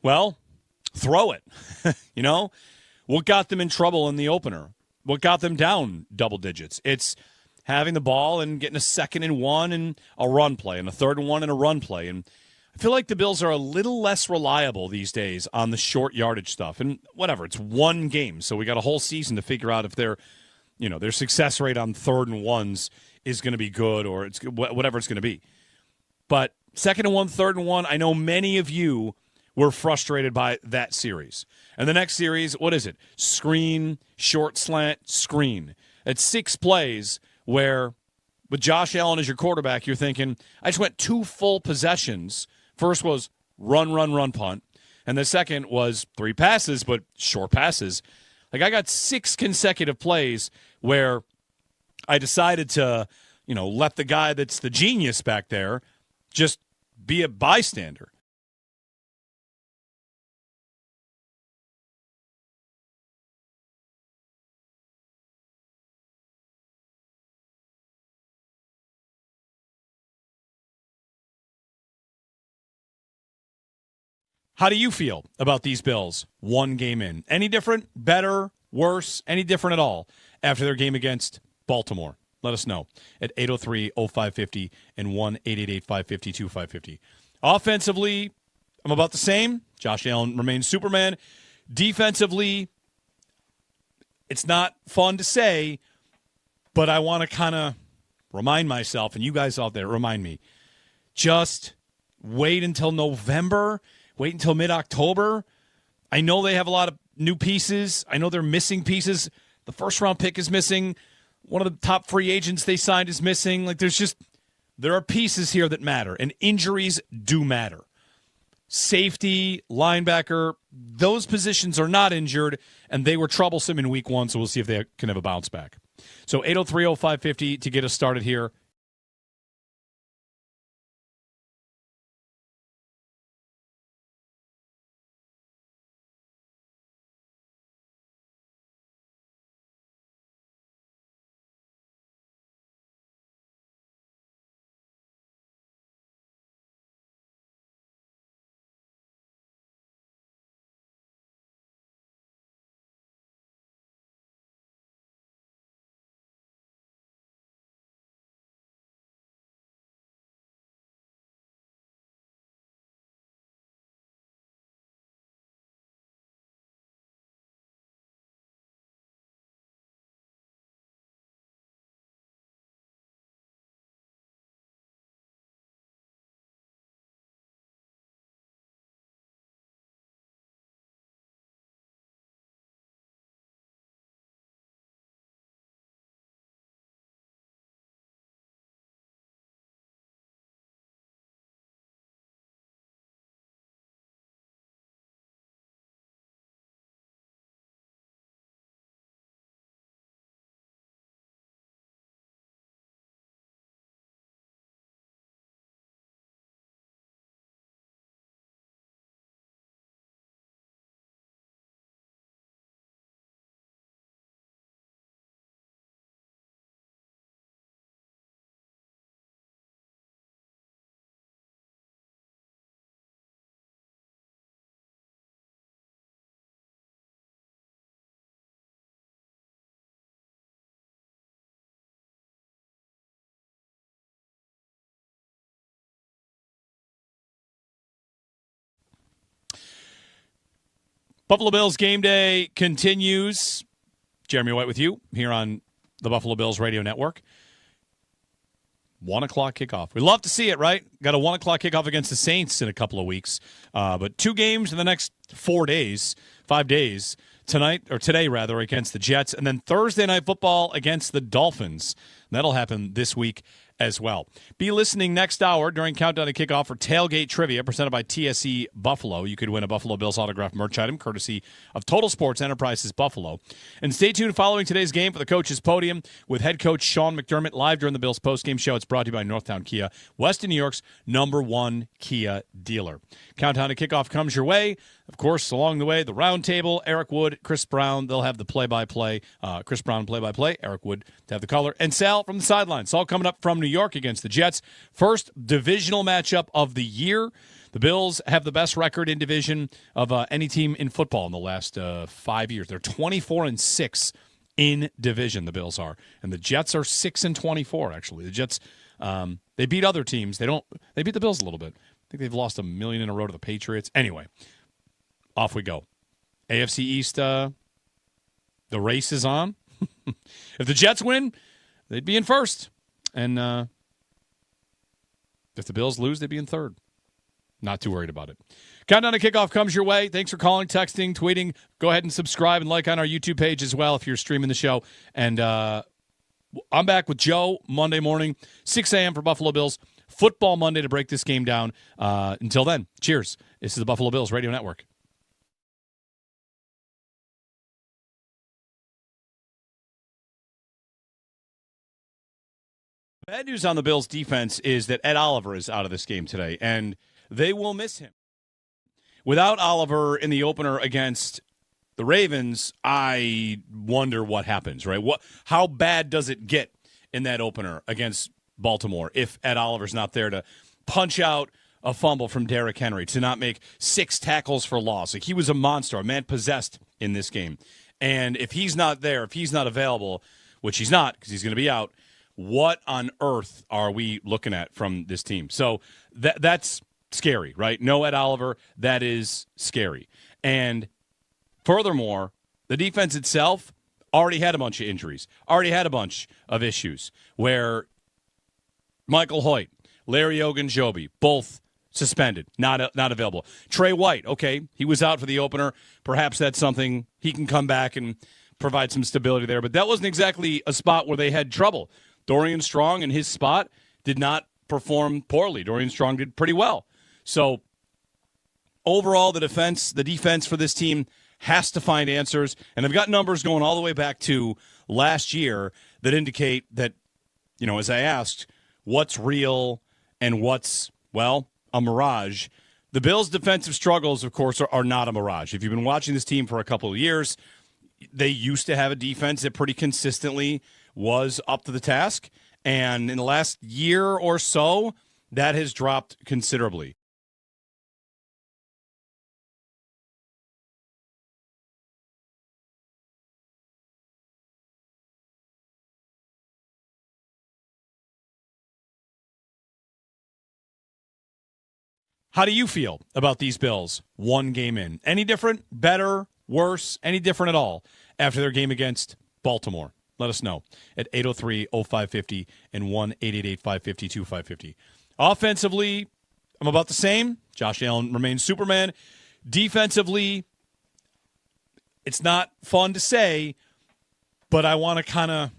throw it. You know? What got them in trouble in the opener? What got them down double digits? It's having the ball and getting a 2nd and 1 and a run play, and a 3rd and 1 and a run play. And I feel like the Bills are a little less reliable these days on the short yardage stuff. And whatever, it's one game, so we got a whole season to figure out if their success rate on 3rd and 1s is going to be good or it's whatever it's going to be. But 2nd and 1, 3rd and 1, I know many of you were frustrated by that series. And the next series, what is it? Screen, short slant, screen. It's 6 plays where with Josh Allen as your quarterback, you're thinking, I just went 2 full possessions. First was run, punt. And the second was 3 passes, but short passes. Like, I got 6 consecutive plays where I decided to, let the guy that's the genius back there just be a bystander. How do you feel about these Bills one game in? Any different, better, worse, any different at all after their game against Baltimore? Let us know at 803-0550 and 1-888-550-2550. Offensively, I'm about the same. Josh Allen remains Superman. Defensively, it's not fun to say, but I want to kind of remind myself, and you guys out there, remind me, just wait until November. Wait until mid-October. I know they have a lot of new pieces. I know they're missing pieces. The first-round pick is missing. One of the top free agents they signed is missing. Like, there are pieces here that matter, and injuries do matter. Safety, linebacker, those positions are not injured, and they were troublesome in week 1, so we'll see if they can have a bounce back. So 803-0550 to get us started here. Buffalo Bills game day continues. Jeremy White with you here on the Buffalo Bills Radio Network. 1 o'clock kickoff. We love to see it, right? Got a 1 o'clock kickoff against the Saints in a couple of weeks. But 2 games in the next 5 days, today against the Jets. And then Thursday Night Football against the Dolphins. That'll happen this week as well. Be listening next hour during Countdown to Kickoff for Tailgate Trivia presented by TSE Buffalo. You could win a Buffalo Bills autographed merch item courtesy of Total Sports Enterprises Buffalo. And stay tuned following today's game for the Coach's Podium with head coach Sean McDermott live during the Bills postgame show. It's brought to you by Northtown Kia, West New York's #1 Kia dealer. Countdown to Kickoff comes your way. Of course, along the way, the round table, Eric Wood, Chris Brown, they'll have the play-by-play. Chris Brown play-by-play, Eric Wood to have the color, and Sal from the sidelines. It's all coming up from New York against the Jets. First divisional matchup of the year. The Bills have the best record in division of any team in football in the last 5 years. They're 24-6 in division, the Bills are. And the Jets are 6-24, actually. The Jets, they beat other teams. They beat the Bills a little bit. I think they've lost 1 million in a row to the Patriots. Anyway. Off we go. AFC East, the race is on. If the Jets win, they'd be in first. And if the Bills lose, they'd be in third. Not too worried about it. Countdown to Kickoff comes your way. Thanks for calling, texting, tweeting. Go ahead and subscribe and like on our YouTube page as well if you're streaming the show. And I'm back with Joe Monday morning, 6 a.m. for Buffalo Bills. Football Monday to break this game down. Until then, cheers. This is the Buffalo Bills Radio Network. Bad news on the Bills' defense is that Ed Oliver is out of this game today, and they will miss him. Without Oliver in the opener against the Ravens, I wonder what happens, right? How bad does it get in that opener against Baltimore if Ed Oliver's not there to punch out a fumble from Derrick Henry, to not make 6 tackles for loss? Like, he was a monster, a man possessed in this game. And if he's not there, if he's not available, which he's not because he's going to be out, what on earth are we looking at from this team? So that's scary, right? No Ed Oliver, that is scary. And furthermore, the defense itself already had a bunch of injuries, already had a bunch of issues where Michael Hoyt, Larry Ogunjobi, both suspended, not available. Trey White, okay, he was out for the opener. Perhaps that's something he can come back and provide some stability there. But that wasn't exactly a spot where they had trouble. Dorian Strong in his spot did not perform poorly. Dorian Strong did pretty well. So overall, the defense for this team has to find answers. And I've got numbers going all the way back to last year that indicate that, as I asked, what's real and what's, a mirage. The Bills' defensive struggles, of course, are not a mirage. If you've been watching this team for a couple of years, they used to have a defense that pretty consistently was up to the task. And in the last year or so, that has dropped considerably. How do you feel about these Bills 1 game in? Any different, better, worse, any different at all after their game against Baltimore? Let us know at 803-0550 and 1-888-550-2550. Offensively, I'm about the same. Josh Allen remains Superman. Defensively, it's not fun to say, but I want to kind of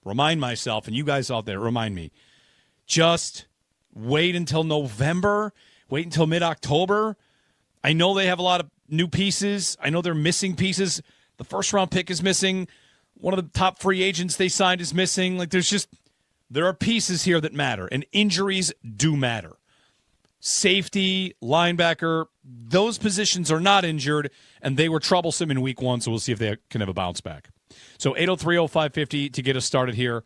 remind myself, and you guys out there, remind me, just wait until November. Wait until mid-October. I know they have a lot of new pieces. I know they're missing pieces. The first-round pick is missing. One of the top free agents they signed is missing. There are pieces here that matter, and injuries do matter. Safety, linebacker, those positions are not injured, and they were troublesome in week 1, so we'll see if they can have a bounce back. So 803-0550 to get us started here.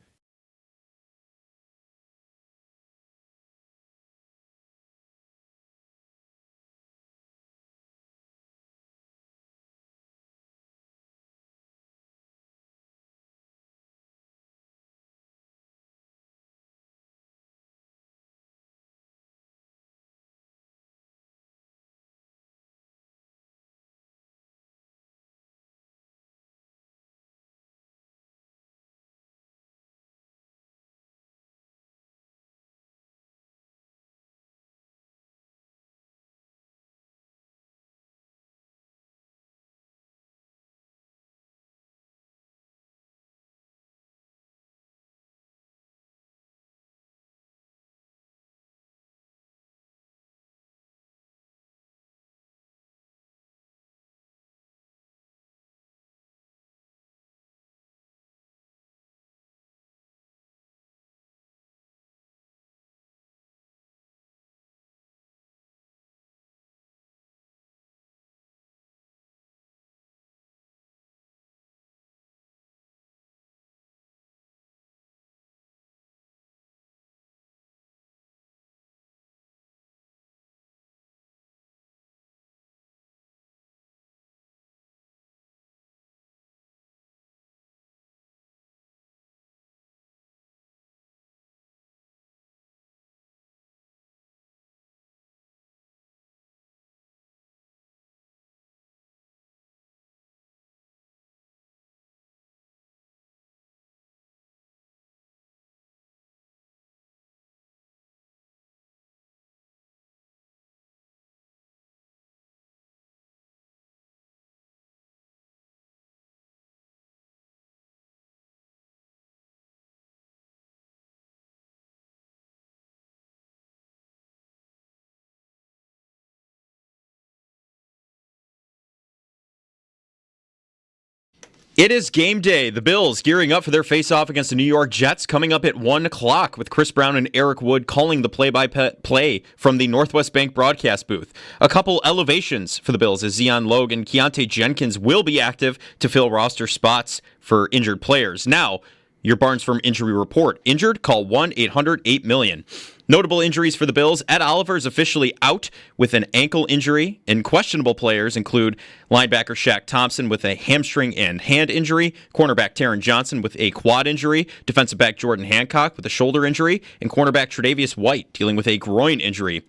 It is game day. The Bills gearing up for their face-off against the New York Jets coming up at 1 o'clock with Chris Brown and Eric Wood calling the play-by-play from the Northwest Bank broadcast booth. A couple elevations for the Bills as Zion Logue and Keontae Jenkins will be active to fill roster spots for injured players. Now, your Barnes Firm Injury Report. Injured? Call 1-800-8-million. Notable injuries for the Bills. Ed Oliver is officially out with an ankle injury, and questionable players include linebacker Shaq Thompson with a hamstring and hand injury, cornerback Taron Johnson with a quad injury, defensive back Jordan Hancock with a shoulder injury, and cornerback Tre'Davious White dealing with a groin injury.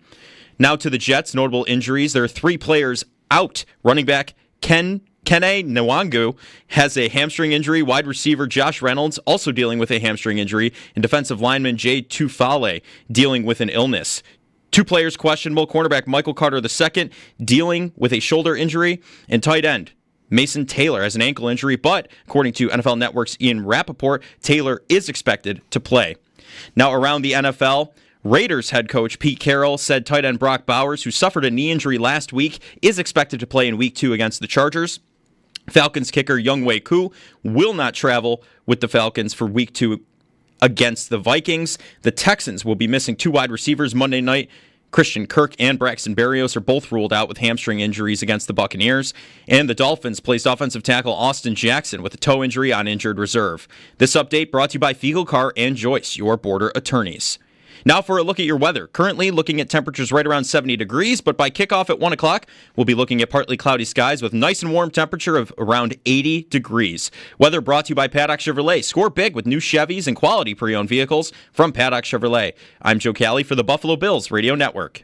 Now to the Jets, notable injuries. There are 3 players out. Running back Kene Nwangu has a hamstring injury. Wide receiver Josh Reynolds also dealing with a hamstring injury. And defensive lineman Jay Tufale dealing with an illness. 2 players questionable. Cornerback Michael Carter II dealing with a shoulder injury. And tight end Mason Taylor has an ankle injury. But according to NFL Network's Ian Rappaport, Taylor is expected to play. Now around the NFL, Raiders head coach Pete Carroll said tight end Brock Bowers, who suffered a knee injury last week, is expected to play in Week 2 against the Chargers. Falcons kicker Younghoe Koo will not travel with the Falcons for Week 2 against the Vikings. The Texans will be missing 2 wide receivers Monday night. Christian Kirk and Braxton Berrios are both ruled out with hamstring injuries against the Buccaneers. And the Dolphins placed offensive tackle Austin Jackson with a toe injury on injured reserve. This update brought to you by Fiegel Carr and Joyce, your border attorneys. Now for a look at your weather. Currently looking at temperatures right around 70 degrees, but by kickoff at 1 o'clock, we'll be looking at partly cloudy skies with nice and warm temperature of around 80 degrees. Weather brought to you by Paddock Chevrolet. Score big with new Chevys and quality pre-owned vehicles from Paddock Chevrolet. I'm Joe Cali for the Buffalo Bills Radio Network.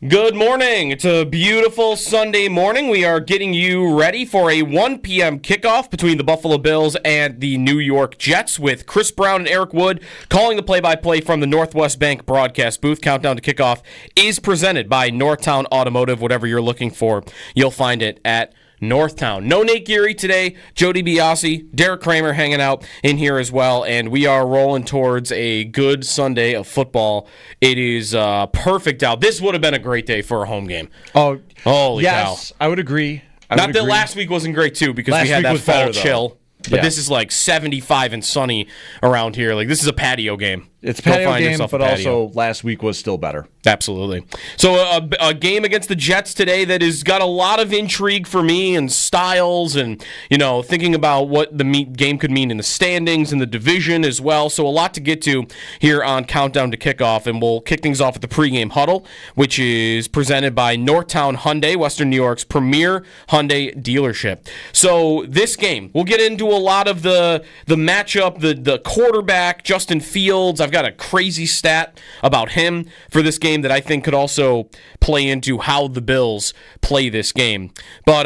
Good morning. It's a beautiful Sunday morning. We are getting you ready for a 1 p.m. kickoff between the Buffalo Bills and the New York Jets with Chris Brown and Eric Wood calling the play-by-play from the Northwest Bank broadcast booth. Countdown to kickoff is presented by Northtown Automotive. Whatever you're looking for, you'll find it at Northtown. No Nate Geary today. Joe DiBiase, Derek Kramer hanging out in here as well, and we are rolling towards a good Sunday of football. It is perfect out. This would have been a great day for a home game. Oh, holy yes, cow. I would agree. Not that last week wasn't great, too, because we had that fall chill. But this is like 75 and sunny around here. Like, this is a patio game. It's a patio game, but also last week was still better. Absolutely. So a game against the Jets today that has got a lot of intrigue for me and styles and, thinking about what the game could mean in the standings and the division as well. So a lot to get to here on Countdown to Kickoff. And we'll kick things off with the pregame huddle, which is presented by Northtown Hyundai, Western New York's premier Hyundai dealership. So this game, we'll get into a lot of the matchup, the quarterback, Justin Fields. I've got a crazy stat about him for this game that I think could also play into how the Bills play this game. But,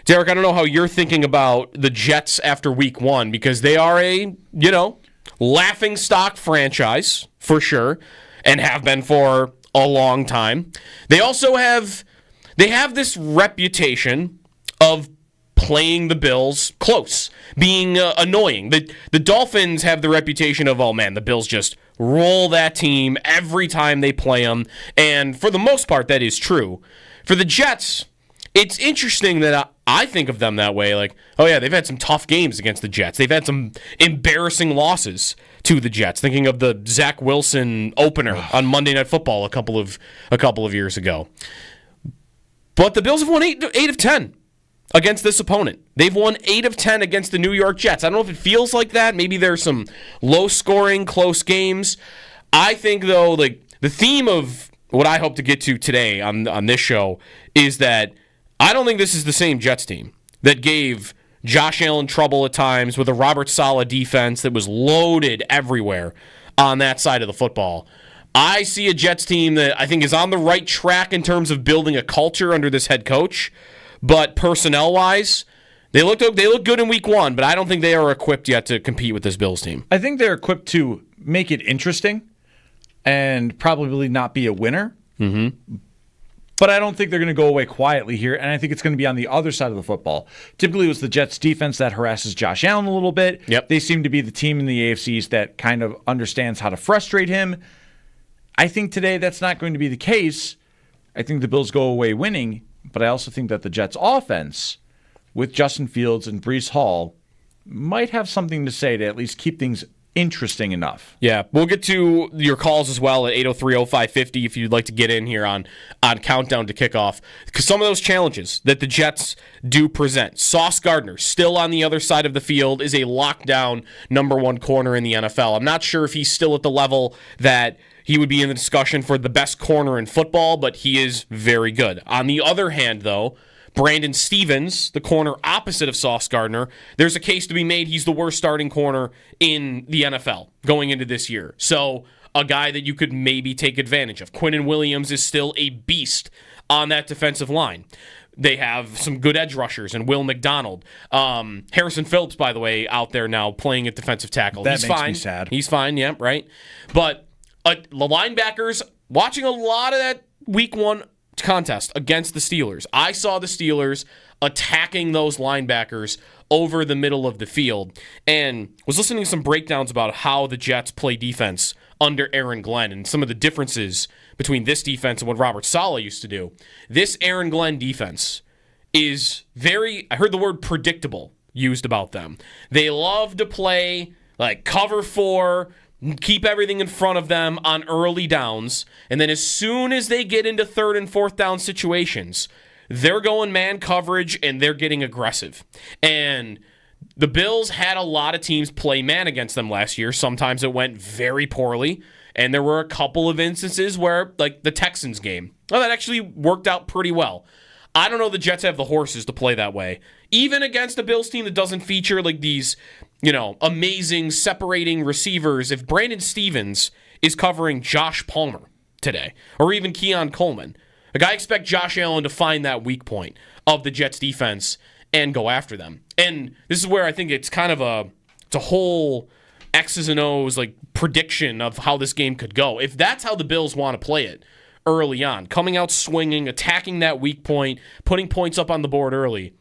Derek, I don't know how you're thinking about the Jets after week 1 because they are a, laughingstock franchise for sure and have been for a long time. They also have this reputation of playing the Bills close, being annoying. The Dolphins have the reputation of, the Bills just roll that team every time they play them, and for the most part, that is true. For the Jets, it's interesting that I think of them that way, like, they've had some tough games against the Jets. They've had some embarrassing losses to the Jets, thinking of the Zach Wilson opener on Monday Night Football a couple of years ago. But the Bills have won 8 of 10. Against this opponent. They've won 8 of 10 against the New York Jets. I don't know if it feels like that. Maybe there's some low-scoring, close games. I think, though, the theme of what I hope to get to today on this show is that I don't think this is the same Jets team that gave Josh Allen trouble at times with a Robert Saleh defense that was loaded everywhere on that side of the football. I see a Jets team that I think is on the right track in terms of building a culture under this head coach, but personnel-wise, they look good in week 1, but I don't think they are equipped yet to compete with this Bills team. I think they're equipped to make it interesting and probably not be a winner. Mm-hmm. But I don't think they're going to go away quietly here, and I think it's going to be on the other side of the football. Typically, it was the Jets' defense that harasses Josh Allen a little bit. Yep. They seem to be the team in the AFCs that kind of understands how to frustrate him. I think today that's not going to be the case. I think the Bills go away winning, but I also think that the Jets' offense, with Justin Fields and Breece Hall, might have something to say to at least keep things interesting enough. Yeah, we'll get to your calls as well at 803-0550 if you'd like to get in here on Countdown to Kickoff. Because some of those challenges that the Jets do present. Sauce Gardner, still on the other side of the field, is a lockdown number 1 corner in the NFL. I'm not sure if he's still at the level that he would be in the discussion for the best corner in football, but he is very good. On the other hand, though, Brandon Stevens, the corner opposite of Sauce Gardner, there's a case to be made he's the worst starting corner in the NFL going into this year. So a guy that you could maybe take advantage of. Quinnen Williams is still a beast on that defensive line. They have some good edge rushers and Will McDonald. Harrison Phillips, by the way, out there now playing at defensive tackle. That makes me sad. He's fine, yeah, right? But the linebackers, watching a lot of that week 1 contest against the Steelers, I saw the Steelers attacking those linebackers over the middle of the field and was listening to some breakdowns about how the Jets play defense under Aaron Glenn and some of the differences between this defense and what Robert Saleh used to do. This Aaron Glenn defense is very, I heard the word predictable used about them. They love to play like cover 4, keep everything in front of them on early downs, and then as soon as they get into 3rd and 4th down situations, they're going man coverage and they're getting aggressive. And the Bills had a lot of teams play man against them last year. Sometimes it went very poorly, and there were a couple of instances where, like the Texans game, that actually worked out pretty well. I don't know the Jets have the horses to play that way. Even against a Bills team that doesn't feature like these, amazing separating receivers, if Brandon Stevens is covering Josh Palmer today, or even Keon Coleman, I expect Josh Allen to find that weak point of the Jets defense and go after them. And this is where I think it's kind of it's a whole X's and O's like prediction of how this game could go. If that's how the Bills want to play it early on, coming out swinging, attacking that weak point, putting points up on the board early,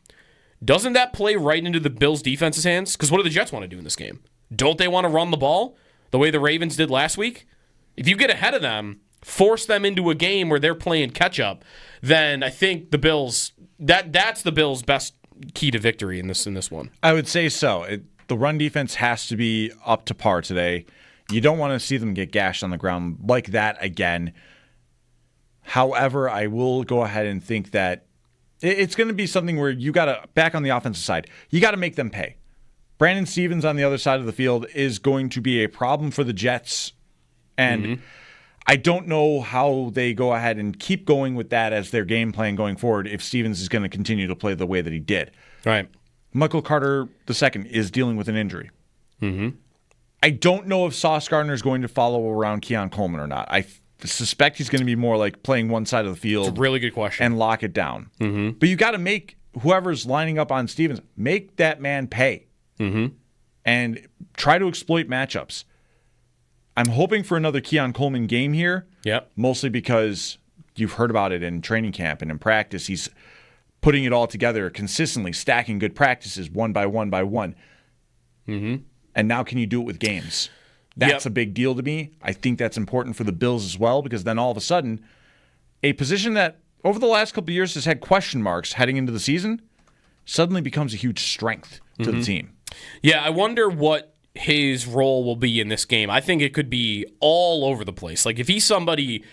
doesn't that play right into the Bills' defense's hands? Because what do the Jets want to do in this game? Don't they want to run the ball the way the Ravens did last week? If you get ahead of them, force them into a game where they're playing catch-up, then I think the Bills, that's the Bills' best key to victory in this one. I would say so. The run defense has to be up to par today. You don't want to see them get gashed on the ground like that again. However, I will go ahead and think that it's going to be something where you got to, back on the offensive side, you got to make them pay. Brandon Stevens on the other side of the field is going to be a problem for the Jets. And I don't know how they go ahead and keep going with that as their game plan going forward if Stevens is going to continue to play the way that he did. Right. Michael Carter II is dealing with an injury. Mm-hmm. I don't know if Sauce Gardner is going to follow around Keon Coleman or not. I suspect he's going to be more like playing one side of the field. It's a really good question. And lock it down. Mm-hmm. But you got to make whoever's lining up on Stevens, make that man pay. Mm-hmm. And try to exploit matchups. I'm hoping for another Keon Coleman game here. Yep. Mostly because you've heard about it in training camp and in practice. He's putting it all together consistently, stacking good practices one by one by one. Mm-hmm. And now can you do it with games? That's a big deal to me. I think that's important for the Bills as well, because then all of a sudden, a position that over the last couple of years has had question marks heading into the season suddenly becomes a huge strength to the team. Yeah, I wonder what his role will be in this game. I think it could be all over the place. Like if he's somebody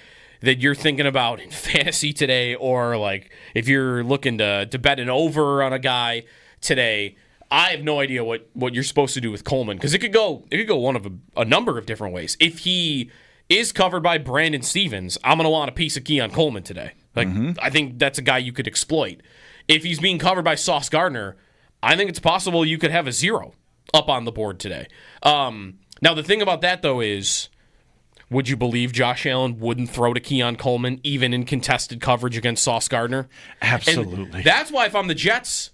that you're thinking about in fantasy today, or like if you're looking to bet an over on a guy today, I have no idea what you're supposed to do with Coleman, because it could go one of a number of different ways. If he is covered by Brandon Stevens, I'm going to want a piece of Keon Coleman today. Like I think that's a guy you could exploit. If he's being covered by Sauce Gardner, I think it's possible you could have a 0 up on the board today. Now the thing about that though is, would you believe Josh Allen wouldn't throw to Keon Coleman even in contested coverage against Sauce Gardner? Absolutely. And that's why if I'm the Jets,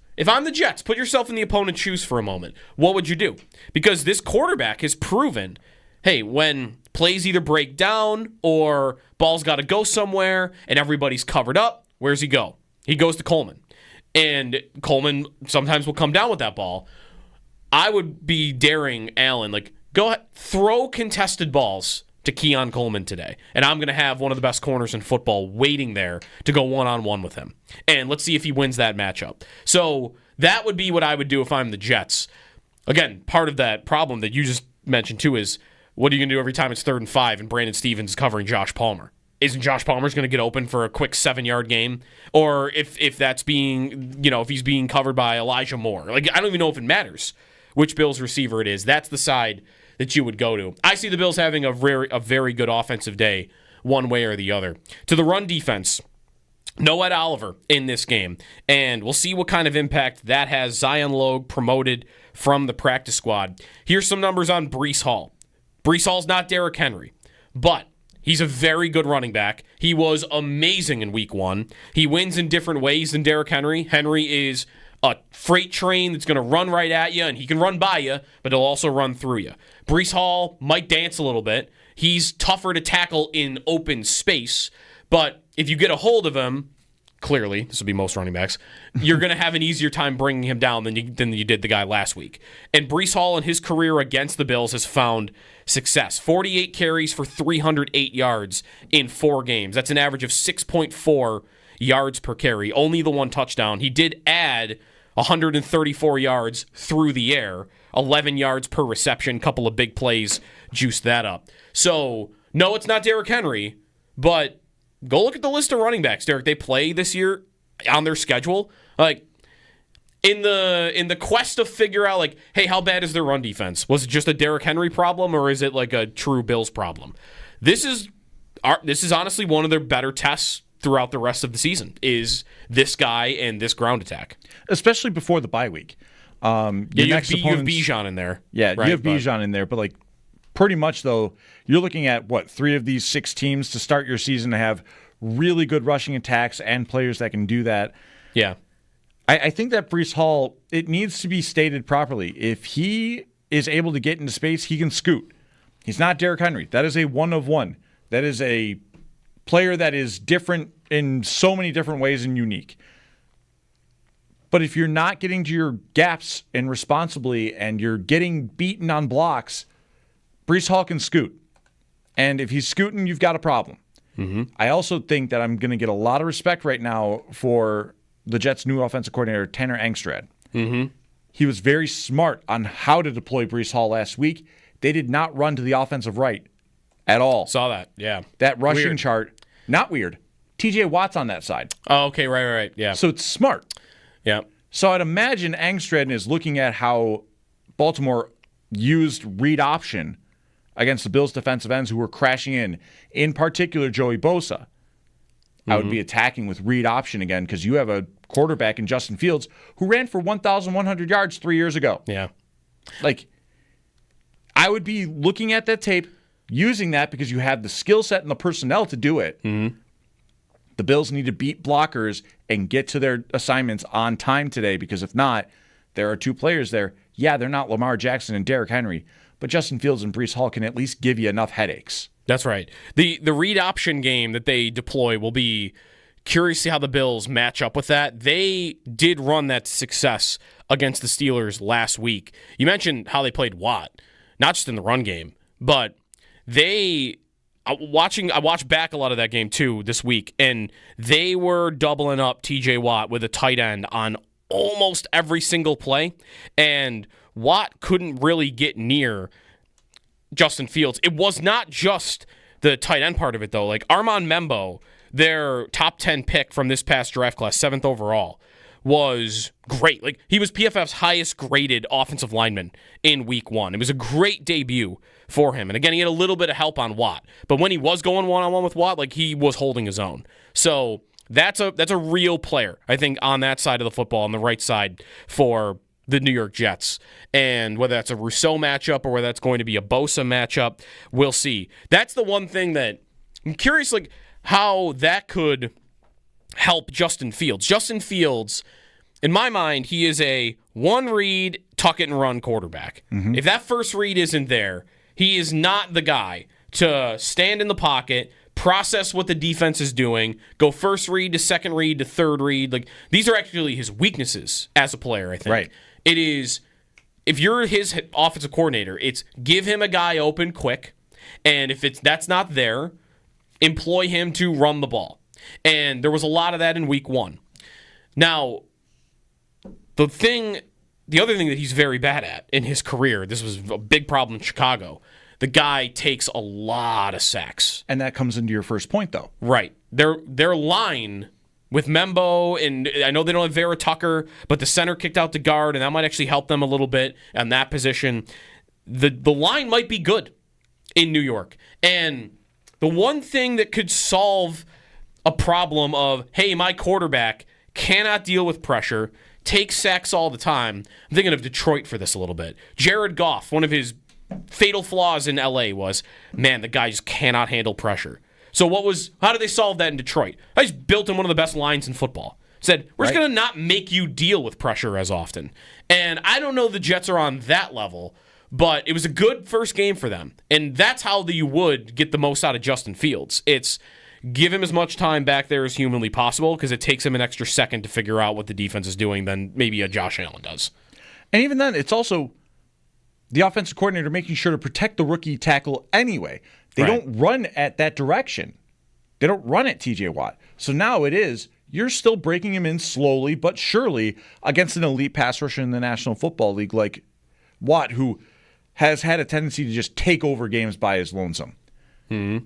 put yourself in the opponent's shoes for a moment. What would you do? Because this quarterback has proven, hey, when plays either break down or ball's got to go somewhere and everybody's covered up, where's he go? He goes to Coleman. And Coleman sometimes will come down with that ball. I would be daring Allen, go ahead, throw contested balls to Keon Coleman today. And I'm going to have one of the best corners in football waiting there to go one-on-one with him. And let's see if he wins that matchup. So that would be what I would do if I'm the Jets. Again, part of that problem that you just mentioned too is, what are you going to do every time it's 3rd and 5 and Brandon Stevens is covering Josh Palmer? Isn't Josh Palmer's going to get open for a quick 7-yard game? Or if that's being, if he's being covered by Elijah Moore. I don't even know if it matters which Bills receiver it is. That's the side that you would go to. I see the Bills having a very good offensive day, one way or the other. To the run defense, no Ed Oliver in this game, and we'll see what kind of impact that has. Zion Logue promoted from the practice squad. Here's some numbers on Breece Hall. Breece Hall's not Derrick Henry, but he's a very good running back. He was amazing in week 1. He wins in different ways than Derrick Henry. Henry is a freight train that's going to run right at you, and he can run by you, but he'll also run through you. Breece Hall might dance a little bit. He's tougher to tackle in open space, but if you get a hold of him, clearly, this would be most running backs, you're going to have an easier time bringing him down than you did the guy last week. And Breece Hall in his career against the Bills has found success. 48 carries for 308 yards in 4 games. That's an average of 6.4 yards per carry. Only the 1 touchdown. He did add 134 yards through the air, 11 yards per reception, couple of big plays juiced that up. So, no, it's not Derrick Henry, but go look at the list of running backs, Derek. They play this year on their schedule. In the quest to figure out, hey, how bad is their run defense? Was it just a Derrick Henry problem, or is it a true Bills problem? This is honestly one of their better tests throughout the rest of the season, is this guy and this ground attack. Especially before the bye week. You have Bijan in there. Yeah, right, you have Bijan in there, but pretty much, though, you're looking at, 3 of these 6 teams to start your season to have really good rushing attacks and players that can do that. Yeah. I think that Breece Hall, it needs to be stated properly. If he is able to get into space, he can scoot. He's not Derrick Henry. That is a one of one. That is a player that is different in so many different ways and unique. But if you're not getting to your gaps and responsibly and you're getting beaten on blocks, Breece Hall can scoot. And if he's scooting, you've got a problem. Mm-hmm. I also think that I'm going to get a lot of respect right now for the Jets' new offensive coordinator, Tanner Engstrad. Mm-hmm. He was very smart on how to deploy Breece Hall last week. They did not run to the offensive right at all. Saw that, yeah. That rushing chart, not weird. TJ Watt's on that side. Oh, okay, right, yeah. So it's smart. Yeah. So I'd imagine Engstrad is looking at how Baltimore used read option against the Bills' defensive ends who were crashing in particular Joey Bosa. Mm-hmm. I would be attacking with read option again because you have a quarterback in Justin Fields who ran for 1,100 yards 3 years ago. Yeah. I would be looking at that tape, using that because you have the skill set and the personnel to do it. Mm-hmm. The Bills need to beat blockers and get to their assignments on time today because if not, there are 2 players there. Yeah, they're not Lamar Jackson and Derrick Henry, but Justin Fields and Breece Hall can at least give you enough headaches. That's right. The read option game that they deploy will be curious to see how the Bills match up with that. They did run that success against the Steelers last week. You mentioned how they played Watt, not just in the run game, but I watched back a lot of that game too this week, and they were doubling up TJ Watt with a tight end on almost every single play, and Watt couldn't really get near Justin Fields. It was not just the tight end part of it, though. Armand Membo, their top 10 pick from this past draft class, 7th overall, was great. He was PFF's highest graded offensive lineman in week 1. It was a great debut for him. And again, he had a little bit of help on Watt. But when he was going one-on-one with Watt, he was holding his own. So that's a real player, I think, on that side of the football, on the right side for the New York Jets. And whether that's a Rousseau matchup or whether that's going to be a Bosa matchup, we'll see. That's the one thing that I'm curious, like, how that could help Justin Fields. Justin Fields, in my mind, he is a one-read, tuck-it-and-run quarterback. If that first read isn't there, he is not the guy to stand in the pocket, process what the defense is doing, go first read to second read to third read. Like, these are actually his weaknesses as a player, I think. Right. It is, if you're his offensive coordinator, it's give him a guy open quick, and if that's not there, employ him to run the ball. And there was a lot of that in week 1. Now, the other thing that he's very bad at in his career, this was a big problem in Chicago, the guy takes a lot of sacks. And that comes into your first point, though. Right. Their line with Membo, and I know they don't have Vera Tucker, but the center kicked out to guard, and that might actually help them a little bit on that position. The line might be good in New York. And the one thing that could solve a problem of, hey, my quarterback cannot deal with pressure, takes sacks all the time. I'm thinking of Detroit for this a little bit. Jared Goff, one of his fatal flaws in LA was, man, the guy just cannot handle pressure. So how did they solve that in Detroit? I just built him one of the best lines in football. Said, we're just going to not make you deal with pressure as often. And I don't know the Jets are on that level, but it was a good first game for them. And that's how you would get the most out of Justin Fields. It's give him as much time back there as humanly possible, because it takes him an extra second to figure out what the defense is doing than maybe a Josh Allen does. And even then, it's also the offensive coordinator making sure to protect the rookie tackle anyway. They don't run at that direction. They don't run at TJ Watt. So now you're still breaking him in slowly but surely against an elite pass rusher in the National Football League like Watt, who has had a tendency to just take over games by his lonesome. Mm-hmm.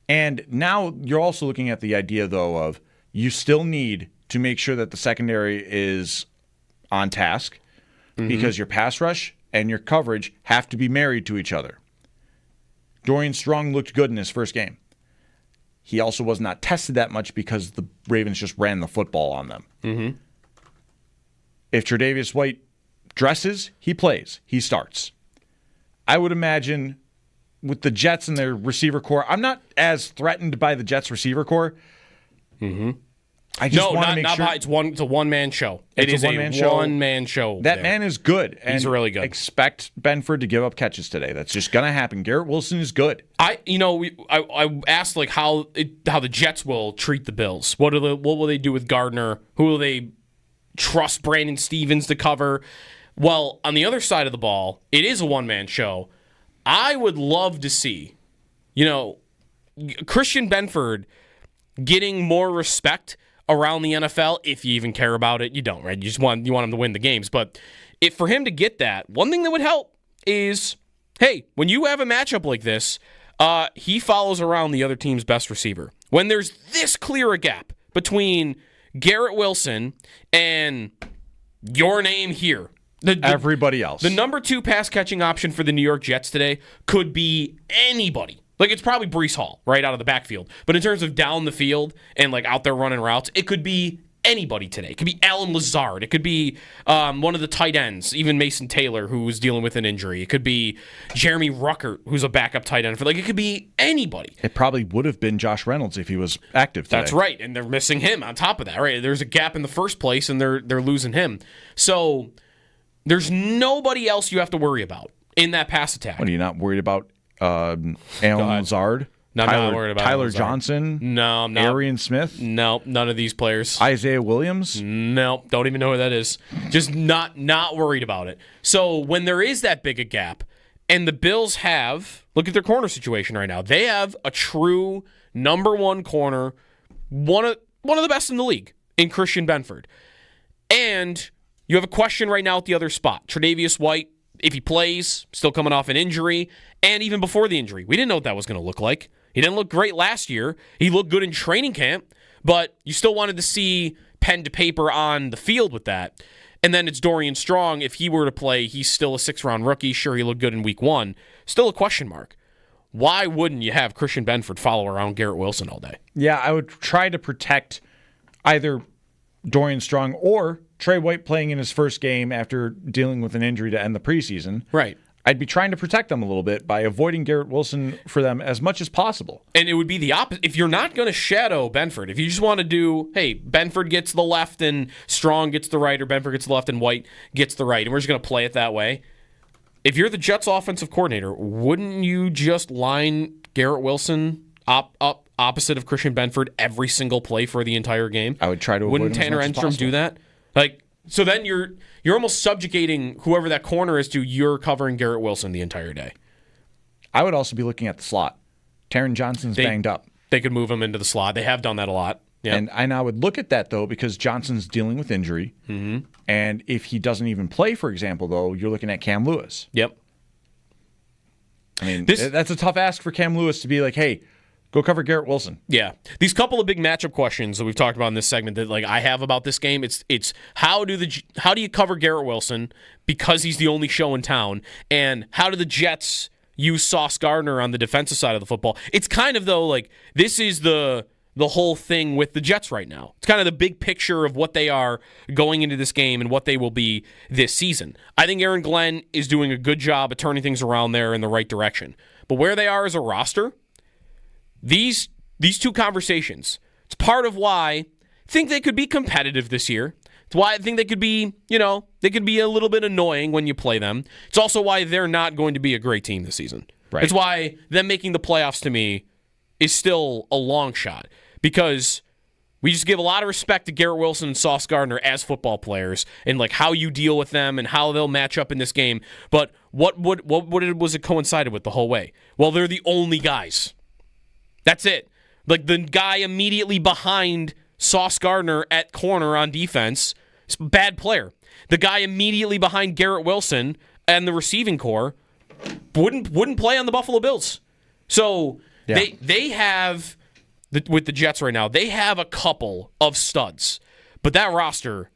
And now you're also looking at the idea, though, of you still need to make sure that the secondary is on task, because your pass rush and your coverage have to be married to each other. Dorian Strong looked good in his first game. He also was not tested that much because the Ravens just ran the football on them. Mm-hmm. If Tre'Davious White dresses, he plays. He starts. I would imagine with the Jets and their receiver core, I'm not as threatened by the Jets receiver core. Mm-hmm. I just want to make sure. It's a one-man show. It's a one-man show. That man is good. He's really good. Expect Benford to give up catches today. That's just going to happen. Garrett Wilson is good. I asked like how the Jets will treat the Bills. What will they do with Gardner? Who will they trust Brandon Stevens to cover? Well, on the other side of the ball, it is a one-man show. I would love to see, Christian Benford getting more respect around the NFL. If you even care about it, you don't, right? You want him to win the games. But for him to get that, one thing that would help is, hey, when you have a matchup like this, he follows around the other team's best receiver. When there's this clear a gap between Garrett Wilson and your name here, everybody else, the number 2 pass catching option for the New York Jets today could be anybody. Like, it's probably Breece Hall right out of the backfield. But in terms of down the field and, like, out there running routes, it could be anybody today. It could be Alan Lazard. It could be one of the tight ends, even Mason Taylor, who was dealing with an injury. It could be Jeremy Ruckert, who's a backup tight end. It could be anybody. It probably would have been Josh Reynolds if he was active today. That's right, and they're missing him on top of that, right? There's a gap in the first place, and they're losing him. So there's nobody else you have to worry about in that pass attack. What, are you not worried about Alan Lazard? No, I'm not worried about Tyler Lazard. Johnson? No, I'm not. Arian Smith? No, none of these players. Isaiah Williams? No, don't even know who that is. Just not worried about it. So when there is that big a gap, and the Bills look at their corner situation right now. They have a true number 1 corner, one of the best in the league in Christian Benford. And you have a question right now at the other spot. Tre'Davious White, if he plays, still coming off an injury, and even before the injury, we didn't know what that was going to look like. He didn't look great last year. He looked good in training camp, but you still wanted to see pen to paper on the field with that. And then it's Dorian Strong. If he were to play, he's still a 6th-round rookie. Sure, he looked good in week 1. Still a question mark. Why wouldn't you have Christian Benford follow around Garrett Wilson all day? Yeah, I would try to protect either Dorian Strong or Trey White playing in his first game after dealing with an injury to end the preseason, right, I'd be trying to protect them a little bit by avoiding Garrett Wilson for them as much as possible. And it would be the opposite. If you're not going to shadow Benford, if you just want to do, hey, Benford gets the left and Strong gets the right, or Benford gets the left and White gets the right, and we're just going to play it that way. If you're the Jets offensive coordinator, wouldn't you just line Garrett Wilson up opposite of Christian Benford every single play for the entire game? I would try to avoid Wouldn't him as Tanner much as Enstrom possible. do that? So then you're almost subjugating whoever that corner is to you're covering Garrett Wilson the entire day. I would also be looking at the slot. Taron Johnson's banged up. They could move him into the slot. They have done that a lot. Yeah. And I would look at that, though, because Johnson's dealing with injury. Mm-hmm. And if he doesn't even play, for example, though, you're looking at Cam Lewis. Yep. I mean, that's a tough ask for Cam Lewis to be like, hey, go cover Garrett Wilson. Yeah. These couple of big matchup questions that we've talked about in this segment that I have about this game, it's how do you cover Garrett Wilson because he's the only show in town, and how do the Jets use Sauce Gardner on the defensive side of the football? It's kind of this is the whole thing with the Jets right now. It's kind of the big picture of what they are going into this game and what they will be this season. I think Aaron Glenn is doing a good job of turning things around there in the right direction. But where they are as a roster, these two conversations, it's part of why I think they could be competitive this year. It's why I think they could be, they could be a little bit annoying when you play them. It's also why they're not going to be a great team this season. Right. It's why them making the playoffs to me is still a long shot, because we just give a lot of respect to Garrett Wilson and Sauce Gardner as football players and how you deal with them and how they'll match up in this game. But what was it coincided with the whole way? Well, they're the only guys. That's it. The guy immediately behind Sauce Gardner at corner on defense is a bad player. The guy immediately behind Garrett Wilson and the receiving core wouldn't play on the Buffalo Bills. So they have, with the Jets right now, they have a couple of studs. But that roster,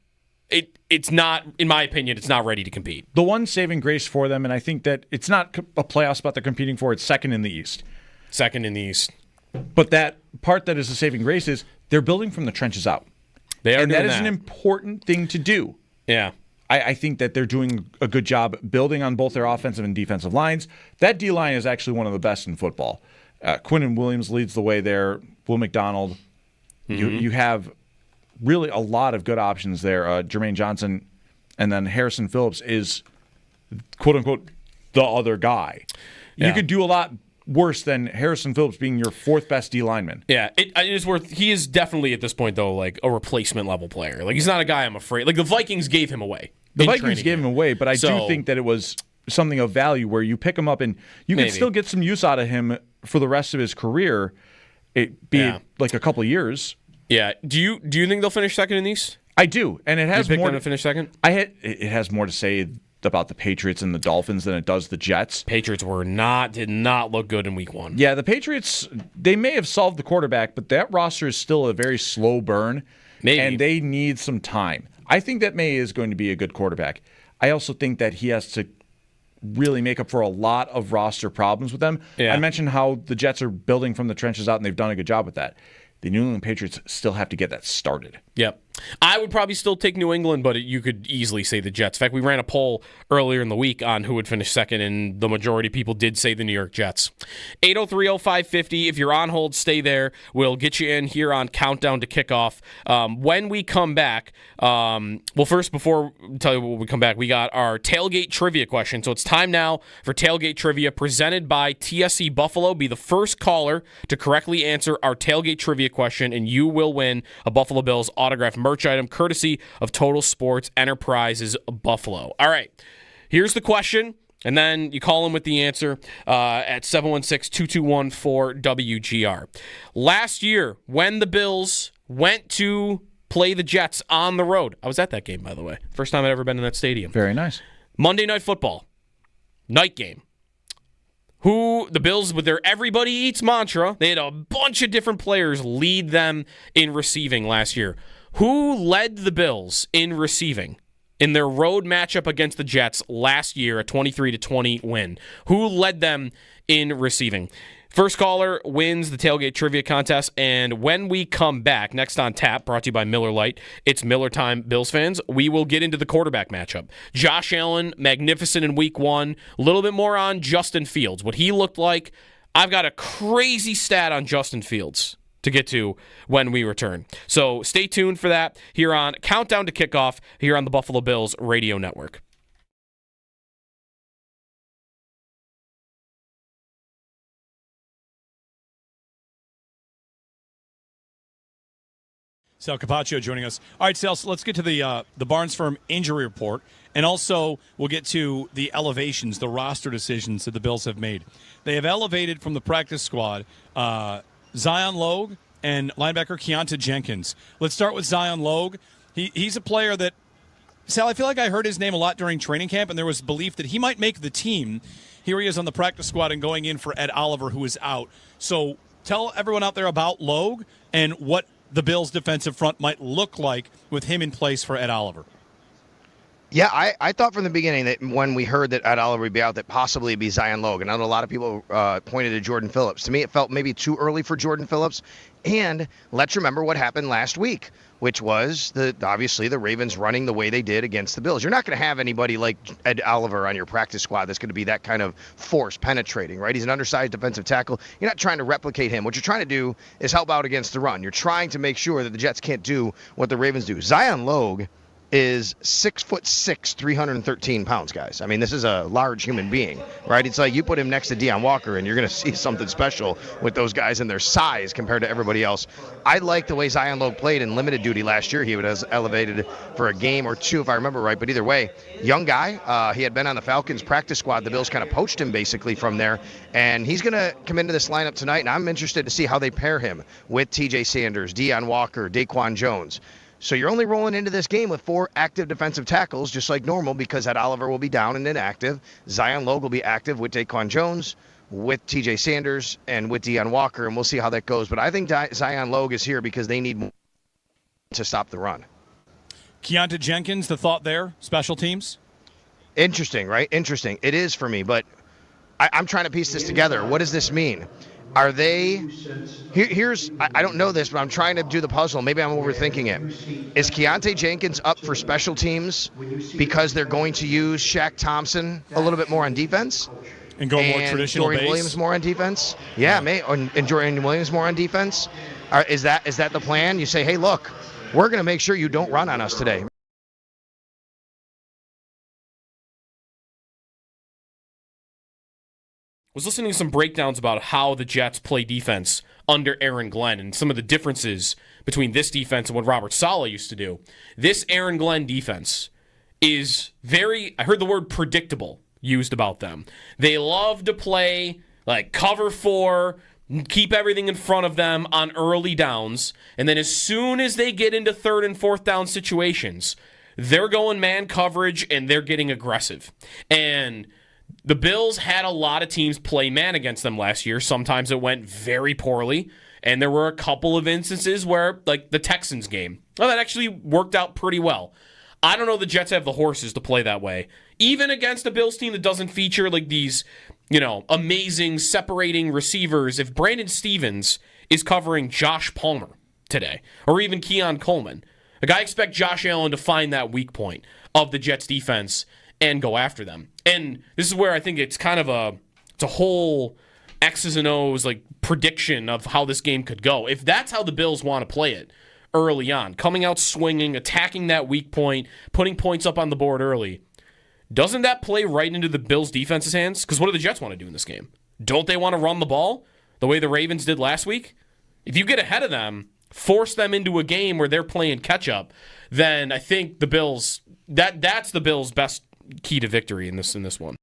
it's not, in my opinion, it's not ready to compete. The one saving grace for them, and I think that it's not a playoff spot they're competing for, it's second in the East. Second in the East. But that part that is a saving grace is they're building from the trenches out. They are and doing that is an important thing to do. Yeah. I think that they're doing a good job building on both their offensive and defensive lines. That D-line is actually one of the best in football. Quinnen Williams leads the way there. Will McDonald. Mm-hmm. You have really a lot of good options there. Jermaine Johnson, and then Harrison Phillips is, quote-unquote, the other guy. Yeah. You could do a lot worse than Harrison Phillips being your fourth best D lineman. Yeah, it is worth. He is definitely at this point though a replacement level player. He's not a guy I'm afraid. The Vikings gave him away. The Vikings gave him away, but I do think that it was something of value where you pick him up and you can still get some use out of him for the rest of his career. A couple of years. Yeah. Do you think they'll finish second in the East? I do, and it has more to finish second. It has more to say about the Patriots and the Dolphins than it does the Jets. Patriots did not look good in week 1. Yeah, the Patriots, they may have solved the quarterback, but that roster is still a very slow burn. Maybe. And they need some time. I think that May is going to be a good quarterback. I also think that he has to really make up for a lot of roster problems with them. Yeah. I mentioned how the Jets are building from the trenches out, and they've done a good job with that. The New England Patriots still have to get that started. Yep. I would probably still take New England, but you could easily say the Jets. In fact, we ran a poll earlier in the week on who would finish second, and the majority of people did say the New York Jets. 803-0550. If you're on hold, stay there. We'll get you in here on Countdown to Kickoff. When we come back, first, before we tell you when we come back, we got our tailgate trivia question. So it's time now for tailgate trivia presented by TSC Buffalo. Be the first caller to correctly answer our tailgate trivia question, and you will win a Buffalo Bills autographed merch item courtesy of Total Sports Enterprises Buffalo. All right, here's the question, and then you call in with the answer at 716-221-4WGR. Last year, when the Bills went to play the Jets on the road, I was at that game, by the way. First time I'd ever been in that stadium. Very nice. Monday Night Football, night game. The Bills, with their everybody eats mantra, they had a bunch of different players lead them in receiving last year. Who led the Bills in receiving in their road matchup against the Jets last year, a 23-20 win? Who led them in receiving? First caller wins the tailgate trivia contest, and when we come back, next on tap, brought to you by Miller Lite, it's Miller time, Bills fans. We will get into the quarterback matchup. Josh Allen, magnificent in week 1. A little bit more on Justin Fields, what he looked like. I've got a crazy stat on Justin Fields to get to when we return. So stay tuned for that here on Countdown to Kickoff here on the Buffalo Bills Radio Network. Sal Kapacio joining us. All right, Sal, so let's get to the Barnes Firm injury report, and also we'll get to the elevations, the roster decisions that the Bills have made. They have elevated from the practice squad Zion Logue and linebacker Keontae Jenkins. Let's start with Zion Logue. He's a player that, Sal, I feel like I heard his name a lot during training camp, and there was belief that he might make the team. Here he is on the practice squad and going in for Ed Oliver, who is out. So tell everyone out there about Logue and what the Bills' defensive front might look like with him in place for Ed Oliver. Yeah, I thought from the beginning that when we heard that Ed Oliver would be out, that possibly it'd be Zion Logue. And I know a lot of people pointed to Jordan Phillips. To me, it felt maybe too early for Jordan Phillips. And let's remember what happened last week, which was obviously the Ravens running the way they did against the Bills. You're not going to have anybody like Ed Oliver on your practice squad that's going to be that kind of force penetrating, right? He's an undersized defensive tackle. You're not trying to replicate him. What you're trying to do is help out against the run. You're trying to make sure that the Jets can't do what the Ravens do. Zion Logue is 6'6", 313 pounds, guys. I mean, this is a large human being, right? It's like you put him next to Deion Walker, and you're going to see something special with those guys and their size compared to everybody else. I like the way Zion Logue played in limited duty last year. He was elevated for a game or two, if I remember right. But either way, young guy. He had been on the Falcons practice squad. The Bills kind of poached him basically from there, and he's going to come into this lineup tonight, and I'm interested to see how they pair him with T.J. Sanders, Deion Walker, Daquan Jones. So you're only rolling into this game with 4 active defensive tackles, just like normal, because Ed Oliver will be down and inactive. Zion Logue will be active with Daquan Jones, with T.J. Sanders, and with Deion Walker, and we'll see how that goes. But I think Zion Logue is here because they need more to stop the run. Keontae Jenkins, the thought there, special teams? Interesting, right? Interesting. It is for me, but I'm trying to piece this together. What does this mean? Are they I don't know this, but I'm trying to do the puzzle. Maybe I'm overthinking it. Is Keontae Jenkins up for special teams because they're going to use Shaq Thompson a little bit more on defense? And go more traditional Dorian base? Williams more on defense? Yeah, and Dorian Williams more on defense? Is that the plan? You say, hey, look, we're going to make sure you don't run on us today. Was listening to some breakdowns about how the Jets play defense under Aaron Glenn and some of the differences between this defense and what Robert Saleh used to do. This Aaron Glenn defense is I heard the word predictable used about them. They love to play like cover 4, keep everything in front of them on early downs, and then as soon as they get into 3rd and 4th down situations, they're going man coverage and they're getting aggressive. And the Bills had a lot of teams play man against them last year. Sometimes it went very poorly, and there were a couple of instances where, like the Texans game, that actually worked out pretty well. I don't know the Jets have the horses to play that way. Even against a Bills team that doesn't feature like these, amazing separating receivers, if Brandon Stevens is covering Josh Palmer today, or even Keon Coleman, I expect Josh Allen to find that weak point of the Jets defense and go after them. And this is where I think it's kind of a whole X's and O's like prediction of how this game could go. If that's how the Bills want to play it early on, coming out swinging, attacking that weak point, putting points up on the board early, doesn't that play right into the Bills' defense's hands? Because what do the Jets want to do in this game? Don't they want to run the ball the way the Ravens did last week? If you get ahead of them, force them into a game where they're playing catch-up, then I think the Bills, that's the Bills' best key to victory in this one.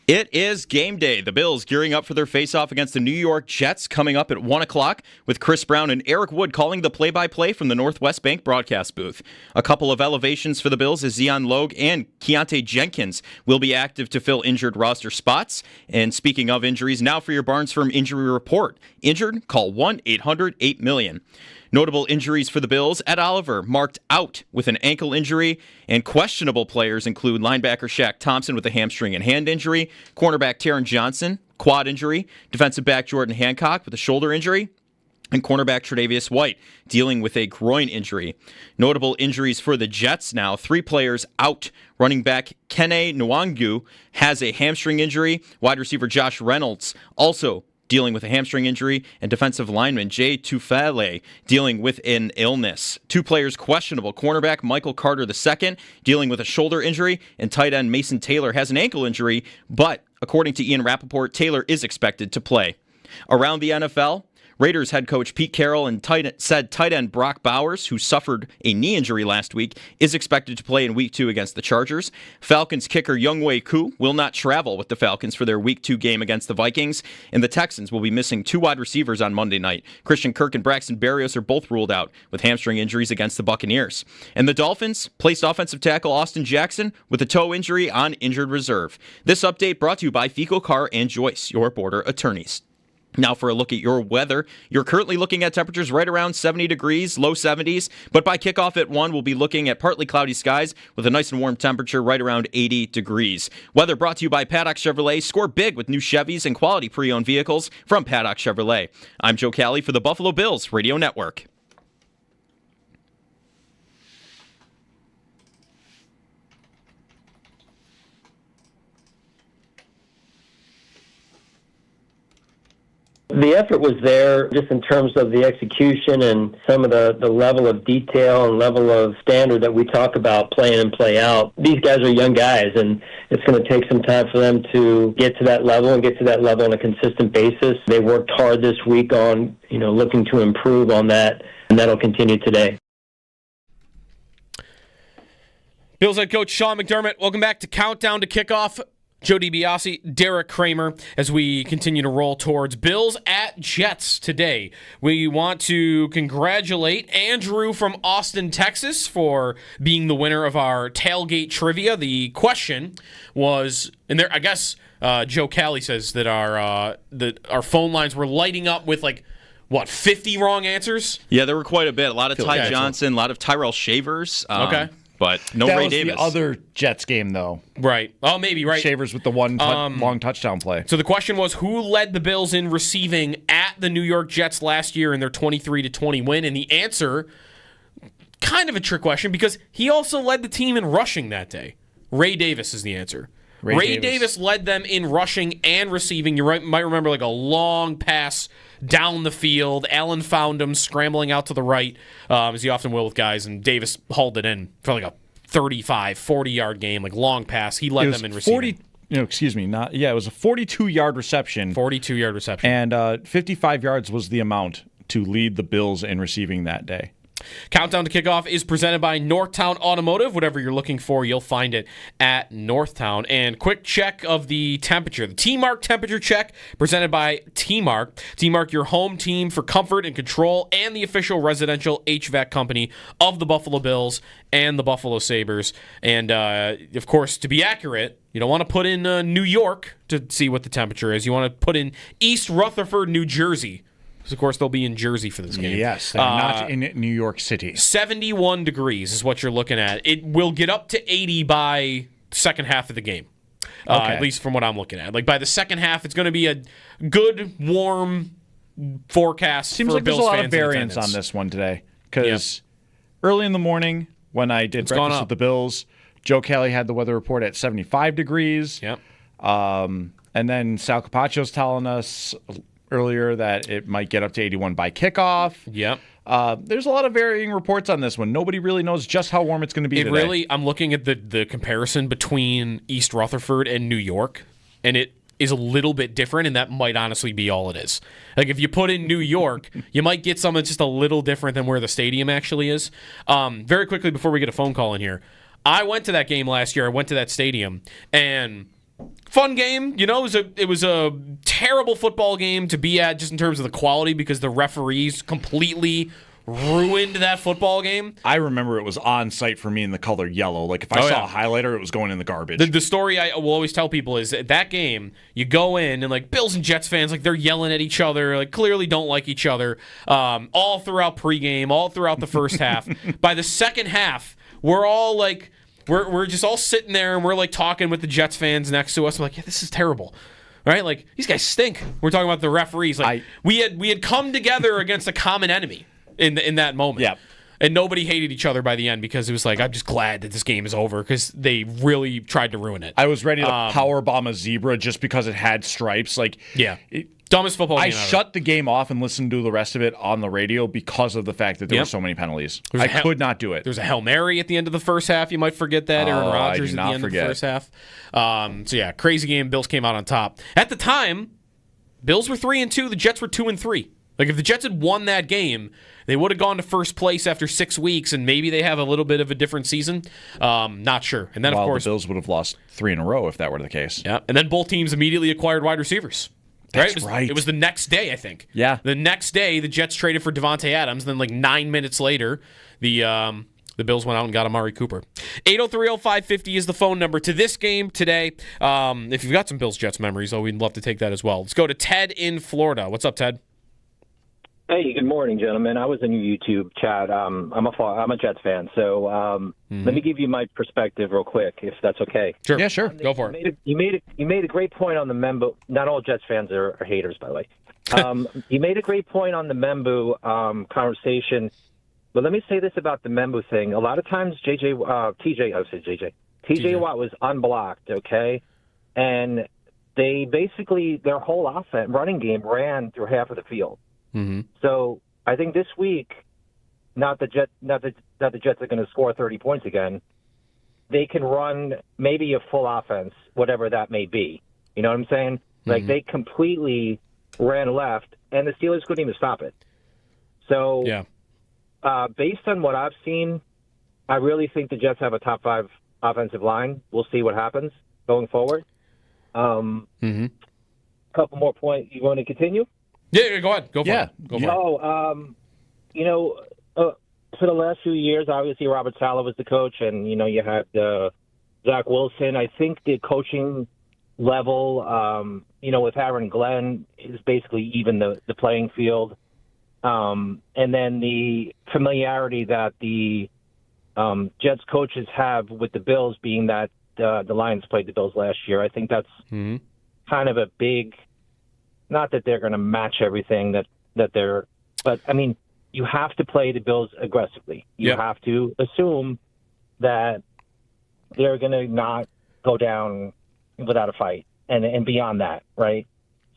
It is game day. The Bills gearing up for their face-off against the New York Jets coming up at 1 o'clock with Chris Brown and Eric Wood calling the play-by-play from the Northwest Bank broadcast booth. A couple of elevations for the Bills as Zion Logue and Keontae Jenkins will be active to fill injured roster spots. And speaking of injuries, now for your Barnes Firm Injury Report. Injured? Call 1-800-8-million. Notable injuries for the Bills: Ed Oliver marked out with an ankle injury, and questionable players include linebacker Shaq Thompson with a hamstring and hand injury, cornerback Taron Johnson, quad injury, defensive back Jordan Hancock with a shoulder injury, and cornerback Tre'Davious White dealing with a groin injury. Notable injuries for the Jets now: 3 players out. Running back Kene Nwangu has a hamstring injury, wide receiver Josh Reynolds also dealing with a hamstring injury, and defensive lineman Jay Tufele dealing with an illness. 2 players questionable: cornerback Michael Carter II dealing with a shoulder injury, and tight end Mason Taylor has an ankle injury, but according to Ian Rappaport, Taylor is expected to play. Around the NFL, Raiders head coach Pete Carroll and said tight end Brock Bowers, who suffered a knee injury last week, is expected to play in Week 2 against the Chargers. Falcons kicker Younghoe Koo will not travel with the Falcons for their Week 2 game against the Vikings, and the Texans will be missing 2 wide receivers on Monday night. Christian Kirk and Braxton Berrios are both ruled out with hamstring injuries against the Buccaneers. And the Dolphins placed offensive tackle Austin Jackson with a toe injury on injured reserve. This update brought to you by Fico Carr and Joyce, your border attorneys. Now for a look at your weather. You're currently looking at temperatures right around 70 degrees, low 70s, but by kickoff at 1, we'll be looking at partly cloudy skies with a nice and warm temperature right around 80 degrees. Weather brought to you by Paddock Chevrolet. Score big with new Chevys and quality pre-owned vehicles from Paddock Chevrolet. I'm Joe Cali for the Buffalo Bills Radio Network. The effort was there just in terms of the execution and some of the level of detail and level of standard that we talk about play in and play out. These guys are young guys, and it's going to take some time for them to get to that level and get to that level on a consistent basis. They worked hard this week on, looking to improve on that, and that'll continue today. Bills head coach Sean McDermott, welcome back to Countdown to Kickoff. Joe DiBiase, Derek Kramer, as we continue to roll towards Bills at Jets today. We want to congratulate Andrew from Austin, Texas, for being the winner of our tailgate trivia. The question was, and there, I guess Joe Cali says that our phone lines were lighting up with 50 wrong answers? Yeah, there were quite a bit. A lot of Ty Johnson, a lot of Tyrell Shavers. Okay. But no that Ray was Davis. The other Jets game, though. Right. Oh, maybe, right. Shavers with the one long touchdown play. So the question was, who led the Bills in receiving at the New York Jets last year in their 23-20 win? And the answer, kind of a trick question, because he also led the team in rushing that day. Ray Davis is the answer. Ray Davis led them in rushing and receiving. You might remember a long pass down the field. Allen found him scrambling out to the right, as he often will with guys, and Davis hauled it in for a 35, 40-yard game, long pass. He led them in receiving. It was a 42-yard reception. 42-yard reception. And 55 yards was the amount to lead the Bills in receiving that day. Countdown to Kickoff is presented by Northtown Automotive. Whatever you're looking for, you'll find it at Northtown. And quick check of the temperature. The T-Mark temperature check presented by T-Mark. T-Mark, your home team for comfort and control, and the official residential HVAC company of the Buffalo Bills and the Buffalo Sabres. And, of course, to be accurate, you don't want to put in New York to see what the temperature is. You want to put in East Rutherford, New Jersey. Of course, they'll be in Jersey for this game. Yes, they're not in New York City. 71 degrees is what you're looking at. It will get up to 80 by the second half of the game, at least from what I'm looking at. By the second half, it's going to be a good, warm forecast. Seems like there's a lot of variance on this one today. Because early in the morning, when I did breakfast with the Bills, Joe Cali had the weather report at 75 degrees. Yep. And then Sal Capacio's telling us earlier that it might get up to 81 by kickoff. Yep. There's a lot of varying reports on this one. Nobody really knows just how warm it's going to be today. I'm looking at the comparison between East Rutherford and New York, and it is a little bit different, and that might honestly be all it is. If you put in New York, you might get something just a little different than where the stadium actually is. Very quickly before we get a phone call in here, I went to that game last year. I went to that stadium, and Fun game. It was a terrible football game to be at just in terms of the quality because the referees completely ruined that football game. I remember it was on site for me in the color yellow. Like if I saw a highlighter, it was going in the garbage. The story I will always tell people is that game, you go in and like Bills and Jets fans, like they're yelling at each other, like clearly don't like each other, all throughout pregame, all throughout the first half. By the second half, we're all like, we're just all sitting there and we're like talking with the Jets fans next to us. I'm like, yeah, this is terrible. Right? Like these guys stink. We're talking about the referees. Like we had come together against a common enemy in that moment. Yeah. And nobody hated each other by the end because it was like, I'm just glad that this game is over because they really tried to ruin it. I was ready to powerbomb a zebra just because it had stripes. Like, dumbest football game I ever. shut the game off and listened to the rest of it on the radio because of the fact that there were so many penalties. I could not do it. There's a Hail Mary at the end of the first half. You might forget that. Aaron Rodgers at the end of the first half. Crazy game. Bills came out on top. At the time, Bills were 3-2. The Jets were 2-3. Like, if the Jets had won that game, they would have gone to first place after 6 weeks, and maybe they have a little bit of a different season. Not sure. And then, of course, the Bills would have lost 3 in a row if that were the case. Yeah, and then both teams immediately acquired wide receivers. That's right. It was the next day, I think. Yeah. The next day, the Jets traded for Devontae Adams. Then, like 9 minutes later, the Bills went out and got Amari Cooper. 803-0550 is the phone number to this game today. If you've got some Bills-Jets memories, we'd love to take that as well. Let's go to Ted in Florida. What's up, Ted? Hey, good morning, gentlemen. I was in your YouTube chat. I'm a Jets fan, so let me give you my perspective real quick, if that's okay. Sure. Yeah, sure. Go for it. You made a great point on the Membu. Not all Jets fans are haters, by the way. You made a great point on the Membu conversation, but let me say this about the Membu thing. A lot of times, TJ Watt was unblocked, okay, and they basically their whole offense running game ran through half of the field. Mm-hmm. So I think this week, not the Jets are going to score 30 points again. They can run maybe a full offense, whatever that may be. You know what I'm saying? Mm-hmm. Like they completely ran left, and the Steelers couldn't even stop it. So, based on what I've seen, I really think the Jets have a top 5 offensive line. We'll see what happens going forward. Couple more points. You want to continue? Yeah, go ahead. Go for it. Go for it. For the last few years, obviously Robert Saleh was the coach, and you had Zach Wilson. I think the coaching level, with Aaron Glenn, is basically even the playing field, and then the familiarity that the Jets coaches have with the Bills, being that the Lions played the Bills last year. I think that's kind of a big. Not that they're going to match everything that they're, but I mean, you have to play the Bills aggressively. You have to assume that they're going to not go down without a fight and beyond that, right?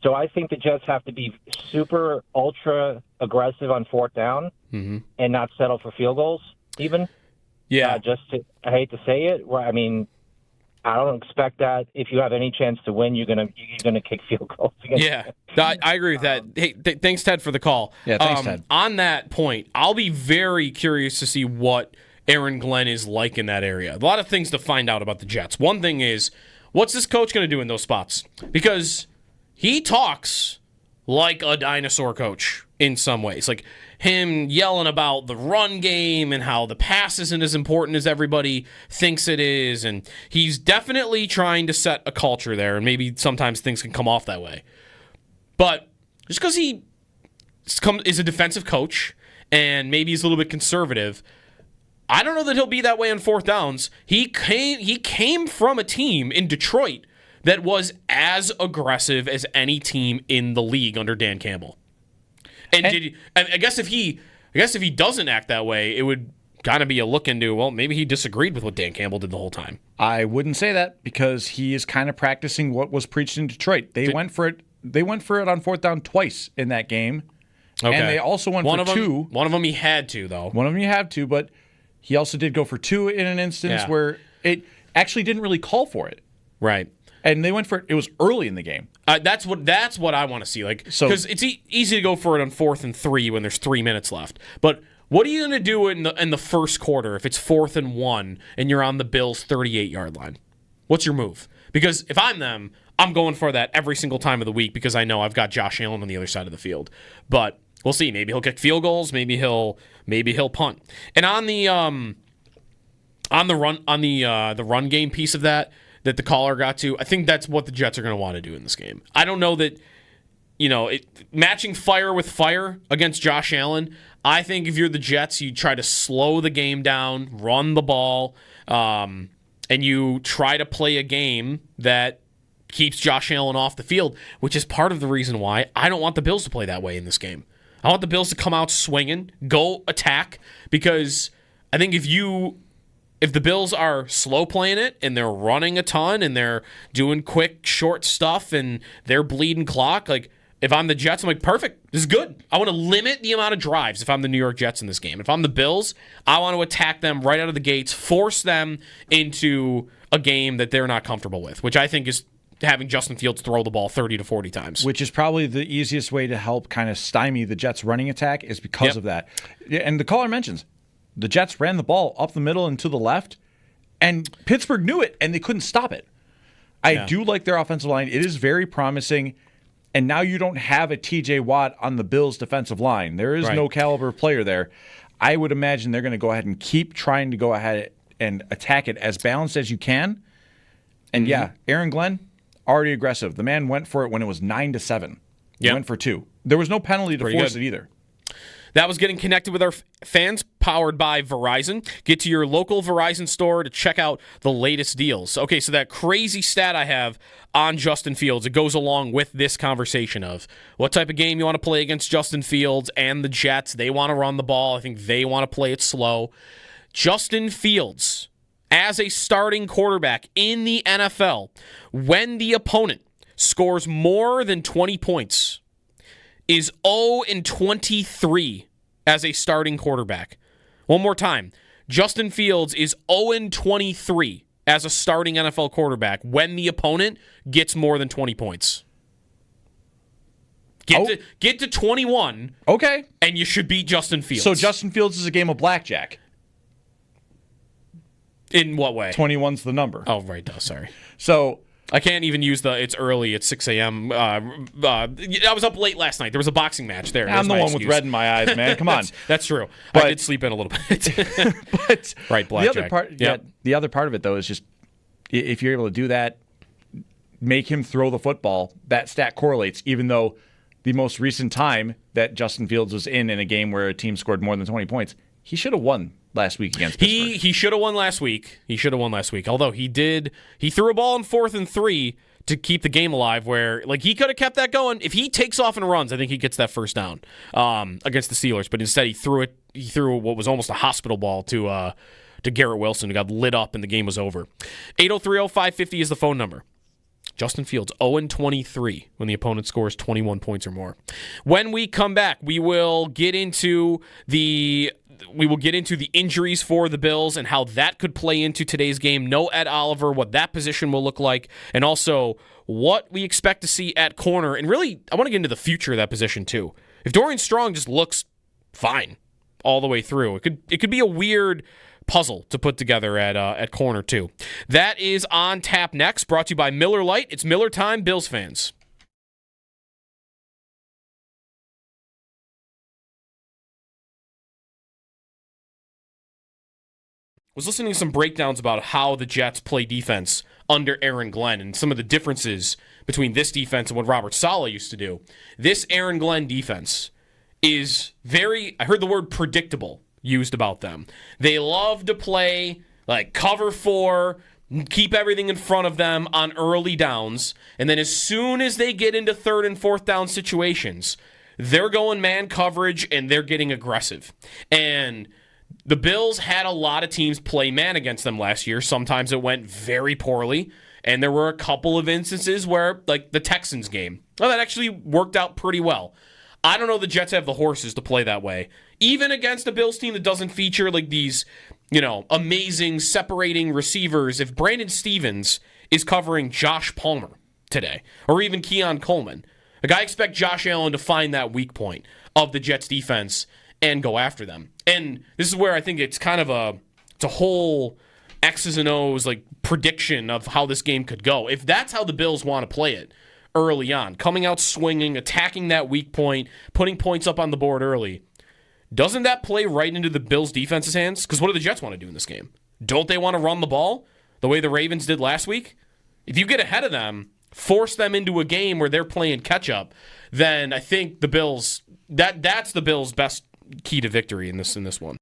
So I think the Jets have to be super ultra aggressive on fourth down and not settle for field goals even. Yeah. I hate to say it, I mean, I don't expect that if you have any chance to win, you're gonna kick field goals. Yeah, I agree with that. Hey, thanks, Ted, for the call. Yeah, thanks, Ted. On that point, I'll be very curious to see what Aaron Glenn is like in that area. A lot of things to find out about the Jets. One thing is, what's this coach going to do in those spots? Because he talks like a dinosaur coach in some ways. Like him yelling about the run game and how the pass isn't as important as everybody thinks it is. And he's definitely trying to set a culture there, and maybe sometimes things can come off that way. But just because he is a defensive coach and maybe he's a little bit conservative, I don't know that he'll be that way on fourth downs. He came from a team in Detroit that was as aggressive as any team in the league under Dan Campbell. And I guess if he doesn't act that way, it would kind of be a look into, well, maybe he disagreed with what Dan Campbell did the whole time. I wouldn't say that because he is kind of practicing what was preached in Detroit. They went for it on fourth down twice in that game. Okay. And they also went for two. One of them he had to, though. One of them he had to, but he also did go for two in an instance where it actually didn't really call for it. Right. And they went for it. It was early in the game. That's what I want to see. Like, because it's easy to go for it on 4th and 3 when there's 3 minutes left. But what are you going to do in the first quarter if it's 4th and 1 and you're on the Bills' 38-yard line? What's your move? Because if I'm them, I'm going for that every single time of the week because I know I've got Josh Allen on the other side of the field. But we'll see. Maybe he'll kick field goals. Maybe he'll punt. And on the run game piece of that the caller got to, I think that's what the Jets are going to want to do in this game. I don't know that, matching fire with fire against Josh Allen. I think if you're the Jets, you try to slow the game down, run the ball, and you try to play a game that keeps Josh Allen off the field, which is part of the reason why I don't want the Bills to play that way in this game. I want the Bills to come out swinging, go attack, because I think if the Bills are slow playing it and they're running a ton and they're doing quick, short stuff and they're bleeding clock, like if I'm the Jets, I'm like, perfect, this is good. I want to limit the amount of drives if I'm the New York Jets in this game. If I'm the Bills, I want to attack them right out of the gates, force them into a game that they're not comfortable with, which I think is having Justin Fields throw the ball 30 to 40 times. Which is probably the easiest way to help kind of stymie the Jets' running attack is because of that. And the caller mentions, the Jets ran the ball up the middle and to the left, and Pittsburgh knew it, and they couldn't stop it. I do like their offensive line. It is very promising, and now you don't have a T.J. Watt on the Bills' defensive line. There is no caliber player there. I would imagine they're going to go ahead and keep trying to go ahead and attack it as balanced as you can. And Aaron Glenn, already aggressive. The man went for it when it was 9-7. He went for 2. There was no penalty to force it either. That was getting connected with our fans, powered by Verizon. Get to your local Verizon store to check out the latest deals. Okay, so that crazy stat I have on Justin Fields, it goes along with this conversation of what type of game you want to play against Justin Fields and the Jets. They want to run the ball. I think they want to play it slow. Justin Fields, as a starting quarterback in the NFL, when the opponent scores more than 20 points, is 0-23 as a starting quarterback. One more time. Justin Fields is 0-23 as a starting NFL quarterback when the opponent gets more than 20 points. Get to 21. Okay. And you should beat Justin Fields. So Justin Fields is a game of blackjack. In what way? 21's the number. Oh, right. Sorry. So I can't even use it's early at 6 a.m. I was up late last night. There was a boxing match there. I'm the one with red in my eyes, man. Come on. That's true. I did sleep in a little bit. But right, blackjack. The other part of it, though, is just if you're able to do that, make him throw the football, that stat correlates, even though the most recent time that Justin Fields was in a game where a team scored more than 20 points, he should have won last week against Pittsburgh. He should have won last week. Although he threw a ball in 4th and 3 to keep the game alive where he could have kept that going. If he takes off and runs, I think he gets that first down against the Steelers, but instead he threw what was almost a hospital ball to Garrett Wilson, who got lit up and the game was over. 803-0550 is the phone number. Justin Fields 0-23 when the opponent scores 21 points or more. When we come back, we will get into the injuries for the Bills and how that could play into today's game. No Ed Oliver, what that position will look like, and also what we expect to see at corner. And really, I want to get into the future of that position too. If Dorian Strong just looks fine all the way through, it could be a weird puzzle to put together at corner too. That is on tap next, brought to you by Miller Lite. It's Miller time, Bills fans. Was listening to some breakdowns about how the Jets play defense under Aaron Glenn and some of the differences between this defense and what Robert Saleh used to do. This Aaron Glenn defense is I heard the word predictable used about them. They love to play cover 4, keep everything in front of them on early downs, and then as soon as they get into 3rd and 4th down situations, they're going man coverage and they're getting aggressive. And the Bills had a lot of teams play man against them last year. Sometimes it went very poorly, and there were a couple of instances where, the Texans game, that actually worked out pretty well. I don't know the Jets have the horses to play that way. Even against a Bills team that doesn't feature these, amazing separating receivers, if Brandon Stevens is covering Josh Palmer today, or even Keon Coleman, I expect Josh Allen to find that weak point of the Jets defense and go after them. And this is where I think it's kind of it's a whole X's and O's, like prediction of how this game could go. If that's how the Bills want to play it early on, coming out swinging, attacking that weak point, putting points up on the board early, doesn't that play right into the Bills' defense's hands? Because what do the Jets want to do in this game? Don't they want to run the ball the way the Ravens did last week? If you get ahead of them, force them into a game where they're playing catch-up, then I think the Bills, that's the Bills' best key to victory in this one.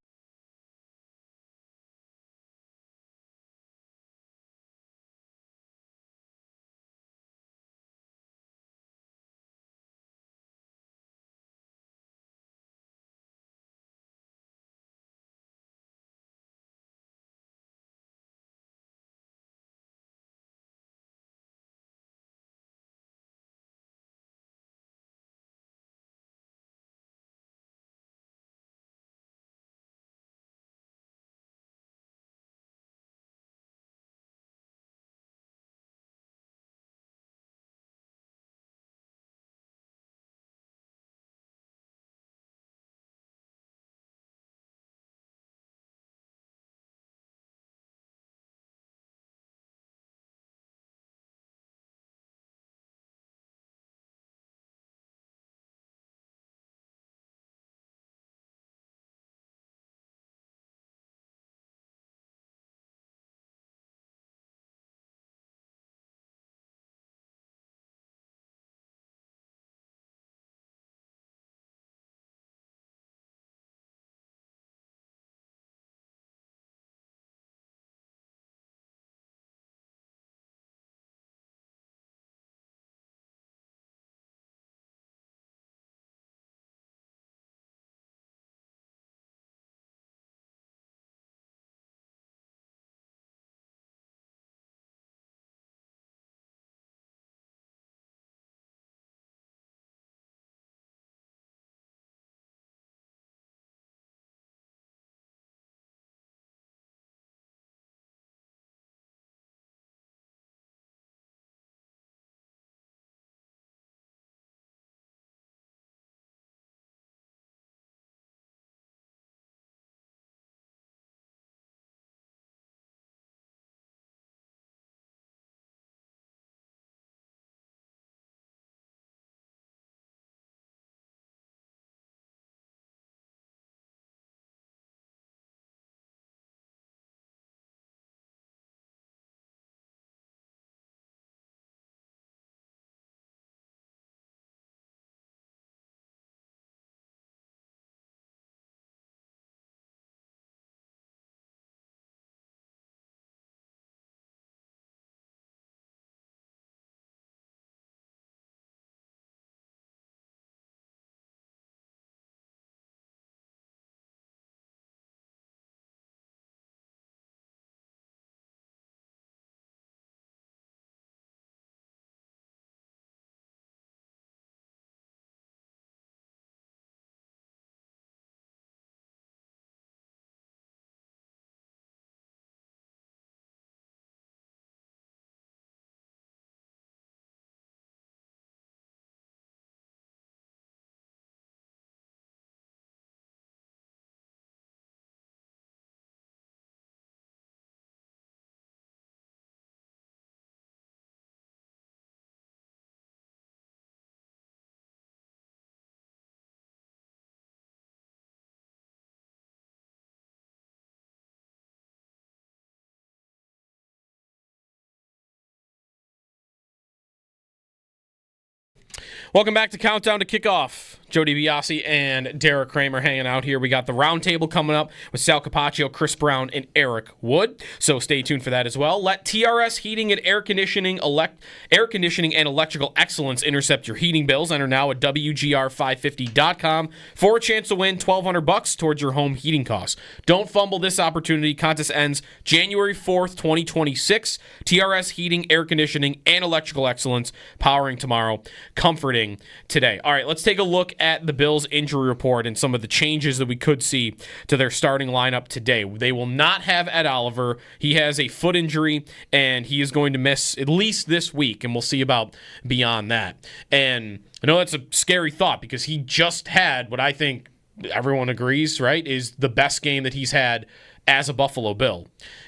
Welcome back to Countdown to Kickoff. Joe DiBiase and Derek Kramer hanging out here. We got the roundtable coming up with Sal Kapacio, Chris Brown, and Eric Wood. So stay tuned for that as well. Let TRS Heating and Air Conditioning and Electrical Excellence intercept your heating bills. Enter now at WGR550.com for a chance to win $1,200 towards your home heating costs. Don't fumble this opportunity. Contest ends January 4th, 2026. TRS Heating, Air Conditioning, and Electrical Excellence, powering tomorrow, comforting today. All right, let's take a look at the Bills' injury report and some of the changes that we could see to their starting lineup today. They will not have Ed Oliver. He has a foot injury, and he is going to miss at least this week, and we'll see about beyond that. And I know that's a scary thought because he just had what I think everyone agrees, right, is the best game that he's had as a Buffalo Bill,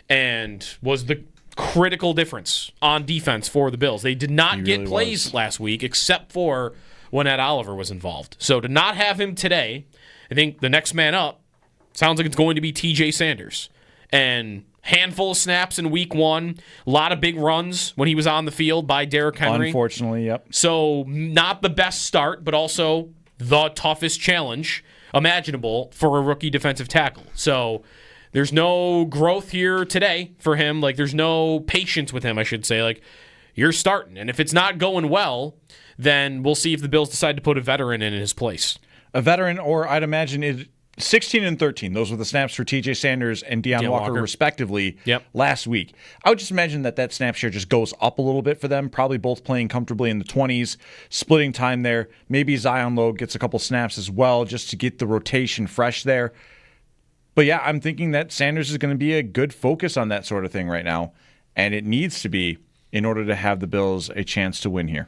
and was the critical difference on defense for the Bills. They did not get plays last week, except for when Ed Oliver was involved. So to not have him today, I think the next man up sounds like it's going to be TJ Sanders. And handful of snaps in week 1, a lot of big runs when he was on the field by Derrick Henry. Unfortunately, yep. So not the best start, but also the toughest challenge imaginable for a rookie defensive tackle. So there's no growth here today for him. Like, there's no patience with him, I should say. Like, you're starting. And if it's not going well, then we'll see if the Bills decide to put a veteran in his place. A veteran, or I'd imagine it 16 and 13. Those were the snaps for TJ Sanders and Deion Walker, respectively, last week. I would just imagine that snap share just goes up a little bit for them, probably both playing comfortably in the 20s, splitting time there. Maybe Zion Lowe gets a couple snaps as well just to get the rotation fresh there. But yeah, I'm thinking that Sanders is going to be a good focus on that sort of thing right now, and it needs to be in order to have the Bills a chance to win here.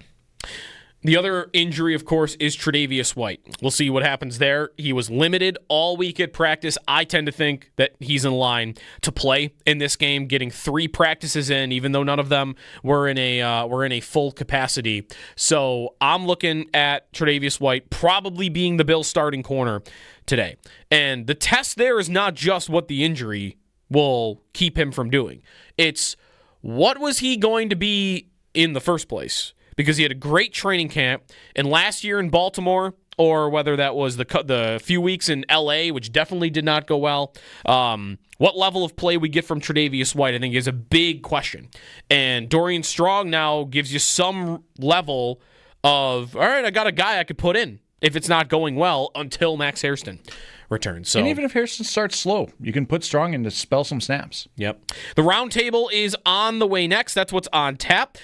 The other injury, of course, is Tre'Davious White. We'll see what happens there. He was limited all week at practice. I tend to think that he's in line to play in this game, getting 3 practices in, even though none of them were in a full capacity. So I'm looking at Tre'Davious White probably being the Bills' starting corner today. And the test there is not just what the injury will keep him from doing. It's what was he going to be in the first place? Because he had a great training camp, and last year in Baltimore, or whether that was the few weeks in L.A., which definitely did not go well, what level of play we get from Tre'Davious White, I think, is a big question. And Dorian Strong now gives you some level of, all right, I got a guy I could put in if it's not going well until Max Hairston returns. So, and even if Hairston starts slow, you can put Strong in to spell some snaps. Yep. The roundtable is on the way next. That's what's on tap.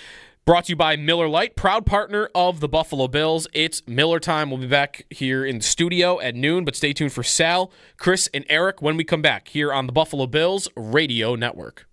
Brought to you by Miller Lite, proud partner of the Buffalo Bills. It's Miller time. We'll be back here in the studio at noon, but stay tuned for Sal, Chris, and Eric when we come back here on the Buffalo Bills Radio Network.